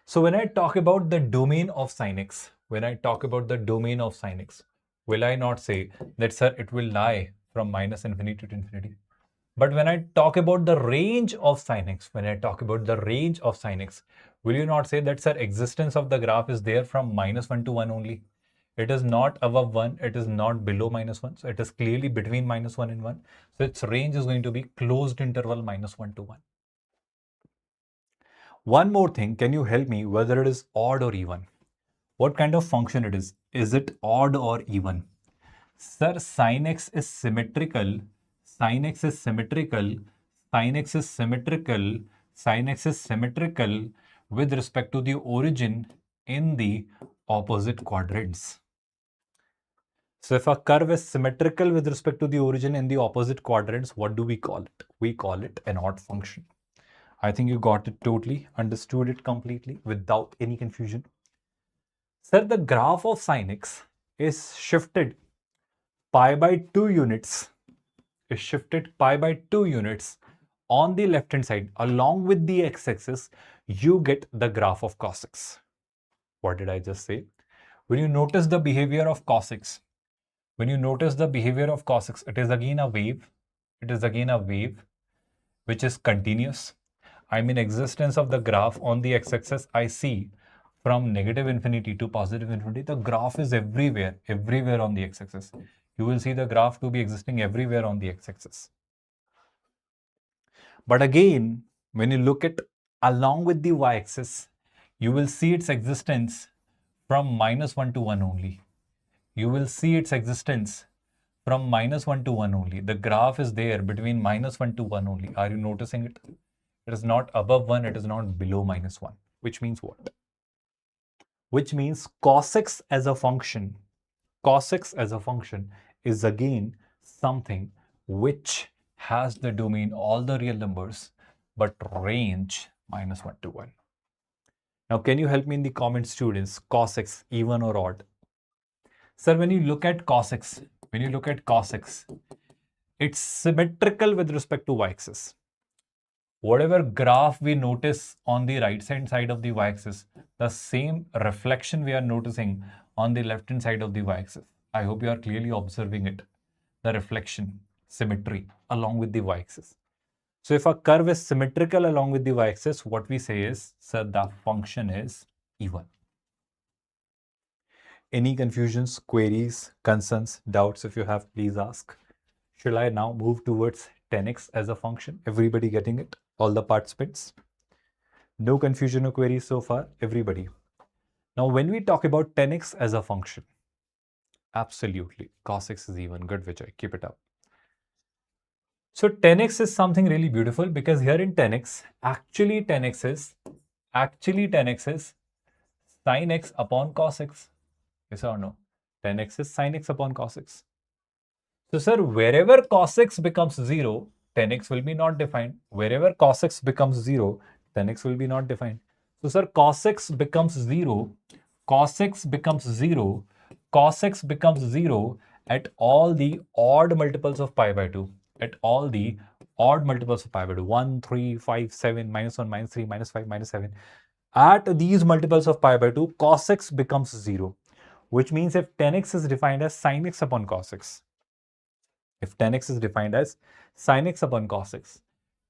So when I talk about the domain of sin x, will I not say that, sir, it will lie from -infinity to infinity? But when I talk about the range of sin x, will you not say that, sir, existence of the graph is there from -1 to 1 only? It is not above 1, it is not below -1, so it is clearly between -1 and 1. So its range is going to be closed interval -1 to 1. One more thing, can you help me whether it is odd or even? What kind of function it is? Is it odd or even? Sir, sin x is symmetrical. Sin x is symmetrical with respect to the origin in the opposite quadrants. So if a curve is symmetrical with respect to the origin in the opposite quadrants, what do we call it? We call it an odd function. I think you got it totally, understood it completely without any confusion. Sir, the graph of sin x is shifted pi by 2 units. On the left hand side along with the x-axis. You get the graph of cos x. What did I just say? When you notice the behavior of cos x, it is again a wave. Which is continuous. I mean, existence of the graph on the x-axis, I see from negative infinity to positive infinity, the graph is everywhere on the x-axis. You will see the graph to be existing everywhere on the x-axis. But again, when you look at along with the y-axis, you will see its existence from -1 to 1 only. The graph is there between -1 to 1 only. Are you noticing it? It is not above 1, it is not below -1. Which means what? Which means cos x as a function is again something which has the domain all the real numbers but range -1 to 1. Now can you help me in the comments, students? Cos x, even or odd? Sir, when you look at cos x, it's symmetrical with respect to y-axis. whatever graph we notice on the right hand side of the y-axis, the same reflection we are noticing on the left hand side of the y-axis. I hope you are clearly observing it. The reflection, symmetry along with the y-axis. So if a curve is symmetrical along with the y-axis, what we say is, sir, the function is even. Any confusions, queries, concerns, doubts, if you have, please ask. Shall I now move towards 10x as a function? Everybody getting it? All the participants? No confusion or queries so far? Everybody. Now, when we talk about 10x as a function, absolutely, cos x is even. Good, Vijay. Keep it up. So 10x is something really beautiful because here in 10x, actually 10x is sin x upon cos x. Yes or no? 10x is sin x upon cos x. So sir, wherever cos x becomes 0, 10x will be not defined. Wherever cos x becomes 0, 10x will be not defined. So sir, cos x becomes 0, cos x becomes 0, cos x becomes 0 at all the odd multiples of pi by 2. At all the odd multiples of pi by 2. 1, 3, 5, 7, minus 1, minus 3, minus 5, minus 7. At these multiples of pi by 2, cos x becomes 0. Which means if 10x is defined as sin x upon cos x, if 10x is defined as sin x upon cos x,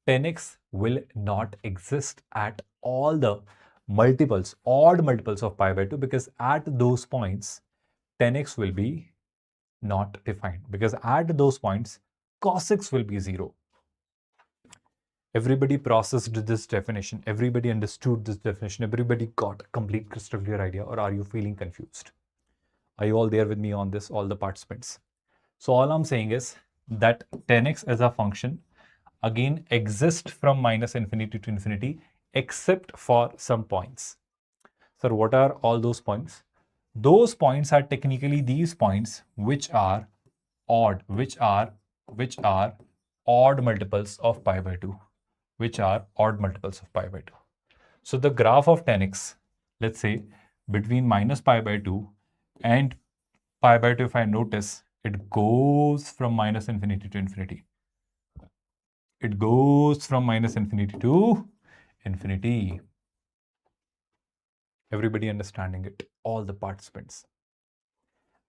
10x will not exist at all the multiples, odd multiples of pi by 2, because at those points, 10x will be not defined, because at those points, cos x will be 0. Everybody processed this definition. Everybody understood this definition. Everybody got a complete crystal clear idea, or are you feeling confused? Are you all there with me on this, all the participants? So all I'm saying is that 10x as a function again exists from minus infinity to infinity except for some points. Sir, what are all those points? Those points are technically these points which are odd, which are odd multiples of pi by 2, which are odd multiples of pi by 2. So the graph of 10x, let's say between minus pi by 2 and pi by 2, if I notice, it goes from minus infinity to infinity. It goes from minus infinity to infinity. Everybody understanding it? All the participants.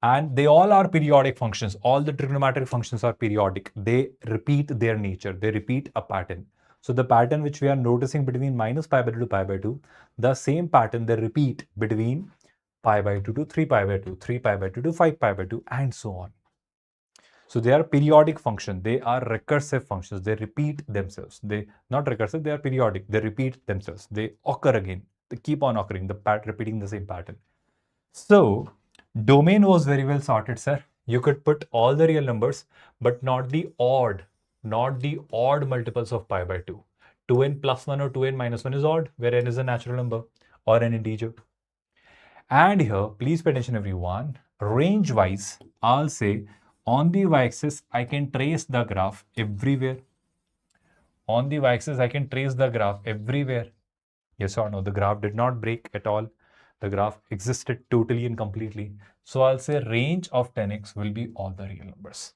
And they all are periodic functions. All the trigonometric functions are periodic. They repeat their nature. They repeat a pattern. So the pattern which we are noticing between minus pi by 2 to pi by 2, the same pattern they repeat between pi by 2 to 3 pi by 2, 3 pi by 2 to 5 pi by 2, and so on. So they are periodic functions. They are recursive functions. They repeat themselves. They not recursive. They are periodic. They repeat themselves. They occur again. They keep on occurring. Repeating the same pattern. So domain was very well sorted, sir. You could put all the real numbers, but not the odd multiples of pi by 2. 2n plus 1 or 2n minus 1 is odd, where n is a natural number or an integer. And here, please pay attention, everyone. Range-wise, I'll say on the y-axis, I can trace the graph everywhere. On the y-axis, I can trace the graph everywhere. Yes or no? The graph did not break at all. The graph existed totally and completely. So I'll say range of 10x will be all the real numbers.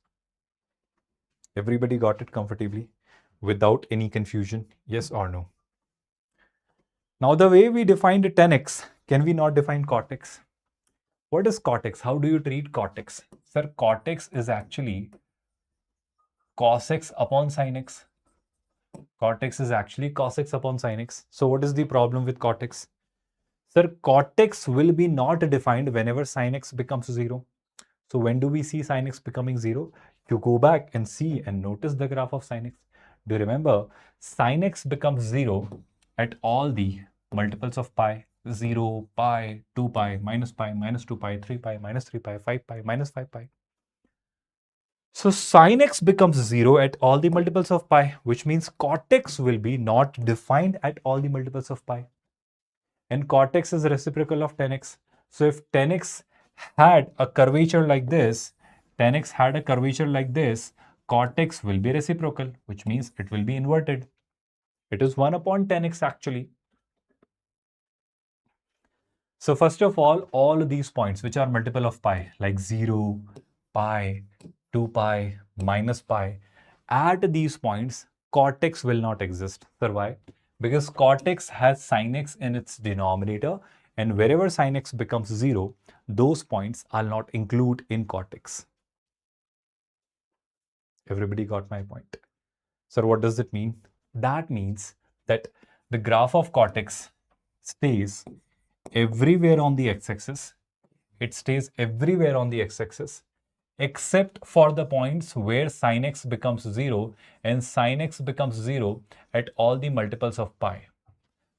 Everybody got it comfortably without any confusion? Yes or no? Now, the way we defined 10x, can we not define cortex? What is cortex? How do you treat cortex? Sir, cortex is actually cos x upon sin x. Cortex is actually cos x upon sin x. So what is the problem with cortex? Sir, cortex will be not defined whenever sin x becomes 0. So when do we see sin x becoming 0? You go back and see and notice the graph of sin x. Do you remember? Sin x becomes 0 at all the multiples of pi. 0, pi, 2 pi, minus 2 pi, 3 pi, minus 3 pi, 5 pi, minus 5 pi. So sin x becomes 0 at all the multiples of pi, which means cortex will be not defined at all the multiples of pi. And cortex is reciprocal of 10x. So if 10x had a curvature like this, 10x had a curvature like this, cortex will be reciprocal, which means it will be inverted. It is 1 upon 10x actually. So first of all of these points which are multiple of pi, like 0, pi, 2 pi, minus pi, at these points, cot x will not exist. Sir, why? Because cot x has sin x in its denominator, and wherever sin x becomes 0, those points are not included in cot x. Everybody got my point? Sir, what does it mean? That means that the graph of cot x stays everywhere on the x-axis. It stays everywhere on the x-axis except for the points where sin x becomes 0, and sin x becomes 0 at all the multiples of pi.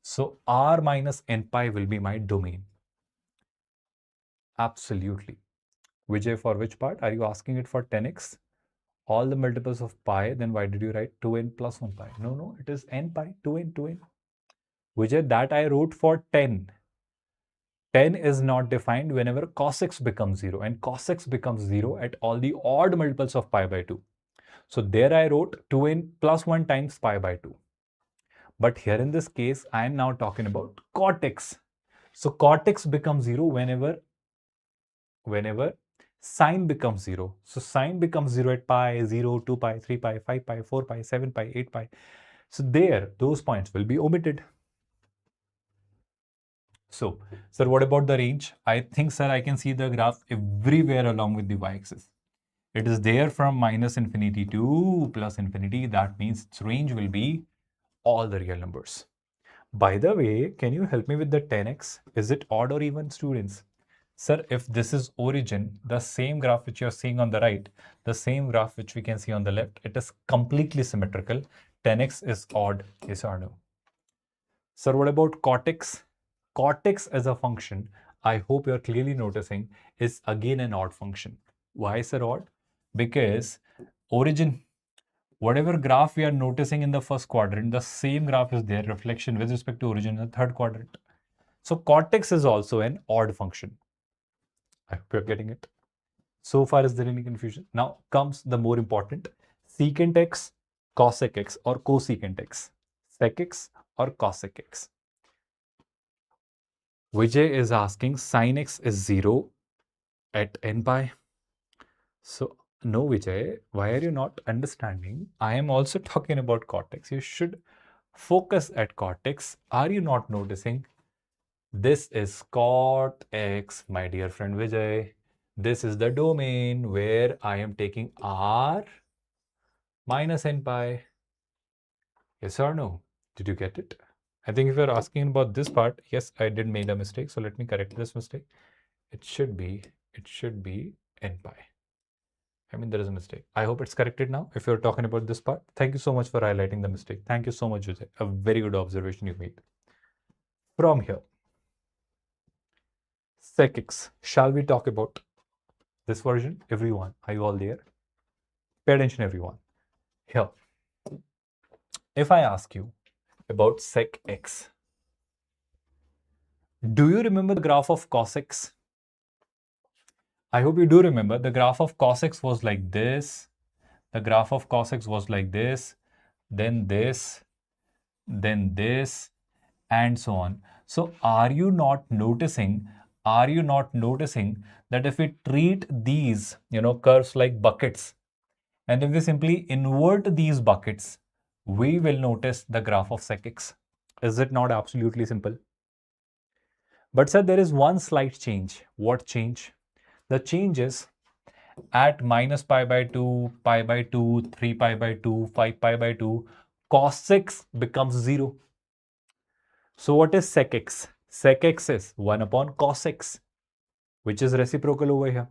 So r minus n pi will be my domain. Absolutely. Vijay, for which part? Are you asking it for 10x? All the multiples of pi, then why did you write 2n plus 1 pi? No, it is n pi, 2n, 2n. Vijay, that I wrote for 10. 10 is not defined whenever cos x becomes 0, and cos x becomes 0 at all the odd multiples of pi by 2. So there I wrote 2n plus 1 times pi by 2. But here in this case, I am now talking about cot x. So cot x becomes 0 whenever sine becomes 0. So sine becomes 0 at pi, 0, 2 pi, 3 pi, 5 pi, 4 pi, 7 pi, 8 pi. So there, those points will be omitted. So, sir, what about the range? I think, sir, I can see the graph everywhere along with the y-axis. It is there from minus infinity to plus infinity. That means its range will be all the real numbers. By the way, can you help me with the 10x? Is it odd or even, students? Sir, if this is origin, the same graph which you are seeing on the right, the same graph which we can see on the left, it is completely symmetrical. 10x is odd, yes or no? Sir, what about cot x? Cot x as a function, I hope you're clearly noticing, is again an odd function. Why is it odd? Because origin, whatever graph we are noticing in the first quadrant, the same graph is there, reflection with respect to origin in the third quadrant. So cot x is also an odd function. I hope you're getting it. So far, is there any confusion? Now comes the more important, secant x, cosec x or cosecant x, sec x or cosec x. Vijay is asking sin x is 0 at n pi. So, no, Vijay, why are you not understanding? I am also talking about cot x. You should focus at cot x. Are you not noticing? This is cot x, my dear friend Vijay. This is the domain where I am taking r minus n pi. Yes or no? Did you get it? I think if you're asking about this part, yes, I did make a mistake. So let me correct this mistake. It should be n pi. I mean, there is a mistake. I hope it's corrected now. If you're talking about this part, thank you so much for highlighting the mistake. Thank you so much, Vijay. A very good observation you made. From here, sec x. Shall we talk about this version? Everyone, are you all there? Pay attention, everyone. Here, if I ask you about sec x, do you remember the graph of cos x? I hope you do remember the graph of cos x was like this. The graph of cos x was like this, then this, and so on. So are you not noticing that if we treat these, curves like buckets, and if we simply invert these buckets, we will notice the graph of sec x. Is it not absolutely simple? But sir, there is one slight change. What change? The change is at minus pi by 2, pi by 2, 3 pi by 2, 5 pi by 2, cos x becomes 0. So what is sec x? Sec x is 1 upon cos x, which is reciprocal over here.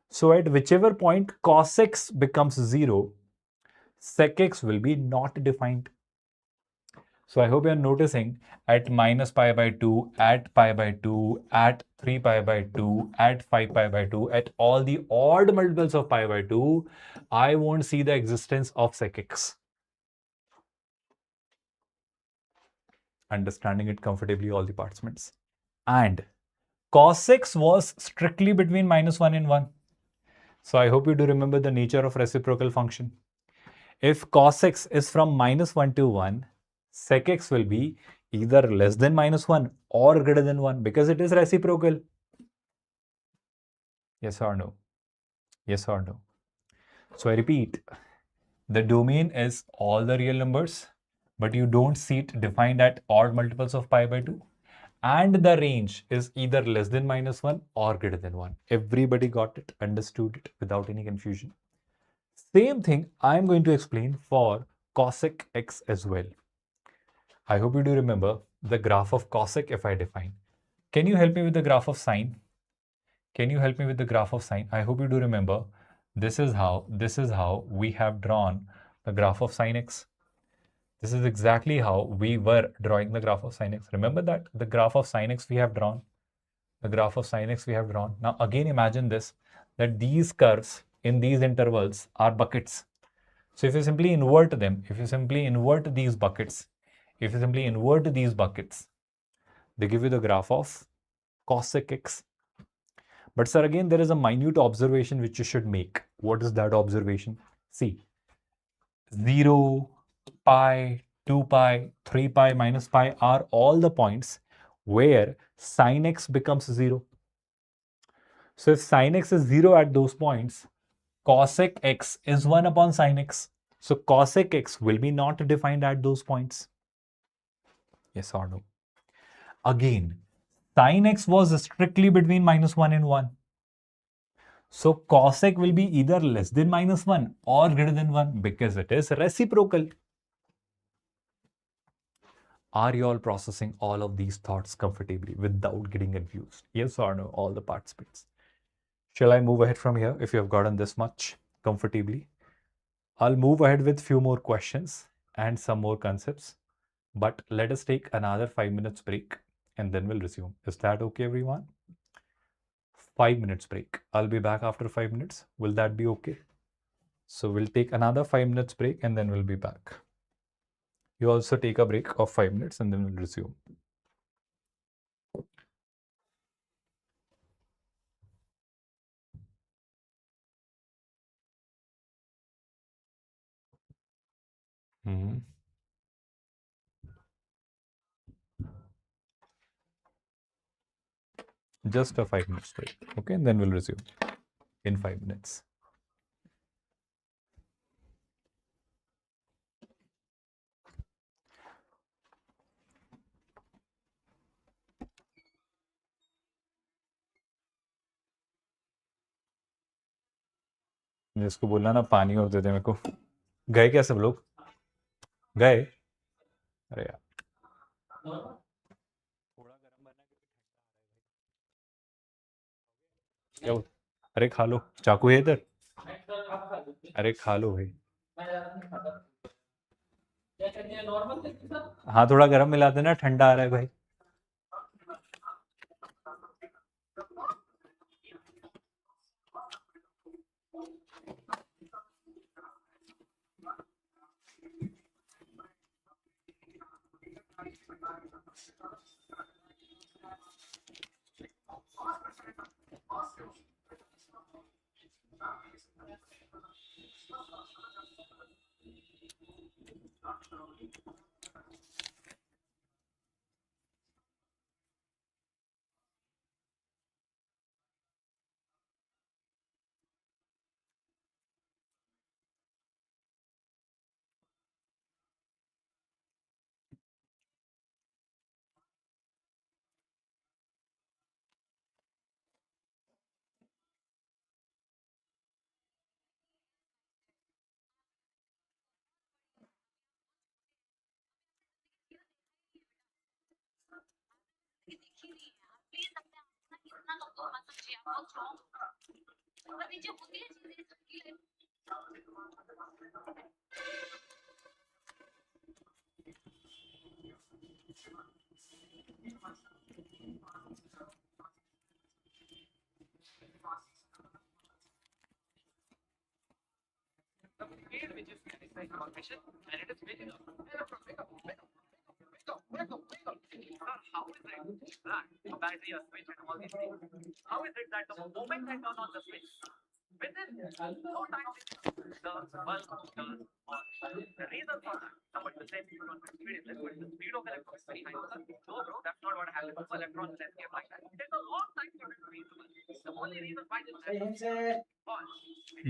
So at whichever point cos x becomes 0, sec x will be not defined. So I hope you are noticing at minus pi by 2, at pi by 2, at 3 pi by 2, at 5 pi by 2, at all the odd multiples of pi by 2, I won't see the existence of sec x. Understanding it comfortably, all the participants. And cos x was strictly between minus 1 and 1. So I hope you do remember the nature of reciprocal function. If cos x is from minus 1 to 1, sec x will be either less than minus 1 or greater than 1 because it is reciprocal. Yes or no? Yes or no? So I repeat, The domain is all the real numbers, but you don't see it defined at odd multiples of pi by 2. And the range is either less than -1 or greater than 1. Everybody got it, understood it without any confusion. Same thing I'm going to explain for cosec x as well. I hope you do remember the graph of cosec if I define. Can you help me with the graph of sine? Can you help me with the graph of sine? I hope you do remember this is how we have drawn the graph of sine x. This is exactly how we were drawing the graph of sine x. Remember that the graph of sine x we have drawn. The graph of sine x we have drawn. Now again imagine this, that these curves in these intervals are buckets. So if you simply invert them, if you simply invert these buckets, they give you the graph of cosec x. But sir, again, there is a minute observation which you should make. What is that observation? See, 0, pi, 2 pi, 3 pi, minus pi are all the points where sine x becomes 0. So if sine x is 0 at those points, cosec x is 1 upon sine x. So cosec x will be not defined at those points. Yes or no? Again, sine x was strictly between -1 and 1. So cosec will be either less than -1 or greater than 1 because it is reciprocal. Are you all processing all of these thoughts comfortably without getting confused? Yes or no, all the participants? Shall I move ahead from here if you have gotten this much comfortably? I'll move ahead with few more questions and some more concepts, but let us take another 5 minutes break and then we'll resume. Is that okay, everyone? 5 minutes break. I'll be back after 5 minutes. Will that be okay? So we'll take another 5 minutes break and then we'll be back. You also take a break of 5 minutes and then we'll resume. Just a 5 minutes break. Okay, and then we'll resume in 5 minutes. जिसको बोलना ना पानी और दे दे मेरे को. गए क्या सब लोग? गए? अरे यार. थोड़ा गरम करना क्या? अरे खा लो. चाकू है इधर? अरे खा लो भाई. हाँ थोड़ा गरम मिला देना, ठंडा आ रहा है भाई.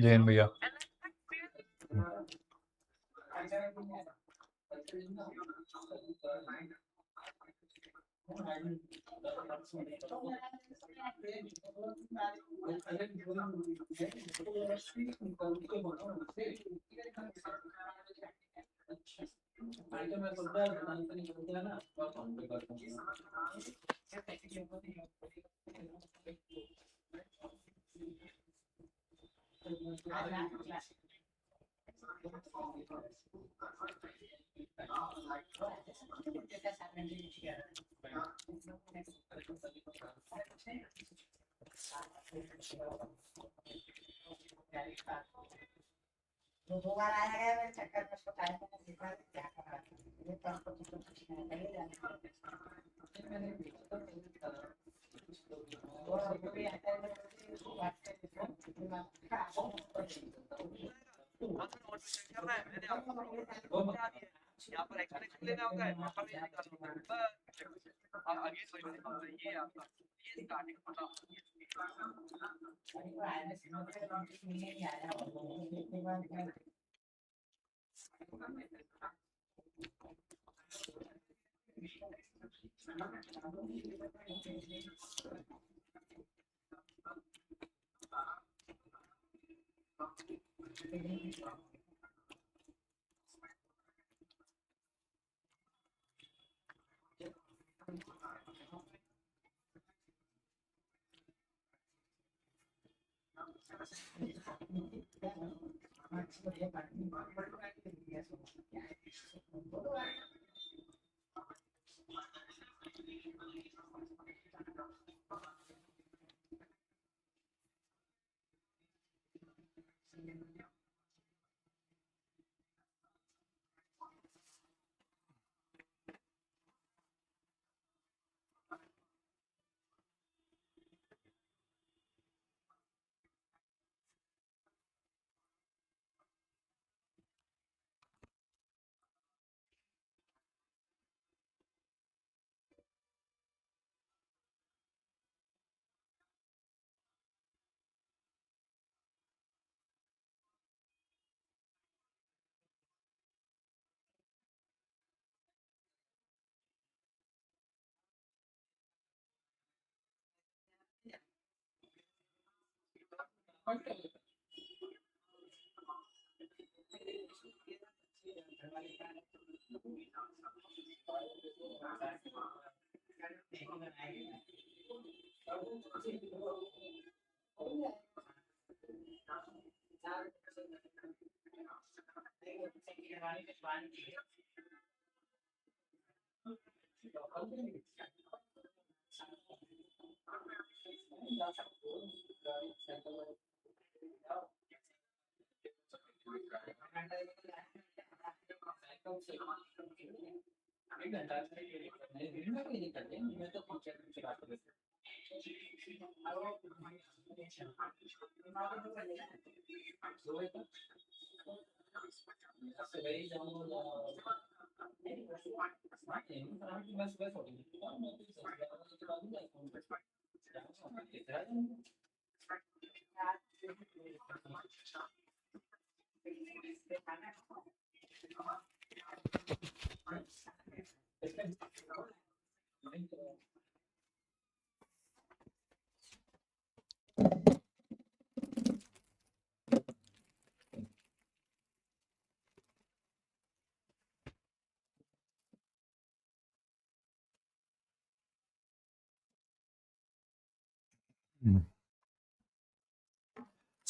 जैन भैया.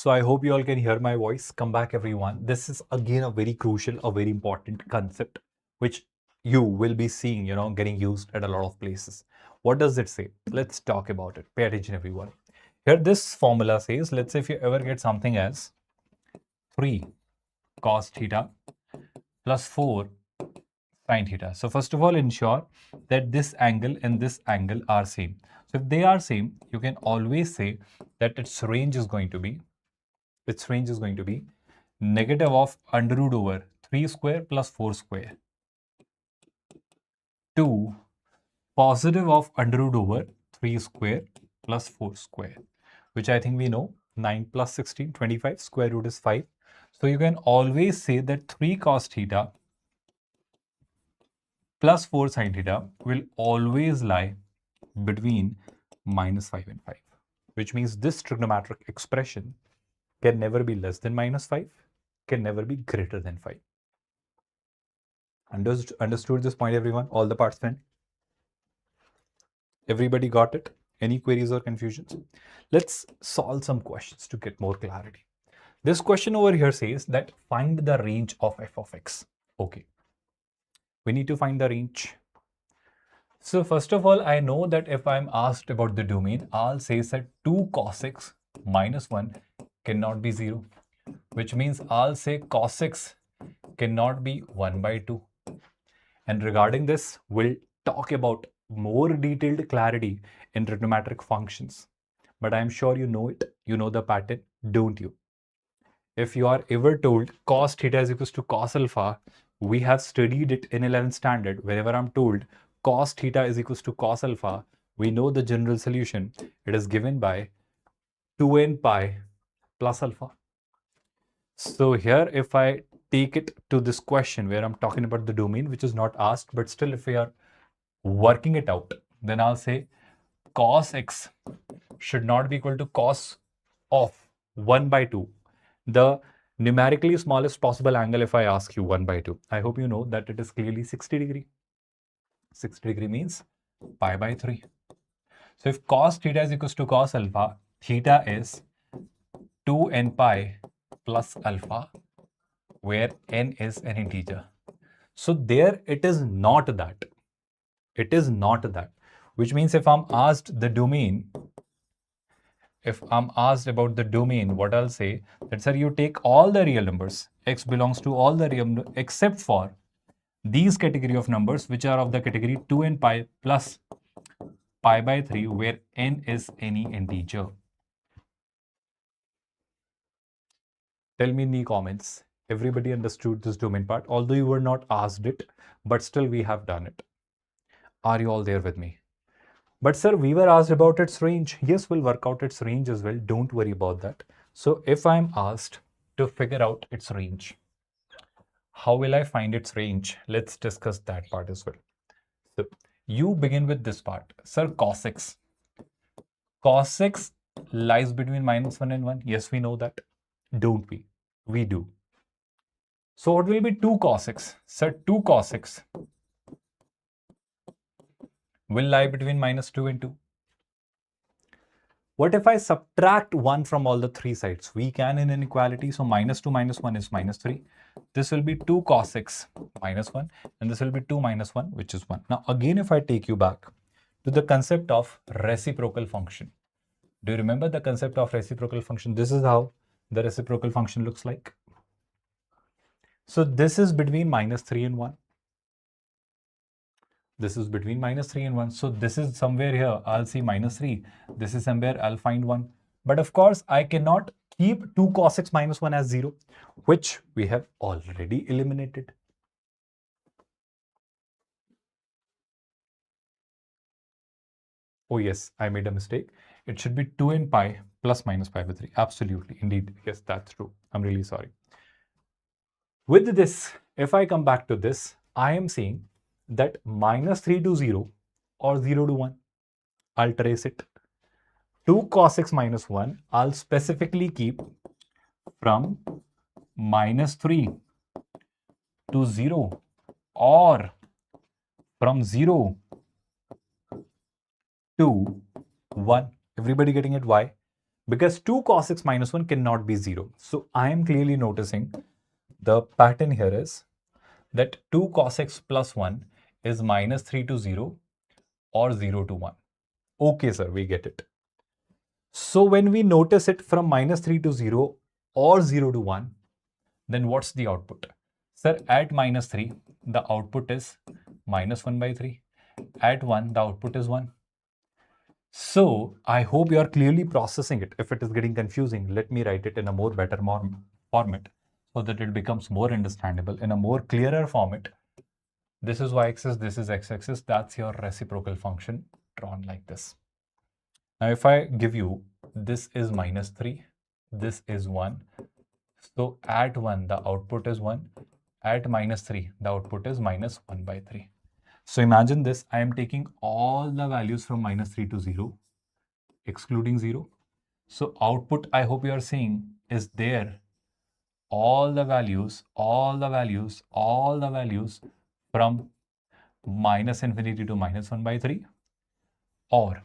So I hope you all can hear my voice. Come back, everyone. This is again a very crucial, a very important concept, which you will be seeing, getting used at a lot of places. What does it say? Let's talk about it. Pay attention, everyone. Here, this formula says, let's say if you ever get something as 3 cos theta plus 4 sin theta. So first of all, ensure that this angle and this angle are same. So if they are same, you can always say that its range is going to be negative of under root over 3 square plus 4 square to positive of under root over 3 square plus 4 square, which I think we know 9 plus 16, 25, square root is 5. So you can always say that 3 cos theta plus 4 sin theta will always lie between -5 and 5, which means this trigonometric expression can never be less than -5, can never be greater than 5. Understood this point, everyone? All the participants? Everybody got it? Any queries or confusions? Let's solve some questions to get more clarity. This question over here says that find the range of f of x. Okay. We need to find the range. So first of all, I know that if I'm asked about the domain, I'll say that 2 cos x minus 1 cannot be 0, which means I'll say cos x cannot be 1 by 2. And regarding this, we'll talk about more detailed clarity in trigonometric functions. But I'm sure you know it. You know the pattern, don't you? If you are ever told cos theta is equals to cos alpha, we have studied it in 11th standard. Whenever I'm told cos theta is equals to cos alpha, we know the general solution. It is given by 2n pi plus alpha. So here, if I take it to this question where I'm talking about the domain, which is not asked, but still if we are working it out, then I'll say cos x should not be equal to cos of 1 by 2. The numerically smallest possible angle, if I ask you 1 by 2, I hope you know that it is clearly 60 degree. 60 degree means pi by 3. So if cos theta is equals to cos alpha, theta is 2n pi plus alpha, where n is an integer. So there it is not that. It is not that. Which means if I'm asked the domain, if I'm asked about the domain, what I'll say, that sir, you take all the real numbers. X belongs to all the real numbers except for these category of numbers, which are of the category 2n pi plus pi by 3, where n is any integer. Tell me in the comments. Everybody understood this domain part, although you were not asked it, but still we have done it. Are you all there with me? But sir, we were asked about its range. Yes, we'll work out its range as well. Don't worry about that. So if I'm asked to figure out its range, how will I find its range? Let's discuss that part as well. So you begin with this part. Sir, cos x. Cos x lies between -1 and 1. Yes, we know that. Don't we? We do. So what will be 2 cos x? Sir, 2 cos x will lie between -2 and 2. What if I subtract 1 from all the three sides? We can in inequality. So -2 minus 1 is -3. This will be 2 cos x minus 1. And this will be 2 minus 1, which is 1. Now, again, if I take you back to the concept of reciprocal function. Do you remember the concept of reciprocal function? This is how the reciprocal function looks like. So this is between -3 and 1. This is between -3 and 1. So this is somewhere here. I'll see -3. This is somewhere I'll find 1. But of course, I cannot keep 2 cos x minus 1 as 0, which we have already eliminated. Oh yes, I made a mistake. It should be 2n pi plus minus pi by 3. Absolutely. Indeed. Yes, that's true. I'm really sorry. With this, if I come back to this, I am saying that -3 to 0 or 0 to 1. I'll trace it. 2 cos x minus 1, I'll specifically keep from -3 to 0 or from 0 to 1. Everybody getting it? Why? Because 2 cos x minus 1 cannot be 0. So I am clearly noticing the pattern here is that 2 cos x plus 1 is -3 to 0 or 0 to 1. Okay, sir, we get it. So when we notice it from -3 to 0 or 0 to 1, then what's the output? Sir, at -3, the output is -1 by 3. At 1, the output is 1. So I hope you are clearly processing it. If it is getting confusing, let me write it in a more better format so that it becomes more understandable in a more clearer format. This is y-axis, this is x-axis. That's your reciprocal function drawn like this. Now, if I give you this is -3, this is 1. So at 1, the output is 1. At -3, the output is -1/3. So imagine this, I am taking all the values from -3 to 0, excluding 0. So output, I hope you are seeing, is there all the values from -infinity to -1/3. Or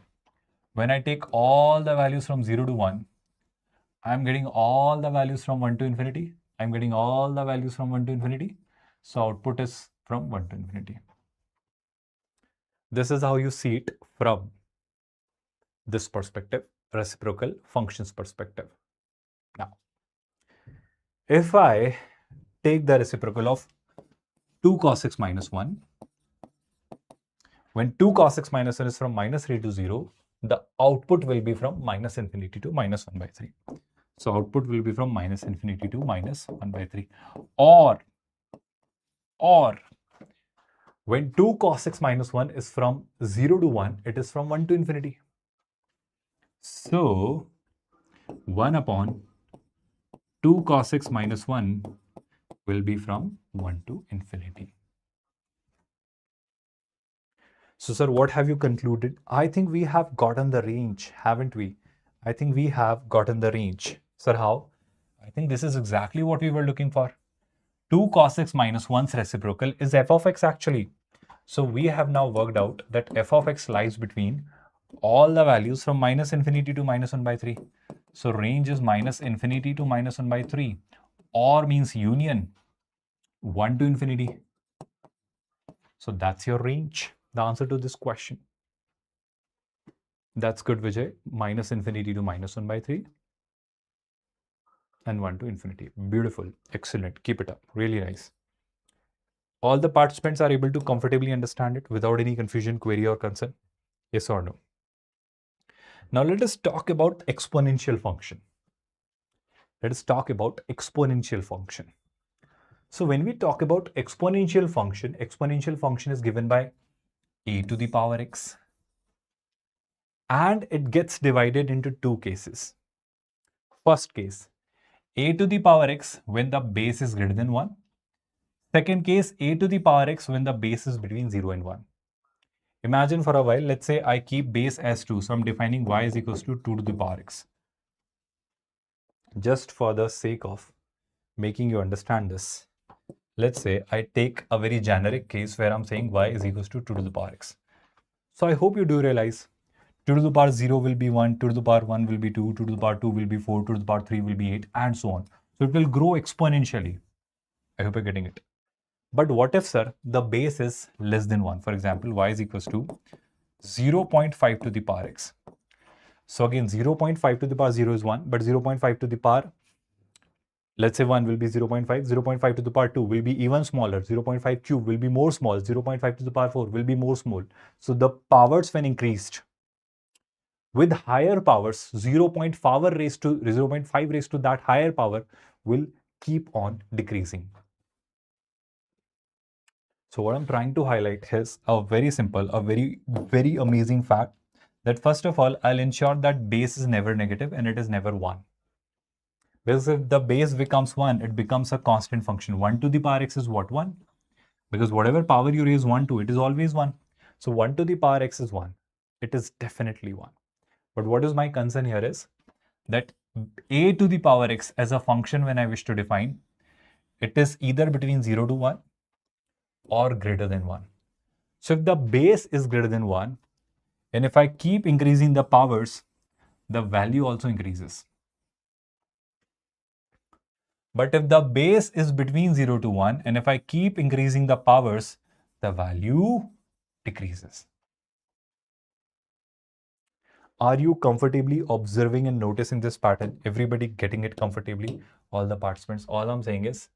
when I take all the values from 0 to 1, I'm getting all the values from 1 to infinity. I'm getting all the values from 1 to infinity. So output is from 1 to infinity. This is how you see it from this perspective, reciprocal functions perspective. Now, if I take the reciprocal of 2 cos x minus 1, when 2 cos x minus 1 is from -3 to 0, the output will be from -infinity to -1/3. So output will be from -infinity to -1/3. Or when 2 cos x minus 1 is from 0 to 1, it is from 1 to infinity. So 1 upon 2 cos x minus 1 will be from 1 to infinity. So sir, what have you concluded? I think we have gotten the range, haven't we? I think we have gotten the range. Sir, how? I think this is exactly what we were looking for. 2 cos x minus 1's reciprocal is f of x actually. So we have now worked out that f of x lies between all the values from -infinity to -1/3. So range is -infinity to -1/3, or means union 1 to infinity. So that's your range, the answer to this question. That's good, Vijay. -infinity to -1/3 and 1 to infinity. Beautiful. Excellent. Keep it up. Really nice. All the participants are able to comfortably understand it without any confusion, query, or concern? Yes or no? Now let us talk about exponential function. Let us talk about exponential function. So when we talk about exponential function is given by a to the power x, and it gets divided into two cases. First case, a to the power x when the base is greater than 1. Second case, a to the power x when the base is between 0 and 1. Imagine for a while, let's say I keep base as 2. So I'm defining y is equals to 2 to the power x. Just for the sake of making you understand this, let's say I take a very generic case where I'm saying y is equals to 2 to the power x. So I hope you do realize 2 to the power 0 will be 1, 2 to the power 1 will be 2, 2 to the power 2 will be 4, 2 to the power 3 will be 8, and so on. So it will grow exponentially. I hope you're getting it. But what if, sir, the base is less than 1? For example, y is equals to 0.5 to the power x. So again, 0.5 to the power 0 is 1, but 0.5 to the power, let's say 1 will be 0.5, 0.5 to the power 2 will be even smaller, 0.5 cube will be more small, 0.5 to the power 4 will be more small. So the powers when increased, with higher powers, 0.5 raised to that higher power will keep on decreasing. So what I'm trying to highlight is a very simple, a very amazing fact that first of all, I'll ensure that base is never negative and it is never 1. Because if the base becomes 1, it becomes a constant function. 1 to the power x is what? 1. Because whatever power you raise 1 to, it is always 1. So 1 to the power x is 1. It is definitely 1. But what is my concern here is that a to the power x as a function when I wish to define, it is either between 0 to 1 or greater than 1. So if the base is greater than 1, and if I keep increasing the powers, the value also increases. But if the base is between 0 to 1, and if I keep increasing the powers, the value decreases. Are you comfortably observing and noticing this pattern? Everybody getting it comfortably? All the participants? All I'm saying is,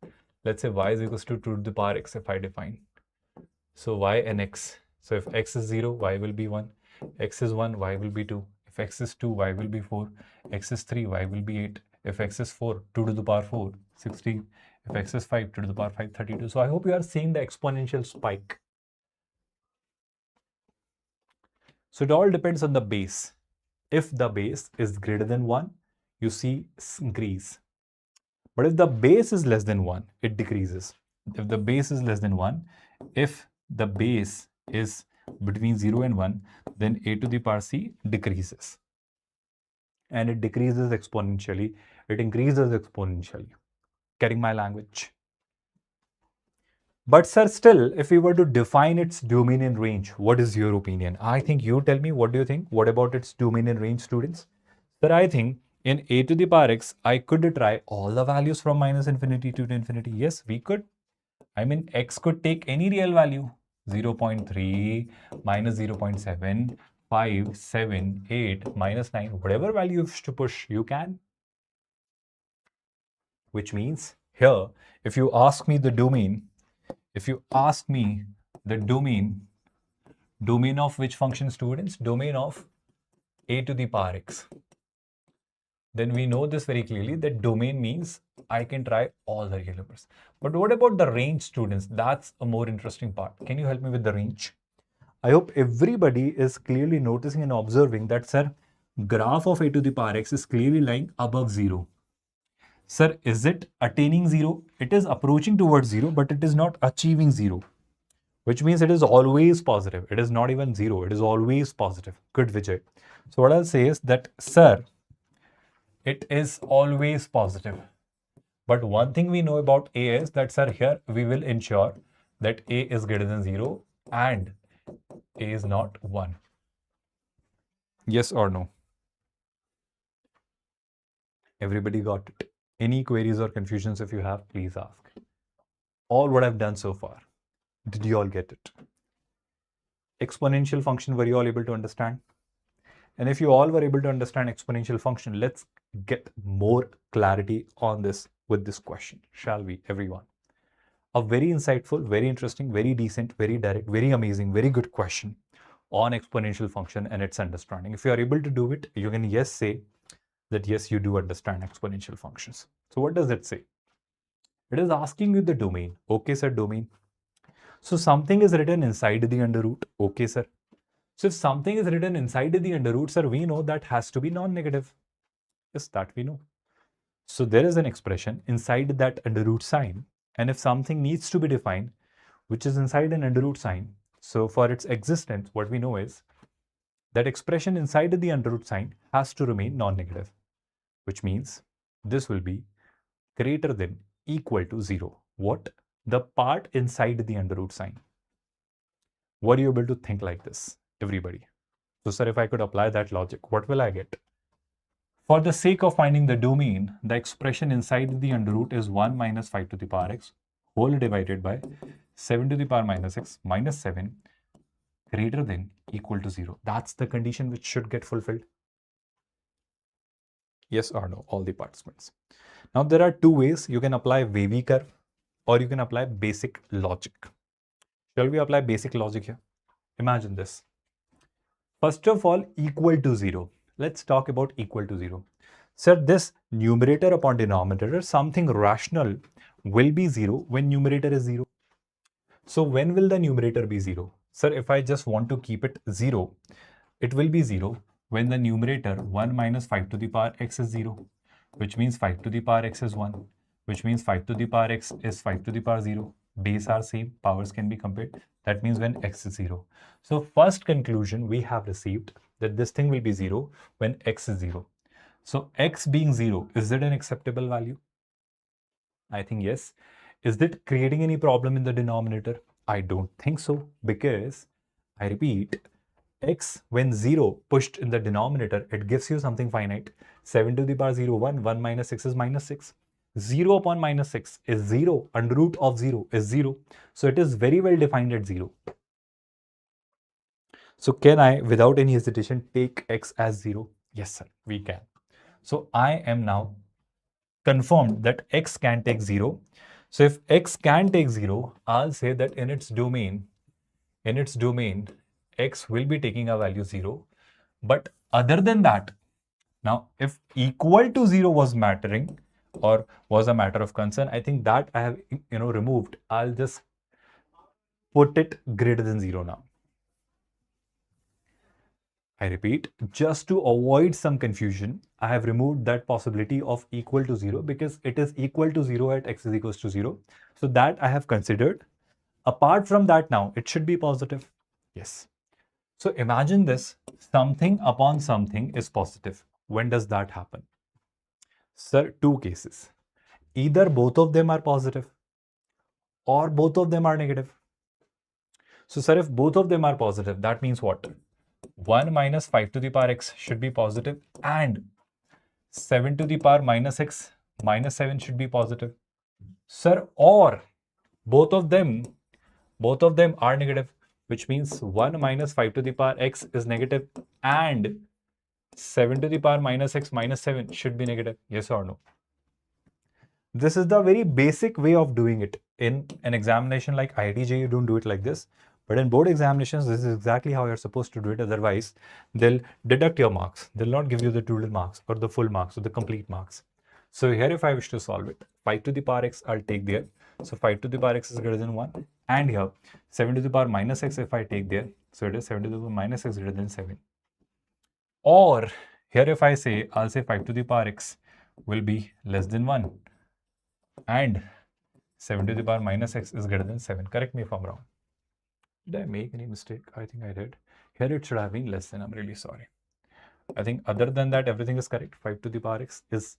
let's say y is equals to 2 to the power x if I define. So y and x. So if x is 0, y will be 1. X is 1, y will be 2. If x is 2, y will be 4. X is 3, y will be 8. If x is 4, 2 to the power 4, 16. If x is 5, 2 to the power 5, 32. So I hope you are seeing the exponential spike. So it all depends on the base. If the base is greater than 1, you see increase. But if the base is less than 1, it decreases. If the base is less than 1, if the base is between 0 and 1, then a to the power c decreases. And it decreases exponentially. It increases exponentially. Getting my language? But sir, still, if we were to define its domain and range, what is your opinion? I think you tell me, what do you think? What about its domain and range, students? Sir, I think in a to the power x, I could try all the values from minus infinity to infinity. Yes, we could. I mean, x could take any real value. 0.3, minus 0.7, 5, 7, 8, minus 9, whatever value you wish to push, you can. Which means here, if you ask me the domain, domain of which function, students? Domain of a to the power x. Then we know this very clearly, that domain means I can try all the real numbers. But what about the range, students? That's a more interesting part. Can you help me with the range? I hope everybody is clearly noticing and observing that, sir, graph of a to the power x is clearly lying above 0. Sir, is it attaining 0? It is approaching towards 0, but it is not achieving 0. Which means it is always positive. It is not even 0. It is always positive. Good, Vijay. So what I'll say is that, sir, it is always positive. But one thing we know about A is that, sir, here we will ensure that A is greater than 0 and A is not 1. Yes or no? Everybody got it? Any queries or confusions if you have, please ask. All what I've done so far, did you all get it? Exponential function, were you all able to understand? And if you all were able to understand exponential function, let's get more clarity on this with this question, shall we, everyone? A very insightful, very interesting, very decent, very direct, very amazing, very good question on exponential function and its understanding. If you are able to do it, you can yes say that yes, you do understand exponential functions. So what does it say? It is asking you the domain. Okay, sir, domain. So something is written inside the under root. Okay, sir. So if something is written inside the under root, sir, we know that has to be non-negative. Yes, that we know. So there is an expression inside that under root sign. And if something needs to be defined, which is inside an under root sign, so for its existence, what we know is that expression inside the under root sign has to remain non-negative, which means this will be greater than equal to 0. What? The part inside the under root sign. Were you able to think like this, everybody? So, sir, if I could apply that logic, what will I get? For the sake of finding the domain, the expression inside the under root is 1 minus 5 to the power x whole divided by 7 to the power minus x minus 7 greater than equal to 0. That's the condition which should get fulfilled. Yes or no, all the participants. Now, there are two ways you can apply Wavy curve or you can apply basic logic. Shall we apply basic logic here? Imagine this. First of all, equal to 0. Let's talk about equal to 0. Sir, this numerator upon denominator, something rational will be 0 when numerator is 0. So when will the numerator be 0? Sir, if I just want to keep it 0, it will be 0 when the numerator 1 minus 5 to the power x is 0, which means 5 to the power x is 1, which means 5 to the power x is 5 to the power 0. Base are same, powers can be compared. That means when x is 0. So first conclusion we have received that this thing will be 0 when x is 0. So x being 0, is it an acceptable value? I think yes. Is it creating any problem in the denominator? I don't think so, because I repeat, x when 0 pushed in the denominator, it gives you something finite. 7 to the power 0, 1, 1 minus 6 is minus 6. 0 upon minus 6 is 0, under root of 0 is 0. So it is very well defined at 0. So can I, without any hesitation, take x as 0? Yes, sir, we can. So I am now confirmed that x can take 0. So if x can take 0, I'll say that in its domain, x will be taking a value 0. But other than that, now if equal to 0 was mattering or was a matter of concern, I think that I have removed. I'll just put it greater than 0 now. I repeat, just to avoid some confusion, I have removed that possibility of equal to 0 because it is equal to 0 at x is equals to 0. So that I have considered. Apart from that now, it should be positive. Yes. So imagine this, something upon something is positive. When does that happen? Sir, two cases. Either both of them are positive or both of them are negative. So sir, if both of them are positive, that means what? 1 minus 5 to the power x should be positive and 7 to the power minus x minus 7 should be positive. Sir, or both of them are negative, which means 1 minus 5 to the power x is negative and 7 to the power minus x minus 7 should be negative. Yes or no? This is the very basic way of doing it. In an examination like IIT JEE, you don't do it like this. But in board examinations, this is exactly how you're supposed to do it. Otherwise, they'll deduct your marks. They'll not give you the total marks or the full marks or the complete marks. So here, if I wish to solve it, 5 to the power x, I'll take there. So 5 to the power x is greater than 1. And here, 7 to the power minus x, if I take there, so it is 7 to the power minus x greater than 7. Or here, if I say, I'll say 5 to the power x will be less than 1. And 7 to the power minus x is greater than 7. Correct me if I'm wrong. Did I make any mistake? I think I did. Here it should have been less than. I'm really sorry. I think other than that, everything is correct. 5 to the power x is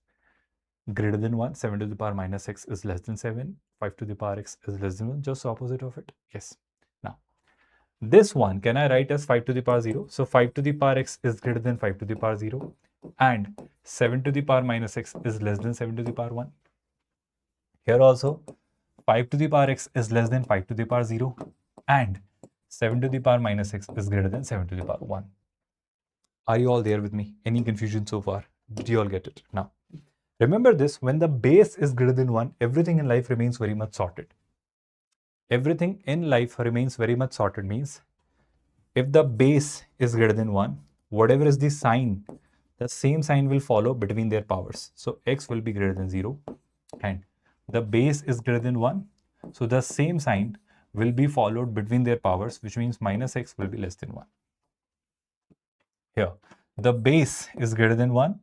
greater than 1. 7 to the power minus x is less than 7. 5 to the power x is less than 1. Just opposite of it. Yes. Now, this one, can I write as 5 to the power 0? So 5 to the power x is greater than 5 to the power 0. And 7 to the power minus x is less than 7 to the power 1. Here also, 5 to the power x is less than 5 to the power 0. And 7 to the power minus x is greater than 7 to the power 1. Are you all there with me? Any confusion so far? Did you all get it? Now, remember this, when the base is greater than 1, everything in life remains very much sorted. Everything in life remains very much sorted means, if the base is greater than 1, whatever is the sign, the same sign will follow between their powers. So x will be greater than 0 and the base is greater than 1. So the same sign will be followed between their powers, which means minus x will be less than 1. Here, the base is greater than 1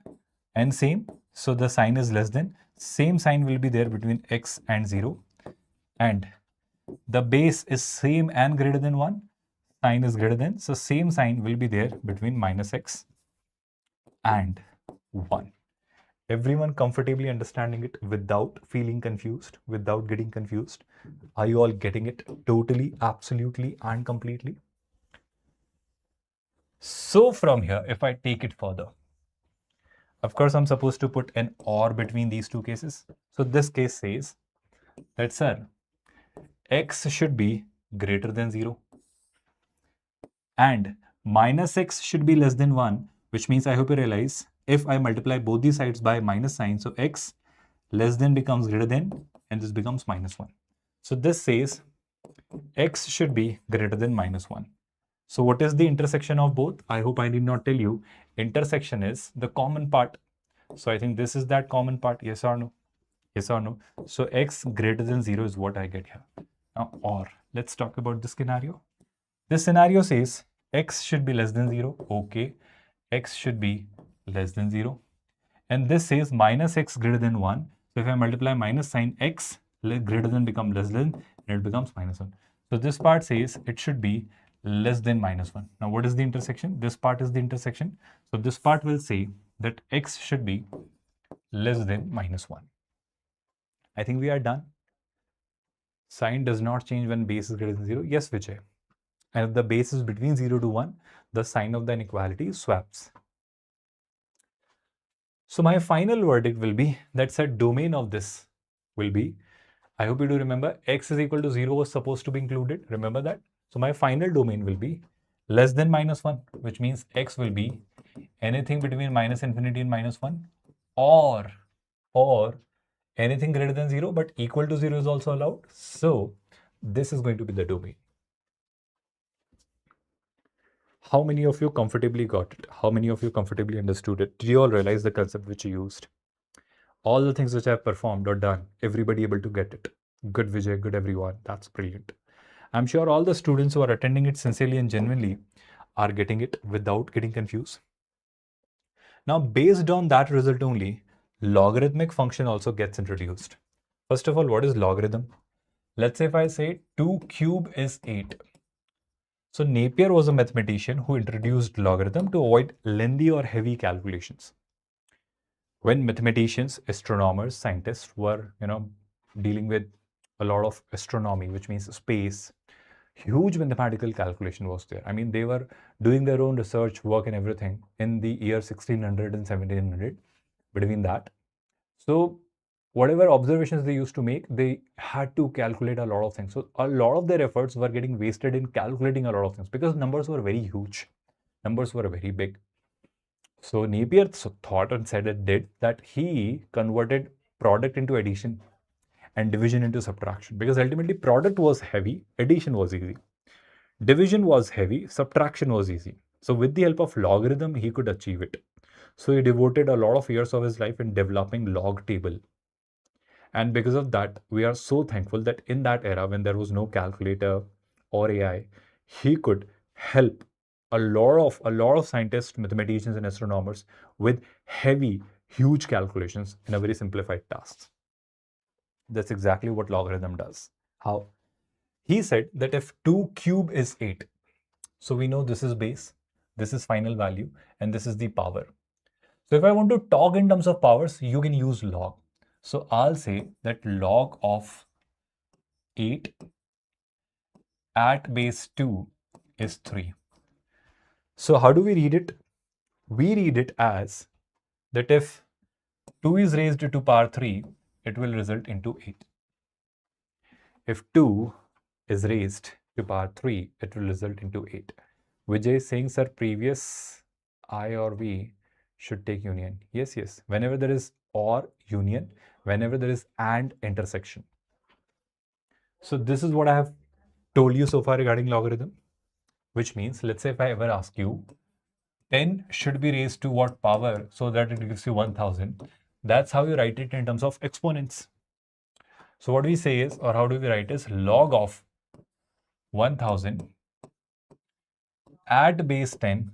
and same. So the sign is less than. Same sign will be there between x and 0. And the base is same and greater than 1. Sign is greater than. So same sign will be there between minus x and 1. Everyone comfortably understanding it without feeling confused, without getting confused? Are you all getting it totally, absolutely, and completely? So from here, if I take it further, of course, I'm supposed to put an or between these two cases. So this case says that, sir, x should be greater than 0 and minus x should be less than 1, which means I hope you realize if I multiply both these sides by minus sign, so x less than becomes greater than and this becomes minus 1. So this says x should be greater than minus 1. So what is the intersection of both? I hope I did not tell you. Intersection is the common part. So I think this is that common part. Yes or no? Yes or no? So x greater than 0 is what I get here. Now, or let's talk about this scenario. This scenario says x should be less than 0. Okay. X should be less than 0. And this says minus x greater than 1. So if I multiply minus sign, x greater than become less than and it becomes minus 1. So this part says it should be less than minus 1. Now what is the intersection? This part is the intersection. So this part will say that x should be less than minus 1. I think we are done. Sign does not change when base is greater than 0. Yes, Vijay. And if the base is between 0 to 1, the sign of the inequality swaps. So my final verdict will be that said domain of this will be, I hope you do remember, x is equal to 0 was supposed to be included. Remember that? So my final domain will be less than minus 1, which means x will be anything between minus infinity and minus 1 or anything greater than 0, but equal to 0 is also allowed. So this is going to be the domain. How many of you comfortably got it? How many of you comfortably understood it? Did you all realize the concept which you used? All the things which I have performed or done, everybody able to get it. Good Vijay, good everyone. That's brilliant. I'm sure all the students who are attending it sincerely and genuinely are getting it without getting confused. Now, based on that result only, logarithmic function also gets introduced. First of all, what is logarithm? Let's say if I say 2 cube is 8. So Napier was a mathematician who introduced logarithm to avoid lengthy or heavy calculations. When mathematicians, astronomers, scientists were, dealing with a lot of astronomy, which means space, huge mathematical calculation was there. I mean, they were doing their own research work and everything in the year 1600 and 1700 between that. So whatever observations they used to make, they had to calculate a lot of things. So a lot of their efforts were getting wasted in calculating a lot of things because numbers were very huge. Numbers were very big. So Napier thought and said it did that he converted product into addition and division into subtraction, because ultimately product was heavy, addition was easy. Division was heavy, subtraction was easy. So with the help of logarithm, he could achieve it. So he devoted a lot of years of his life in developing log table. And because of that, we are so thankful that in that era, when there was no calculator or AI, he could help a lot of scientists, mathematicians, and astronomers with heavy, huge calculations in a very simplified task. That's exactly what logarithm does. How? He said that if 2 cube is 8, so we know this is base, this is final value, and this is the power. So if I want to talk in terms of powers, you can use log. So I'll say that log of 8 at base 2 is 3. So how do we read it? We read it as that if 2 is raised to power 3, it will result into 8. If 2 is raised to power 3, it will result into 8. Vijay is saying, sir, previous I or V should take union. Yes, yes. Whenever there is or union, whenever there is and intersection. So this is what I have told you so far regarding logarithm, which means, let's say if I ever ask you, 10 should be raised to what power so that it gives you 1000. That's how you write it in terms of exponents. So what we say is, or how do we write is, log of 1000 at base 10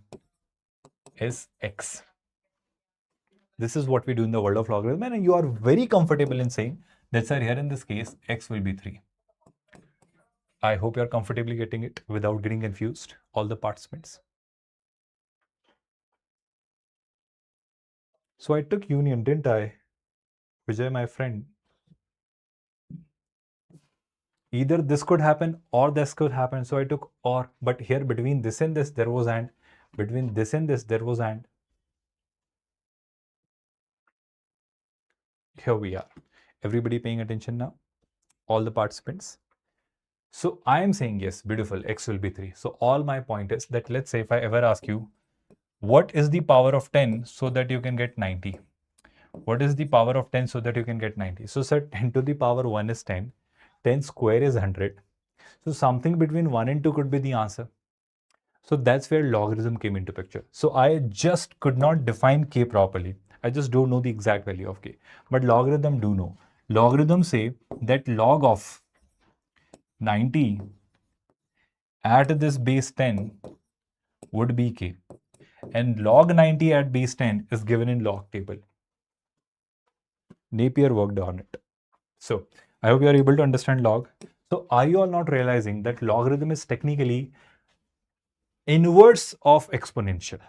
is x. This is what we do in the world of logarithm, and you are very comfortable in saying that, sir, here in this case, x will be 3. I hope you are comfortably getting it without getting confused, all the participants. So I took union, didn't I? Vijay, my friend. Either this could happen or this could happen. So I took or, but here between this and this, there was and. Between this and this, there was and. Here we are. Everybody paying attention now? All the participants? So I am saying yes, beautiful, x will be 3. So all my point is that, let's say if I ever ask you, what is the power of 10 so that you can get 90? What is the power of 10 so that you can get 90? So sir, 10 to the power 1 is 10. 10 square is 100. So something between 1 and 2 could be the answer. So that's where logarithm came into picture. So I just could not define k properly. I just don't know the exact value of k. But logarithm do know. Logarithm say that log of 90 at this base 10 would be k. And log 90 at base 10 is given in log table. Napier worked on it. So I hope you are able to understand log. So are you all not realizing that logarithm is technically inverse of exponential?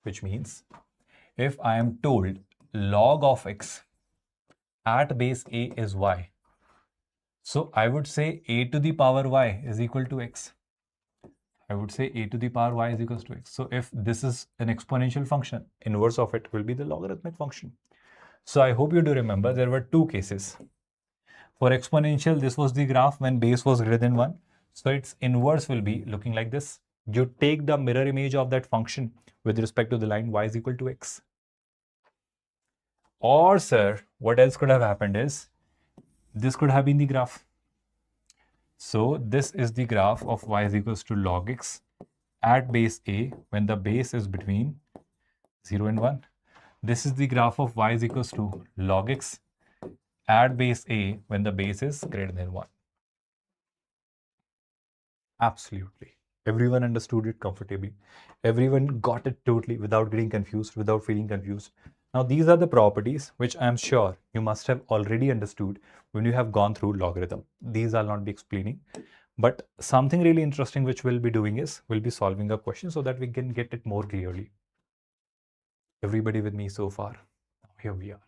Which means if I am told log of x at base a is y, so I would say a to the power y is equal to x. I would say a to the power y is equals to x. So if this is an exponential function, inverse of it will be the logarithmic function. So I hope you do remember there were two cases. For exponential, this was the graph when base was greater than 1. So its inverse will be looking like this. You take the mirror image of that function with respect to the line y is equal to x. Or sir, what else could have happened is, this could have been the graph. So this is the graph of y is equals to log x at base a when the base is between 0 and 1. This is the graph of y is equals to log x at base a when the base is greater than 1. Absolutely. Everyone understood it comfortably. Everyone got it totally without getting confused, without feeling confused. Now, these are the properties which I'm sure you must have already understood when you have gone through logarithm. These I'll not be explaining. But something really interesting which we'll be doing is we'll be solving a question so that we can get it more clearly. Everybody with me so far? Here we are.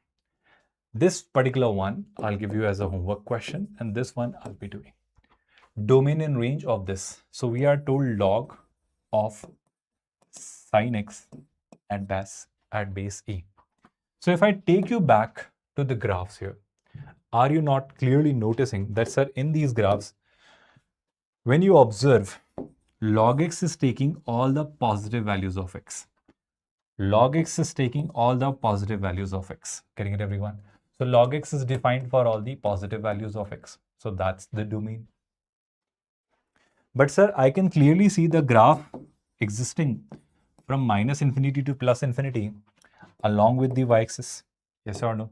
This particular one I'll give you as a homework question, and this one I'll be doing. Domain and range of this. So we are told log of sin x at base e. So if I take you back to the graphs here, are you not clearly noticing that, sir, in these graphs, when you observe, log x is taking all the positive values of x. Log x is taking all the positive values of x. Getting it, everyone? So log x is defined for all the positive values of x. So that's the domain. But sir, I can clearly see the graph existing from minus infinity to plus infinity along with the y-axis. Yes or no?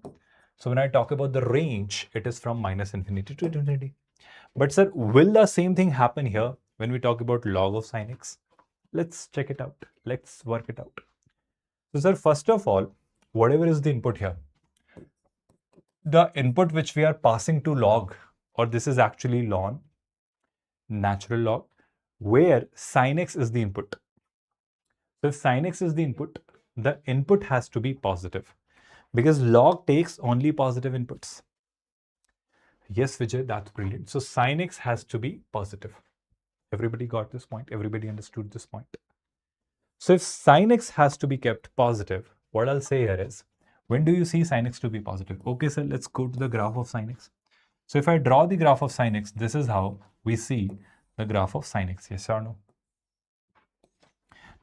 So when I talk about the range, it is from minus infinity to infinity. But sir, will the same thing happen here when we talk about log of sin x? Let's check it out. Let's work it out. So sir, first of all, whatever is the input here, the input which we are passing to log, or this is actually ln, natural log, where sin x is the input. So if sin x is the input has to be positive because log takes only positive inputs. Yes, Vijay, that's brilliant. So sin x has to be positive. Everybody got this point? Everybody understood this point? So if sin x has to be kept positive, what I'll say here is, when do you see sin x to be positive? Okay, sir, let's go to the graph of sin x. So if I draw the graph of sin x, this is how we see the graph of sin x. Yes or no?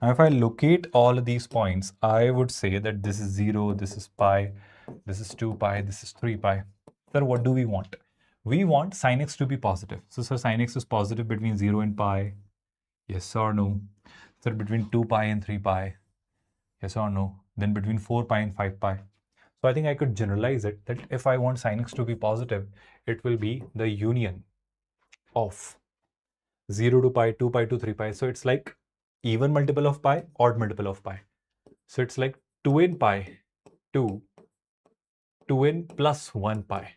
Now, if I locate all of these points, I would say that this is 0, this is pi, this is 2 pi, this is 3 pi. Sir, what do we want? We want sin x to be positive. So, sir, sin x is positive between 0 and pi. Yes or no? Sir, between 2 pi and 3 pi. Yes or no? Then between 4 pi and 5 pi. So, I think I could generalize it that if I want sin x to be positive, it will be the union of 0 to pi, 2 pi to 3 pi. So, it's like even multiple of pi, odd multiple of pi. So it's like 2n pi to 2n plus 1 pi.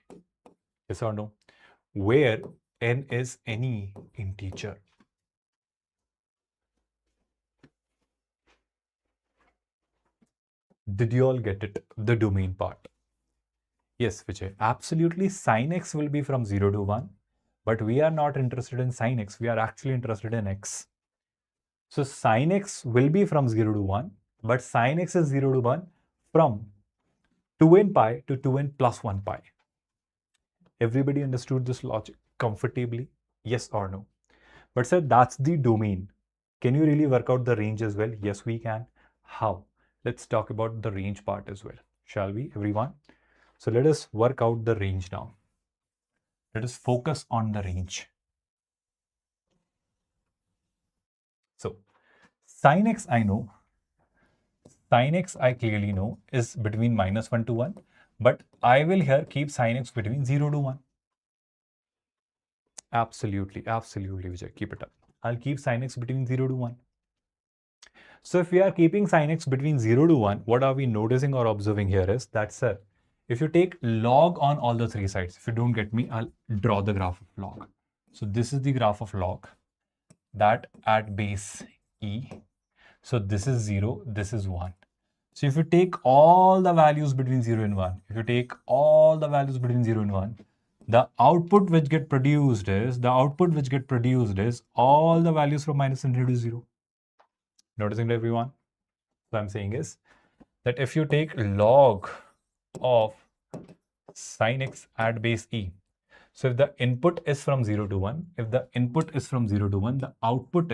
Yes or no? Where n is any integer. Did you all get it? The domain part. Yes, Vijay. Absolutely, sin x will be from 0 to 1. But we are not interested in sin x. We are actually interested in x. So sin x will be from 0 to 1, but sin x is 0 to 1 from 2n pi to 2n plus 1 pi. Everybody understood this logic comfortably? Yes or no? But sir, that's the domain. Can you really work out the range as well? Yes, we can. How? Let's talk about the range part as well. Shall we, everyone? So let us work out the range now. Let us focus on the range. So sin x I know, sin x I clearly know is between minus 1 to 1, but I will here keep sin x between 0 to 1. Absolutely, absolutely, Vijay, keep it up. I'll keep sin x between 0 to 1. So if we are keeping sin x between 0 to 1, what are we noticing or observing here is that, sir, if you take log on all the three sides, if you don't get me, I'll draw the graph of log. So this is the graph of log that at base E. So this is 0, this is 1. So if you take all the values between 0 and 1, if you take all the values between 0 and 1, the output which get produced is, all the values from minus infinity to 0. Noticing that, everyone? What I'm saying is that if you take log of sin x at base E, so if the input is from 0 to 1, the output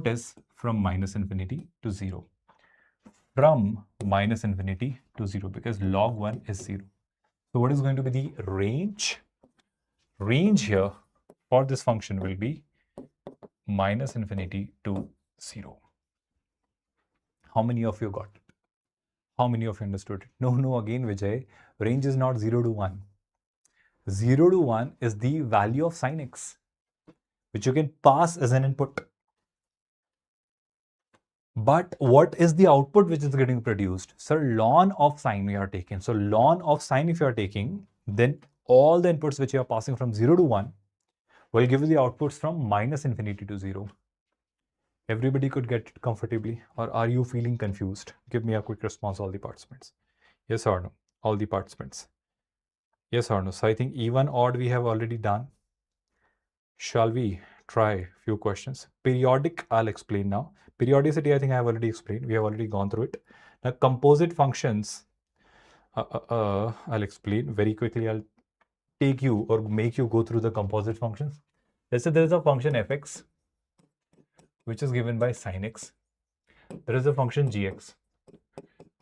is from minus infinity to 0. From minus infinity to 0 because log 1 is 0. So what is going to be the range? Range here for this function will be minus infinity to 0. How many of you got it? How many of you understood it? No, again, Vijay, range is not 0 to 1. 0 to 1 is the value of sin x. which you can pass as an input. But what is the output which is getting produced? So ln of sine we are taking. So ln of sine if you are taking, then all the inputs which you are passing from 0 to 1 will give you the outputs from minus infinity to 0. Everybody could get it comfortably, or are you feeling confused? Give me a quick response, all the participants. Yes or no? All the participants. Yes or no? So I think even odd we have already done. Shall we try a few questions? Periodic, I'll explain now. Periodicity, I think I have already explained. We have already gone through it. Now, composite functions, I'll explain very quickly. I'll take you or make you go through the composite functions. Let's say there is a function fx, which is given by sin x. There is a function gx,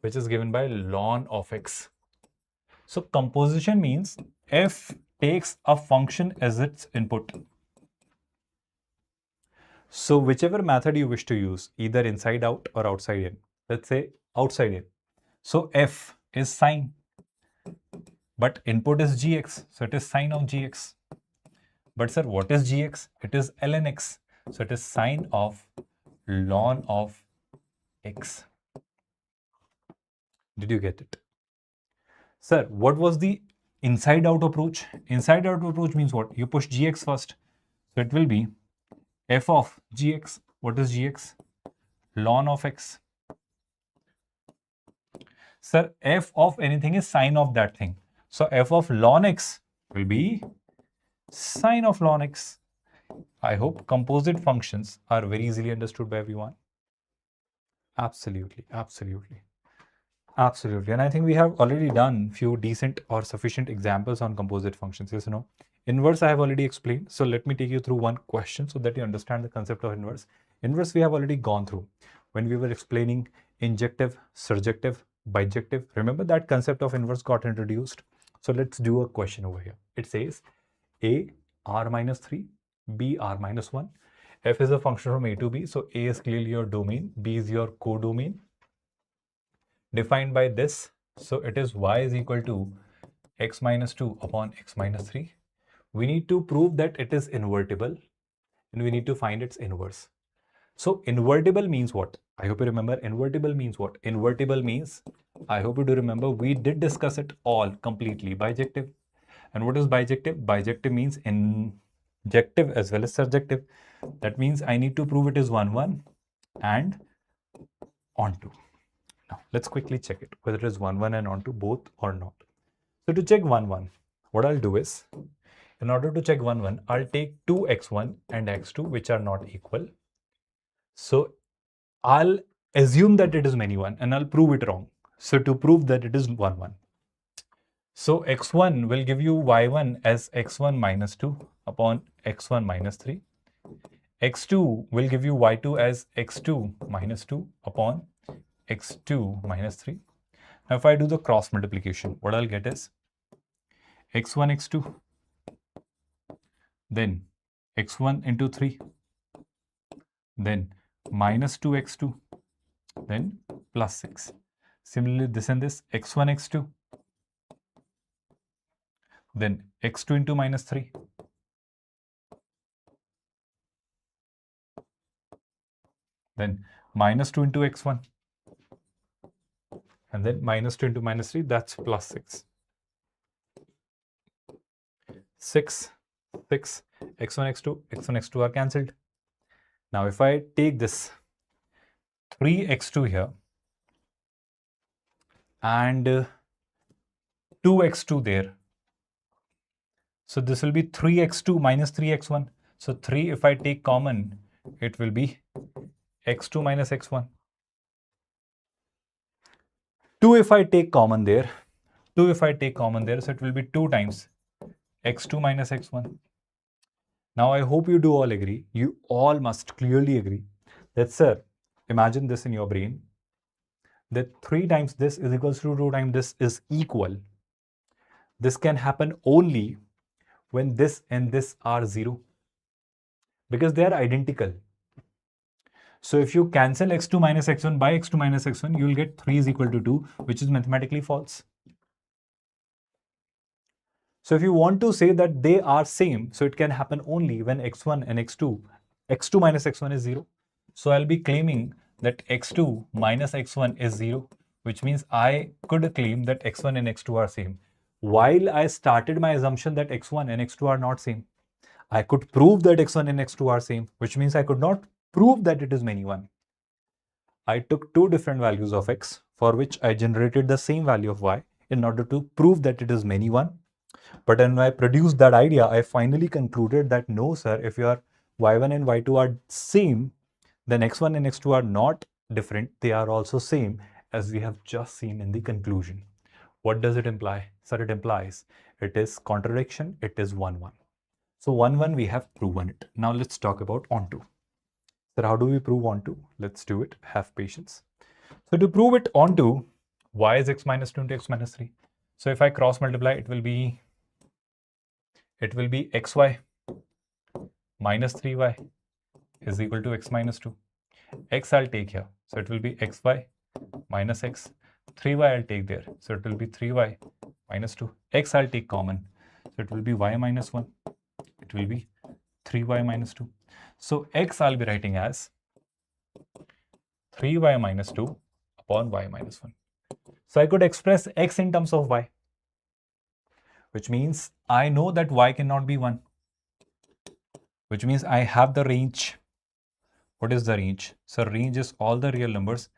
which is given by ln of x. So composition means f takes a function as its input. So whichever method you wish to use, either inside out or outside in. Let's say outside in. So f is sine, but input is gx, so it is sine of gx. But sir, what is gx? It is ln x, so it is sine of ln of x. Did you get it? Sir, what was the inside out approach? Inside out approach means what? You push gx first, so it will be f of gx. What is gx? Ln of x. Sir, f of anything is sine of that thing. So f of ln x will be sine of ln x. I hope composite functions are very easily understood by everyone. Absolutely, absolutely. Absolutely. And I think we have already done few decent or sufficient examples on composite functions. Yes or no? Inverse I have already explained. So let me take you through one question so that you understand the concept of inverse. Inverse we have already gone through when we were explaining injective, surjective, bijective. Remember that concept of inverse got introduced. So let's do a question over here. It says a r minus 3, b r minus 1. F is a function from a to b. So a is clearly your domain, b is your codomain. Defined by this, so it is y is equal to x minus 2 upon x minus 3. We need to prove that it is invertible and we need to find its inverse. So invertible means what? I hope you remember invertible means what? Invertible means, I hope you do remember, we did discuss it all completely. Bijective. And what is bijective? Bijective means injective as well as surjective. That means I need to prove it is 1, 1 and onto. Now, let's quickly check it, whether it is 1, 1 and onto both or not. So to check 1, 1, what I'll do is, in order to check 1, 1, I'll take 2x1 and x2, which are not equal. So I'll assume that it is many 1 and I'll prove it wrong. So to prove that it is 1, 1. So x1 will give you y1 as x1 minus 2 upon x1 minus 3. x2 will give you y2 as x2 minus 2 upon x2 minus 3. Now if I do the cross multiplication, what I'll get is x1 x2, then x1 into 3, then minus 2x2, then plus 6. Similarly, this and this, x1 x2, then x2 into minus 3, then minus 2 into x1, and then minus 2 into minus 3, that's plus 6. 6, 6, x1, x2, x1, x2 are cancelled. Now, if I take this 3x2 here and 2x2 there, so this will be 3x2 minus 3x1. So 3, if I take common, it will be x2 minus x1. 2 if I take common there, 2 if I take common there, so it will be 2 times x2 minus x1. Now, I hope you do all agree. You all must clearly agree that, sir, imagine this in your brain, that 3 times this is equals to 2 times this is equal. This can happen only when this and this are 0, because they are identical. So if you cancel x2 minus x1 by x2 minus x1, you will get 3 is equal to 2, which is mathematically false. So if you want to say that they are same, so it can happen only when x1 and x2 minus x1 is 0. So I'll be claiming that x2 minus x1 is 0, which means I could claim that x1 and x2 are same. While I started my assumption that x1 and x2 are not same, I could prove that x1 and x2 are same, which means I could not prove that it is many 1. I took two different values of x for which I generated the same value of y in order to prove that it is many 1. But when I produced that idea, I finally concluded that no, sir, if your y1 and y2 are same, then x1 and x2 are not different. They are also same, as we have just seen in the conclusion. What does it imply? Sir, it implies it is contradiction. It is 1, 1. So 1, 1, we have proven it. Now let's talk about onto. Sir, how do we prove onto? Let's do it. Have patience. So to prove it onto, y is x minus 2 into x minus 3. So if I cross multiply, it will be xy minus 3y is equal to x minus 2. X I'll take here. So it will be xy minus x. 3y I'll take there. So it will be 3y minus 2. X I'll take common. So it will be y minus 1. It will be 3y minus 2. So x I'll be writing as 3y minus 2 upon y minus 1. So I could express x in terms of y, which means I know that y cannot be 1, which means I have the range. What is the range? So range is all the real numbers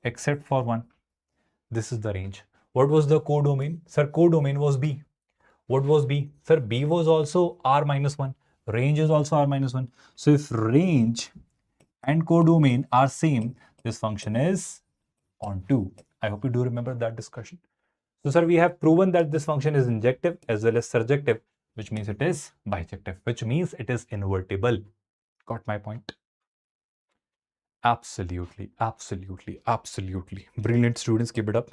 except for 1. This is the range. What was the codomain? Sir, codomain was B. What was B? Sir, B was also R minus 1. Range is also R minus 1. So if range and codomain are same, this function is onto. I hope you do remember that discussion. So sir, we have proven that this function is injective as well as surjective, which means it is bijective, which means it is invertible. Got my point? Absolutely, absolutely, absolutely. Brilliant students, keep it up.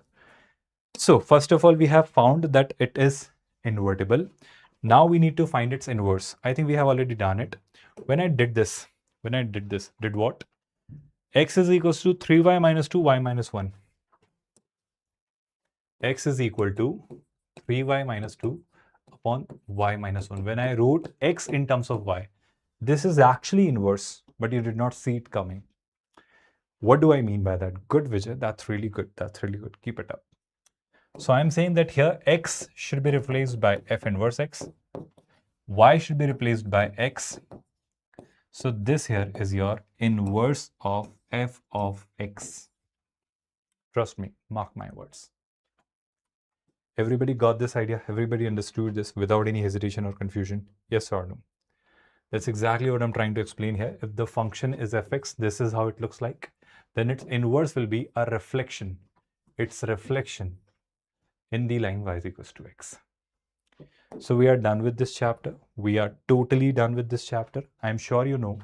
So first of all, we have found that it is invertible. Now we need to find its inverse. I think we have already done it. When I did this, did what? X is equals to 3y minus 2, y minus 1. X is equal to 3y minus 2 upon y minus 1. When I wrote x in terms of y, this is actually inverse, but you did not see it coming. What do I mean by that? Good, Vijay. That's really good. That's really good. Keep it up. So I'm saying that here x should be replaced by f inverse x. Y should be replaced by x. So this here is your inverse of f of x. Trust me, mark my words. Everybody got this idea? Everybody understood this without any hesitation or confusion? Yes or no? That's exactly what I'm trying to explain here. If the function is fx, this is how it looks like. Then its inverse will be a reflection. Its reflection in the line y is equals to x. So we are done with this chapter. We are totally done with this chapter. I'm sure you know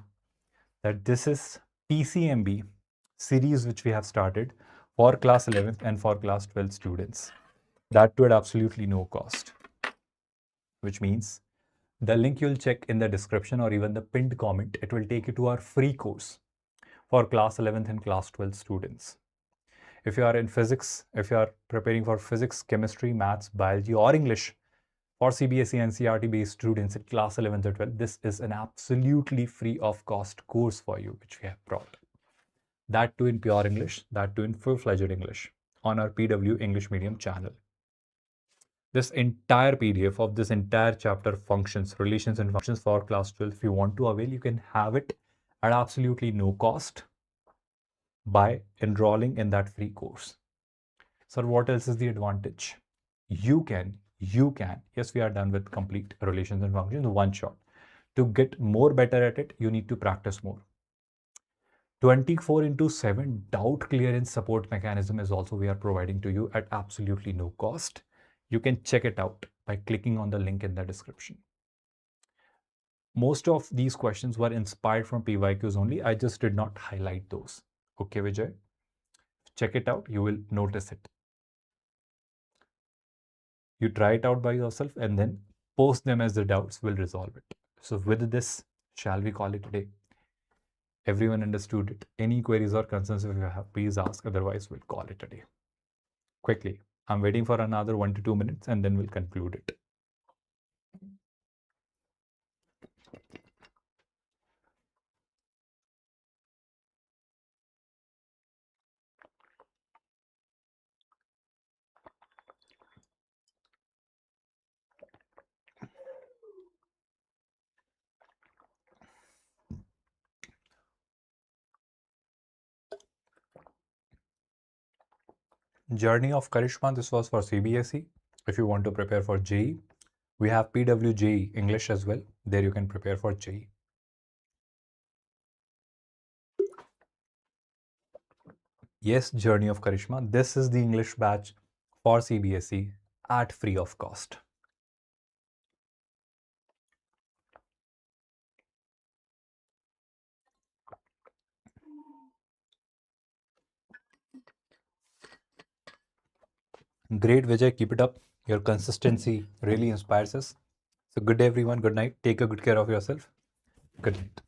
that this is PCMB series which we have started for class 11th and for class 12 students. That too at absolutely no cost, which means the link you'll check in the description or even the pinned comment, it will take you to our free course for class 11th and class 12 students. If you are in physics, if you are preparing for physics, chemistry, maths, biology or English for CBSE and NCERT based students in class 11th or 12, this is an absolutely free of cost course for you which we have brought. That too in pure English, that too in full-fledged English on our PW English Medium channel. This entire PDF of this entire chapter functions, relations and functions for class 12, if you want to avail, you can have it at absolutely no cost by enrolling in that free course. Sir, what else is the advantage? You can, yes, we are done with complete relations and functions, one shot. To get more better at it, you need to practice more. 24/7 doubt clearance support mechanism is also we are providing to you at absolutely no cost. You can check it out by clicking on the link in the description. Most of these questions were inspired from PYQs only. I just did not highlight those. Okay, Vijay? Check it out. You will notice it. You try it out by yourself and then post them as the doubts. Will resolve it. So with this, shall we call it a day? Everyone understood it. Any queries or concerns if you have, please ask. Otherwise, we'll call it a day. Quickly. I'm waiting for another 1 to 2 minutes and then we'll conclude it. Journey of Karishma, this was for CBSE. If you want to prepare for JEE, we have PWJE English as well. There you can prepare for JEE. Yes, Journey of Karishma. This is the English batch for CBSE at free of cost. Great, Vijay. Keep it up. Your consistency really inspires us. So, good day, everyone. Good night. Take a good care of yourself. Good night.